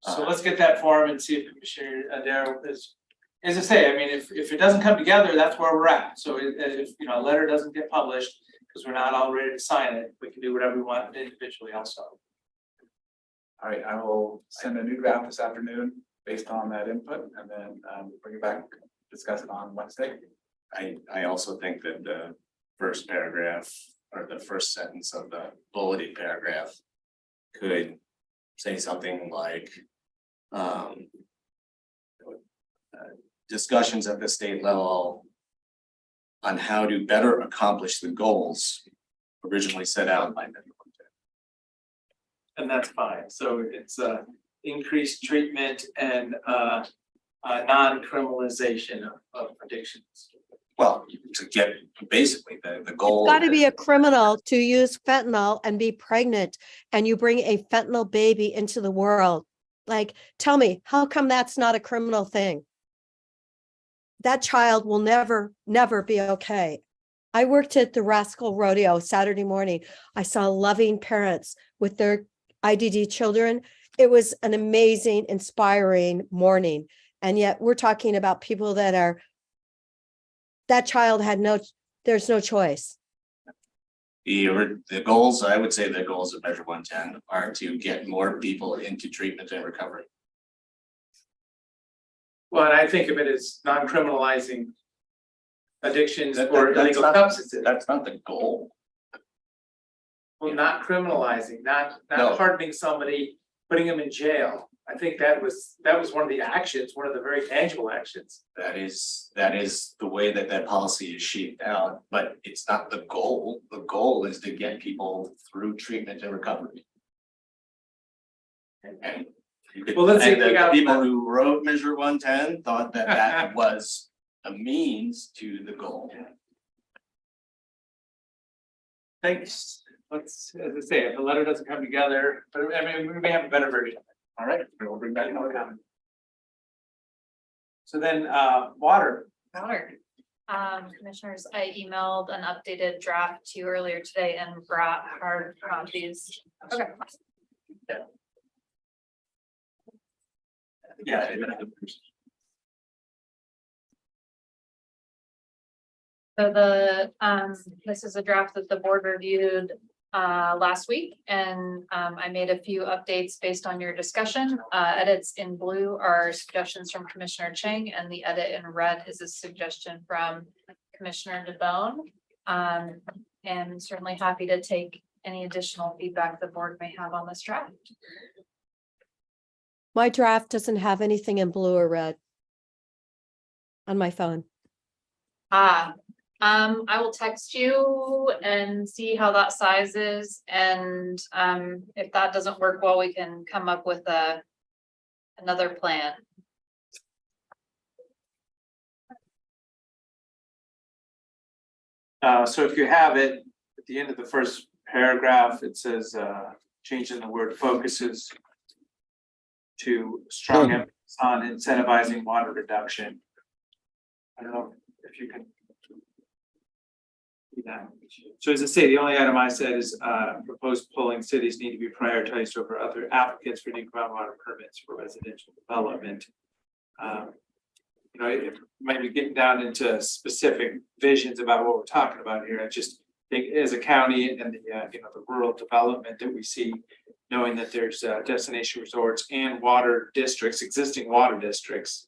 So let's get that form and see if Commissioner Adair is, as I say, I mean, if it doesn't come together, that's where we're at. So if, a letter doesn't get published, because we're not all ready to sign it, we can do whatever we want individually also. All right, I will send a new draft this afternoon based on that input and then bring it back, discuss it on Wednesday. I also think that the first paragraph or the first sentence of the bulleted paragraph could say something like discussions at the state level on how to better accomplish the goals originally set out by Measure 110. And that's fine. So it's increased treatment and non-criminalization of addictions. Well, to get basically the goal. Got to be a criminal to use fentanyl and be pregnant, and you bring a fentanyl baby into the world. Like, tell me, how come that's not a criminal thing? That child will never be okay. I worked at the Rascal Rodeo Saturday morning. I saw loving parents with their IDD children. It was an amazing, inspiring morning. And yet we're talking about people that child had there's no choice. The goals, I would say the goals of Measure 110 are to get more people into treatment and recovery. Well, and I think of it as non-criminalizing addictions That's or illegal not- substances. That's not the goal. Well, not criminalizing, not No. hardening somebody, putting them in jail. I think that was one of the actions, one of the very tangible actions. That is the way that that policy is shaped out, but it's not the goal. The goal is to get people through treatment and recovery. And you could- Well, let's and take the out people the- who wrote Measure 110 thought that that was a means to the goal. Thanks. Let's, as I say, if the letter doesn't come together, but I mean, we may have a better version. All right, we'll bring back another comment. So then, water. Commissioners, I emailed an updated draft to you earlier today and brought hard copies. Okay. Yeah. So this is a draft that the board reviewed last week, and I made a few updates based on your discussion. Edits in blue are suggestions from Commissioner Chang, and the edit in red is a suggestion from Commissioner DeBonne. And certainly happy to take any additional feedback the board may have on this draft. My draft doesn't have anything in blue or red on my phone. I will text you and see how that size is, and if that doesn't work well, we can come up with another plan. So if you have it, at the end of the first paragraph, it says, changing the word focuses to strong emphasis on incentivizing water reduction. I don't know if you can. Do that. So as I say, the only item I said is, proposed polling cities need to be prioritized over other applicants for new groundwater permits for residential development. You know, it might be getting down into specific visions about what we're talking about here. I just think as a county and the, you know, the rural development that we see, knowing that there's destination resorts and water districts, existing water districts.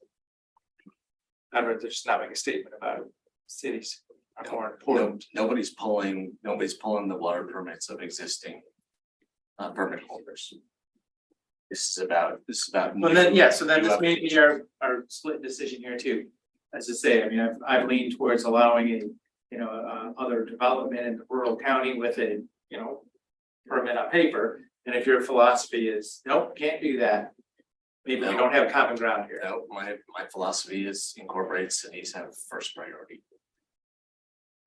I'd rather just not make a statement about it. Cities are more important. Nobody's pulling the water permits of existing permit holders. This is about. Well, then, yeah, so then this may be our split decision here too. As I say, I mean, I've leaned towards allowing a, you know, other development in the rural county with a, you know, permit on paper. And if your philosophy is, nope, can't do that. Maybe we don't have common ground here. No, my philosophy is incorporate cities have first priority.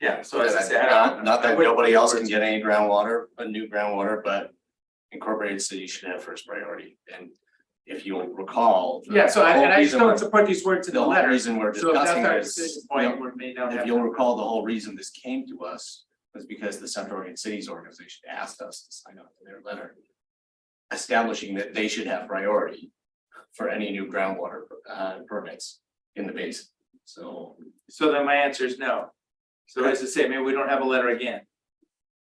Yeah, so as I say, Not that nobody else can get any groundwater, a new groundwater, but incorporated cities should have first priority. And if you'll recall. Yeah, so the whole I just reason don't we're- support these words in the whole letter. reason we're So if that's discussing our this, decision point, we may not if have. you'll recall, the whole reason this came to us was because the Central Oregon Cities Organization asked us to sign up to their letter. Establishing that they should have priority for any new groundwater permits in the basin. So So then my answer is no. So as I say, maybe we don't have a letter again.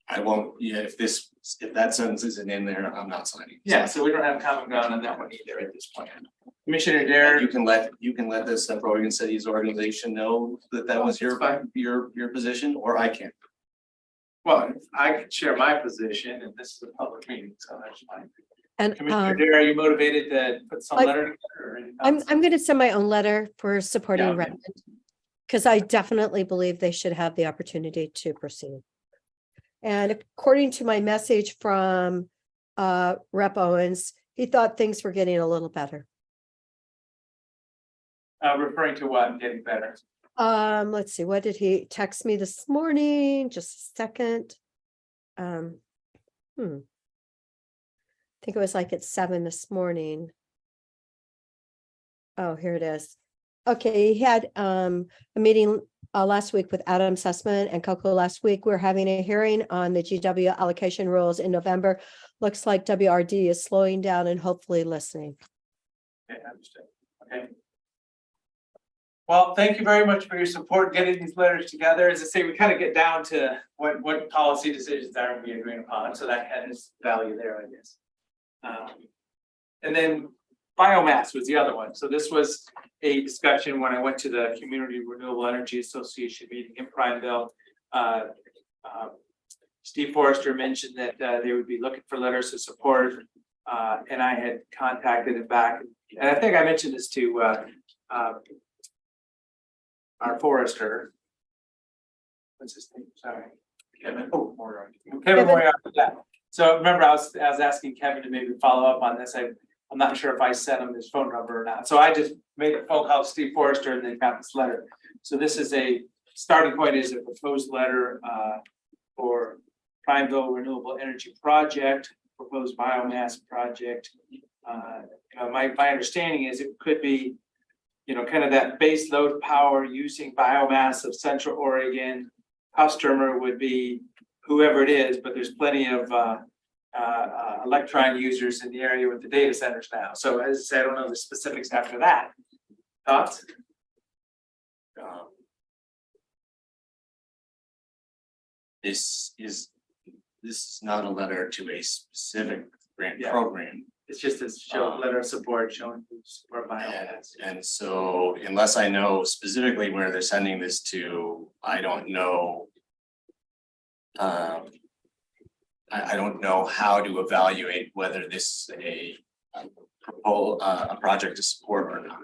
I won't, yeah, if that sentence isn't in there, I'm not signing. Yeah, so we don't have common ground on that one either at this point. Commissioner Dare. You can let the Central Oregon Cities Organization know that was your position, or I can. Well, I can share my position and this is a public meeting, so that's fine. And Commissioner Dare, are you motivated to put some letter together? or any thoughts? I'm going to send my own letter for supporting Yeah. Redmond. Because I definitely believe they should have the opportunity to proceed. And according to my message from Rep Owens, he thought things were getting a little better. Referring to what, getting better? Let's see, what did he text me this morning? Just a second. I think it was like at 7 this morning. Oh, here it is. Okay, he had a meeting last week with Adam Sussman and Coco last week. We're having a hearing on the GW allocation rules in November. Looks like WRD is slowing down and hopefully listening. Okay, understood. Okay. Well, thank you very much for your support getting these letters together. As I say, we kind of get down to what policy decisions are we agreeing upon, so that has value there, I guess. And then biomass was the other one. So this was a discussion when I went to the Community Renewable Energy Association meeting in Prineville. Steve Forrester mentioned that they would be looking for letters of support. And I had contacted him back, and I think I mentioned this to our forester. What's his name? Sorry. Kevin. Oh, Kevin Moriarty, yeah. So remember, I was asking Kevin to maybe follow up on this. I'm not sure if I sent him his phone number or not. So I just made a phone call to Steve Forrester and then got this letter. So this is a starting point, is a proposed letter for Prineville Renewable Energy Project, proposed biomass project. My understanding is it could be, kind of that base load power using biomass of Central Oregon. Customer would be whoever it is, but there's plenty of electron users in the area with the data centers now. So as I said, I don't know the specifics after that. Thoughts? This is not a letter to a specific grant Yeah. program. It's just a letter of support showing support biomass. And so unless I know specifically where they're sending this to, I don't know. I don't know how to evaluate whether this is a project to support or not.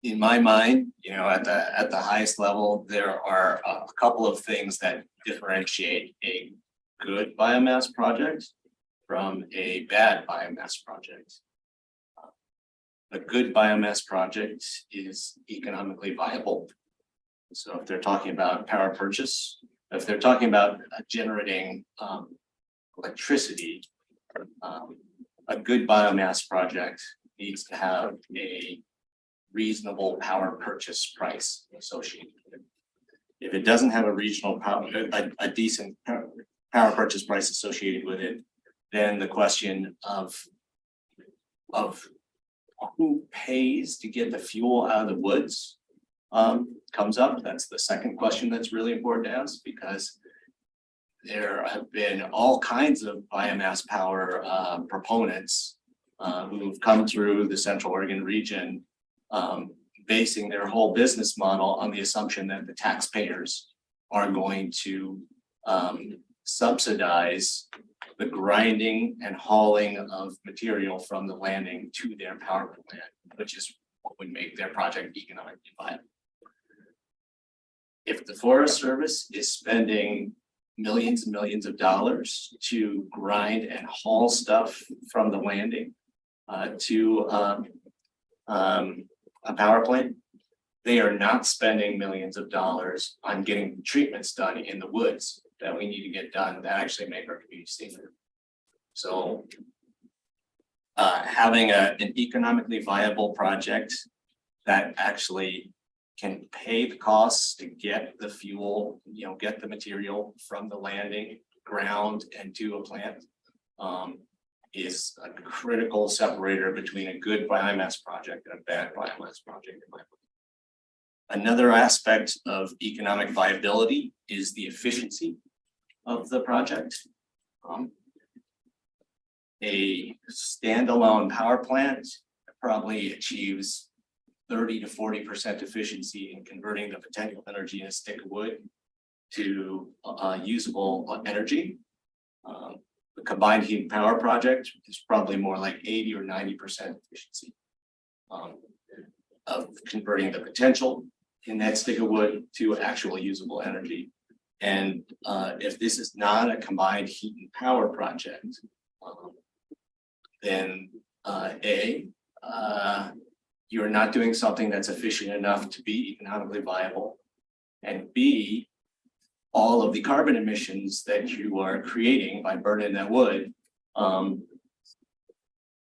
In my mind, at the highest level, there are a couple of things that differentiate a good biomass project from a bad biomass project. A good biomass project is economically viable. So if they're talking about power purchase, if they're talking about generating electricity, a good biomass project needs to have a reasonable power purchase price associated with it. If it doesn't have a a decent power purchase price associated with it, then the question of who pays to get the fuel out of the woods comes up. That's the second question that's really important to ask, because there have been all kinds of biomass power proponents who've come through the Central Oregon region, basing their whole business model on the assumption that the taxpayers are going to subsidize the grinding and hauling of material from the landing to their power plant, which is what would make their project economically viable. If the Forest Service is spending millions and millions of dollars to grind and haul stuff from the landing to a power plant, they are not spending millions of dollars on getting treatments done in the woods that we need to get done that actually make our community safer. So having an economically viable project that actually can pay the costs to get the fuel, get the material from the landing, ground, and to a plant, is a critical separator between a good biomass project and a bad biomass project, in my opinion. Another aspect of economic viability is the efficiency of the project. A standalone power plant probably achieves 30 to 40% efficiency in converting the potential energy in a stick of wood to usable energy. The combined heat and power project is probably more like 80 or 90% efficiency of converting the potential in that stick of wood to actual usable energy. And if this is not a combined heat and power project, then you're not doing something that's efficient enough to be economically viable, and B, all of the carbon emissions that you are creating by burning that wood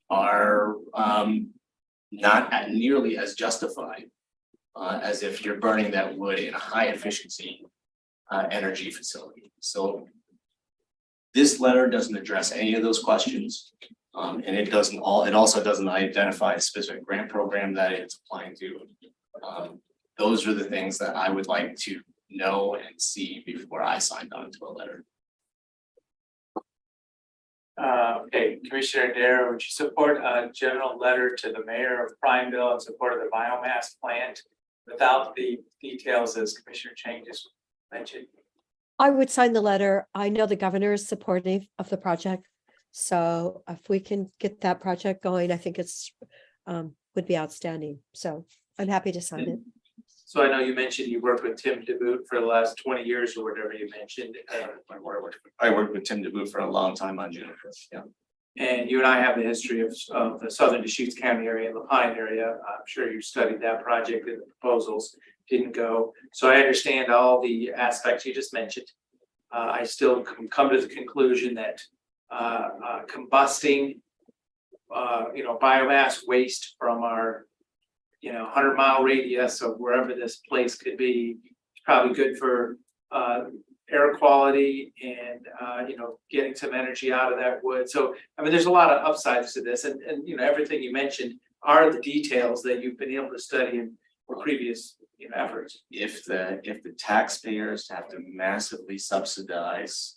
are not nearly as justified as if you're burning that wood in a high efficiency energy facility. So this letter doesn't address any of those questions. And it also doesn't identify a specific grant program that it's applying to. Those are the things that I would like to know and see before I signed on to a letter. Okay, Commissioner Darrow, would you support a general letter to the mayor of Prineville in support of the biomass plant without the details as Commissioner Chang just mentioned? I would sign the letter. I know the governor is supportive of the project. So if we can get that project going, I think it's would be outstanding. So I'm happy to sign it. So I know you mentioned you worked with Tim DeBoot for the last 20 years or whatever you mentioned. I worked with Tim DeBoot for a long time on Juniper, yeah. And you and I have the history of the southern Deschutes County area and the Pine area. I'm sure you studied that project and the proposals didn't go. So I understand all the aspects you just mentioned. I still come to the conclusion that combusting, biomass waste from our, 100-mile radius of wherever this place could be, is probably good for air quality and, getting some energy out of that wood. So, I mean, there's a lot of upsides to this and, everything you mentioned are the details that you've been able to study in previous, efforts. If the taxpayers have to massively subsidize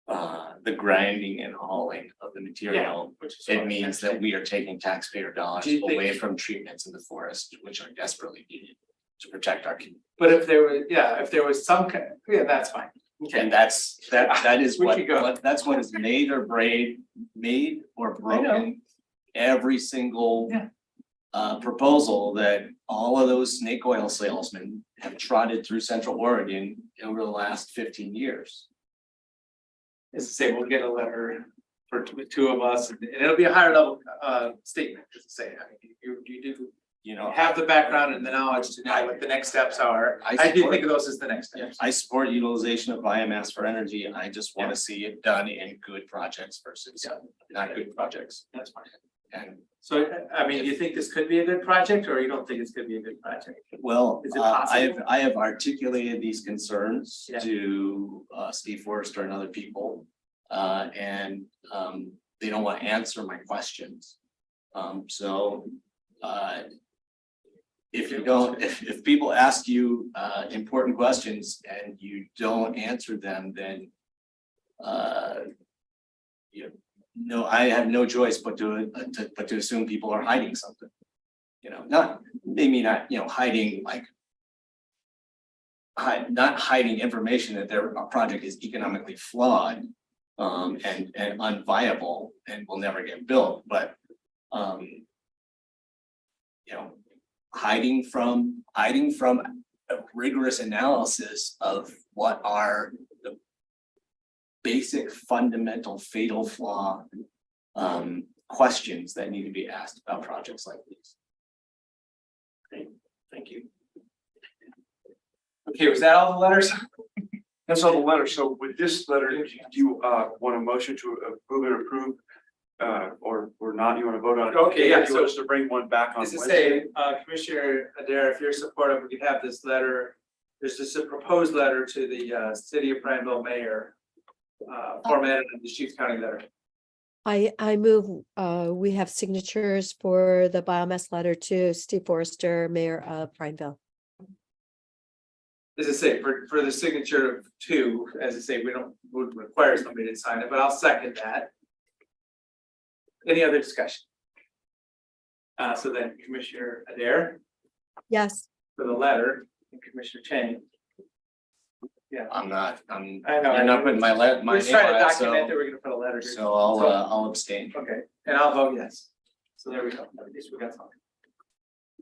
the grinding and hauling of the material, Which is it means that we are taking taxpayer dollars Do you think- away from treatments in the forest, which are desperately needed to protect our community. But if there was some kind, that's fine. And that is We what, could go. that's what is made or broken every single proposal that all of those snake oil salesmen have trotted through Central Oregon over the last 15 years. As I say, we'll get a letter for two of us and it'll be a higher level statement, as I say. I mean, you do have the background and the knowledge to know what the next steps are. I do think of those as the next steps. I support utilization of biomass for energy. I just want to see it done in good projects versus not good projects. That's fine. And So, I mean, do you think this could be a good project or you don't think it's gonna be a good project? well, Is it possible? I have articulated these concerns Yeah. to Steve Forrester and other people. And they don't want to answer my questions. If people ask you important questions and you don't answer them, then I have no choice but to assume people are hiding something. Not hiding not hiding information that their project is economically flawed and unviable and will never get built, but hiding from a rigorous analysis of what are the basic fundamental fatal flaw questions that need to be asked about projects like these. Great, thank you. Okay, was that all the letters? That's all the letter. So with this letter, do you want a motion to approve or not? You want to vote on it? Okay, yeah, You want us to bring one back on As I Wednesday? say, Commissioner Adair, if you're supportive, we could have this letter. There's just a proposed letter to the city of Prineville mayor. Formatted in the Deschutes County letter. I move, we have signatures for the biomass letter to Steve Forrester, Mayor of Prineville. As I say, for the signature of two, as I say, would require somebody to sign it, but I'll second that. Any other discussion? So then Commissioner Adair Yes, for the letter and Commissioner Chang. Yeah. I know. You're not putting my We're name just trying to on it, document that we're gonna put a letter here. so I'll abstain. Okay, and I'll vote yes. So there we go. At least we got something.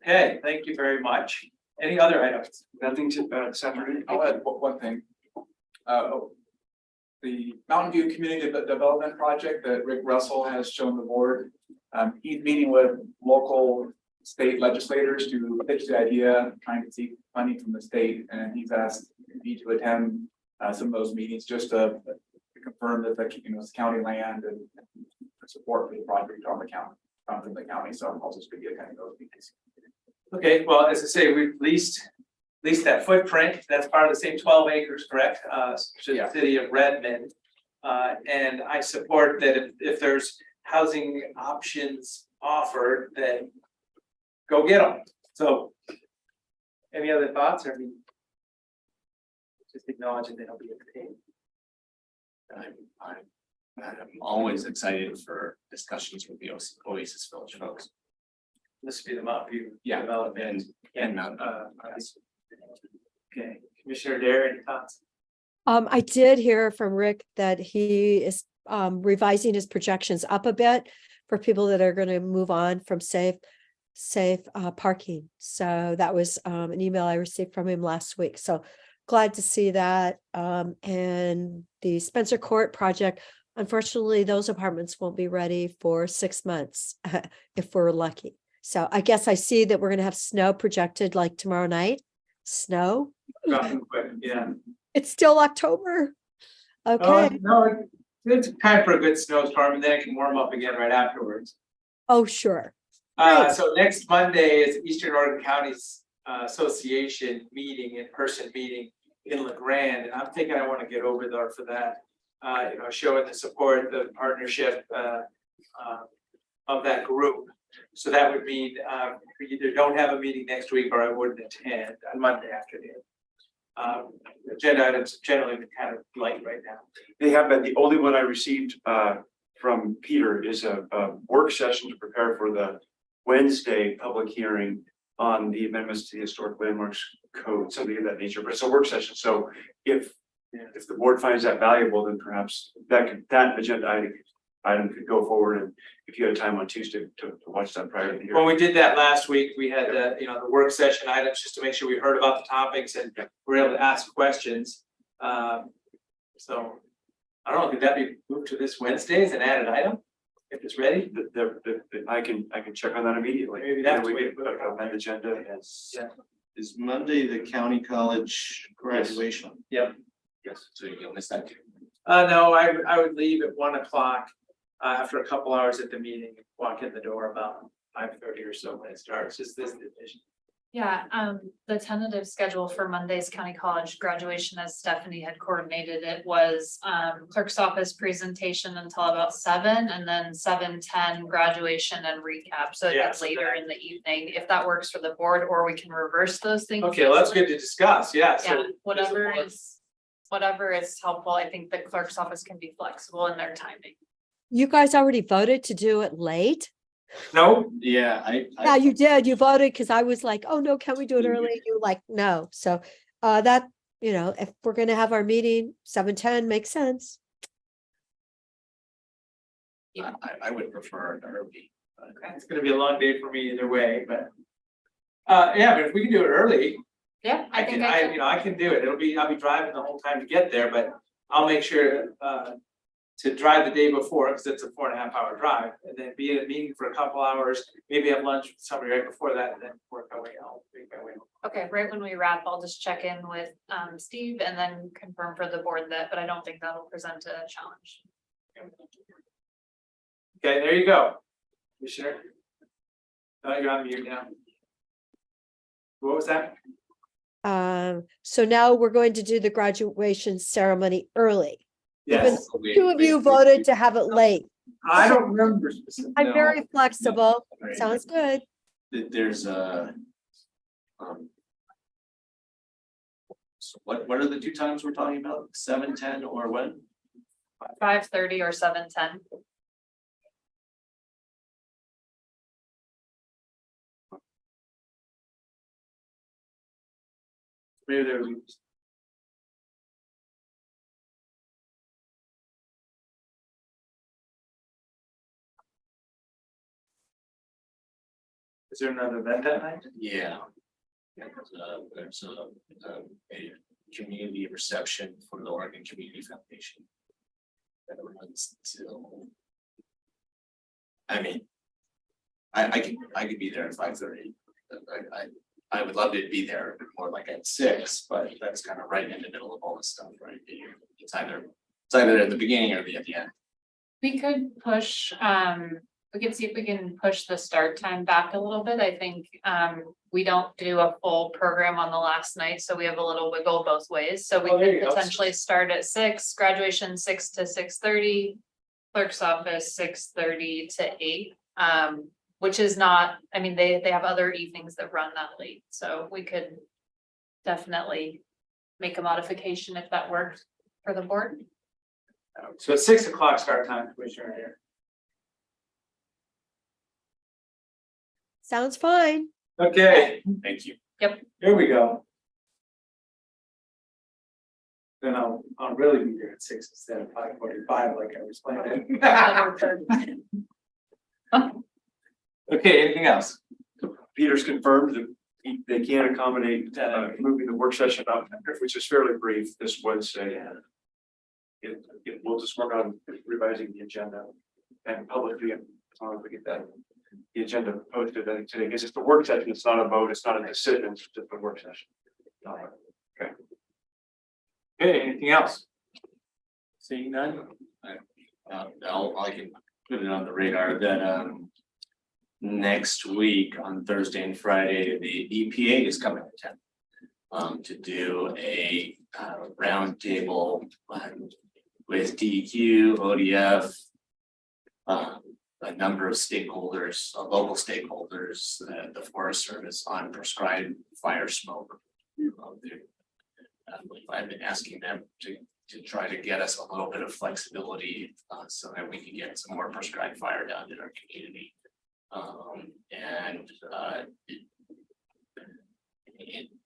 Okay, thank you very much. Any other items? Nothing to Saturday? I'll add one thing. The Mountain View Community Development Project that Rick Russell has shown the board. He's meeting with local state legislators to pitch the idea, trying to seek funding from the state, and he's asked me to attend some of those meetings just to confirm that the county land and support for the project on the county, from the county. So I'll just be attending those meetings. Okay, well, as I say, we've leased that footprint. That's part of the same 12 acres, correct? To the city of Redmond. And I support that if there's housing options offered, then go get them. So any other thoughts or just acknowledging they don't be entertained? I'm always excited for discussions with the Oasis Village folks. This would be the Mountain View Yeah. development. And Mountain. Okay, Commissioner Dare, any thoughts? I did hear from Rick that he is revising his projections up a bit for people that are gonna move on from safe parking. So that was an email I received from him last week. So glad to see that. And the Spencer Court project, unfortunately, those apartments won't be ready for 6 months if we're lucky. So I guess I see that we're gonna have snow projected like tomorrow night. Snow? Dropping quick, yeah. It's still October. Oh, Okay. no, it's time for a good snowstorm and then it can warm up again right afterwards. Oh, sure. Great. So next Monday is Eastern Oregon Counties Association meeting, in-person meeting in LeGrand, and I'm thinking I want to get over there for that. Showing the support, the partnership of that group. So that would mean we either don't have a meeting next week or I wouldn't attend on Monday afternoon. Agenda items generally been kind of light right now. They have been, the only one I received from Peter is a work session to prepare for the Wednesday public hearing on the amendments to the Historic Landmarks Code, something of that nature, but it's a work session, so if the board finds that valuable, then perhaps that agenda item could go forward, and if you had time on Tuesday to watch that prior to the hearing. When we did that last week, we had the work session items just to make sure we heard about the topics and we're able to ask questions. So I don't know, could that be moved to this Wednesday as an added item? If it's ready? I can check on that immediately. Maybe that's we the way can to put it. put that agenda as. Yeah. Is Monday the county college graduation? Yep. Yes. So you'll miss that too. No, I would leave at 1 o'clock after a couple hours at the meeting, walk in the door about 5:30 or so when it starts, just this division. Yeah, the tentative schedule for Monday's county college graduation, as Stephanie had coordinated it, was clerk's office presentation until about 7, and then 7:10 graduation and recap. So Yeah, it's so later that- in the evening, if that works for the board, or we can reverse those things. Okay, well, that's good to discuss, yeah, so. Yeah, whatever is helpful. I think the clerk's office can be flexible in their timing. You guys already voted to do it late? No, Yeah, Yeah, you did. You voted because I was like, oh, no, can we do it early? You were like, no. So that, if we're gonna have our meeting, 7:10 makes sense. I would prefer an early. it's gonna be a long day for me either way, but. Yeah, but if we can do it early, Yeah, I can do it. I'll be driving the whole time to get there, but I'll make sure to drive the day before, because it's a 4.5 hour drive, and then be at a meeting for a couple hours, maybe have lunch with somebody right before that, and then work my way out, make my way home. Okay, right when we wrap, I'll just check in with Steve and then confirm for the board that, but I don't think that'll present a challenge. Okay, there you go. Commissioner. Oh, you're on mute now. What was that? So now we're going to do the graduation ceremony early. Yes, Two of you voted to have it late. I don't remember specifically. I'm very flexible. Right. Sounds good. There's a. So what are the two times we're talking about? 7:10 or when? 5:30 or 7:10. Maybe there was. Is there another event that night? Yeah. There's a community reception for the Oregon Community Foundation. That runs till. I could be there at 5:30. I would love to be there more like at 6, but that's kind of right in the middle of all this stuff, right? It's either at the beginning or at the end. We could push, we can see if we can push the start time back a little bit. I think we don't do a full program on the last night, so we have a little wiggle both ways. So we Oh, there you could go. potentially start at 6, graduation 6 to 6:30, clerk's office 6:30 to 8. Which is not, they have other evenings that run that late, so we could definitely make a modification if that works for the board. So it's 6 o'clock start time, Commissioner here. Sounds fine. Okay, Thank you. here we go. then I'll really be there at 6 instead of 5:45 like I was planning. Okay, anything else? Peter's confirmed that they can accommodate moving the work session up, which is fairly brief this Wednesday. We'll just work on revising the agenda and publicly, as long as we get that. The agenda posted I think today, because it's the work session, it's not a vote, it's not a decision, it's just a work session. Okay, anything else? Seeing none? I can put it on the radar that, next week on Thursday and Friday, the EPA is coming to town. To do a, roundtable with DEQ, ODF. A number of stakeholders, local stakeholders, the Forest Service on prescribed fire smoke. I've been asking them to try to get us a little bit of flexibility, so that we can get some more prescribed fire done in our community.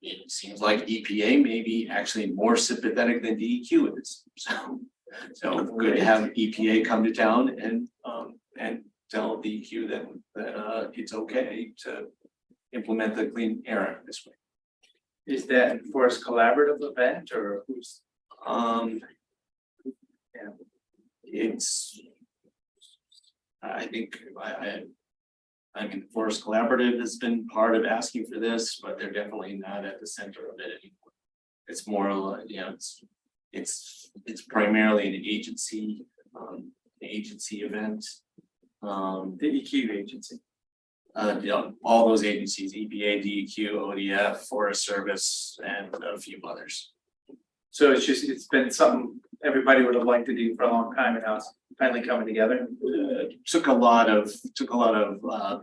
It seems like EPA may be actually more sympathetic than DEQ is, so good to have EPA come to town and tell DEQ that it's okay to implement the Clean Air Act this way. Is that for a collaborative event or who's? It's. I think I mean, Forest Collaborative has been part of asking for this, but they're definitely not at the center of it anymore. It's more, it's primarily an agency event. DEQ agency. All those agencies, EPA, DEQ, ODF, Forest Service, and a few others. So it's been something everybody would have liked to do for a long time and now it's finally coming together. Took a lot of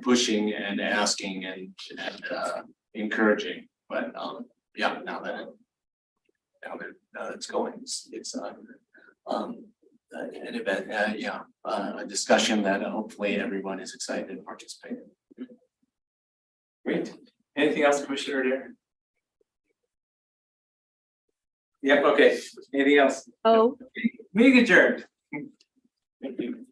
pushing and asking and encouraging, but yeah, now that it's going, it's an event, a discussion that hopefully everyone is excited to participate in. Great. Anything else, Commissioner Adair? Yep, okay. Anything else? Oh. Meeting adjourned. Thank you.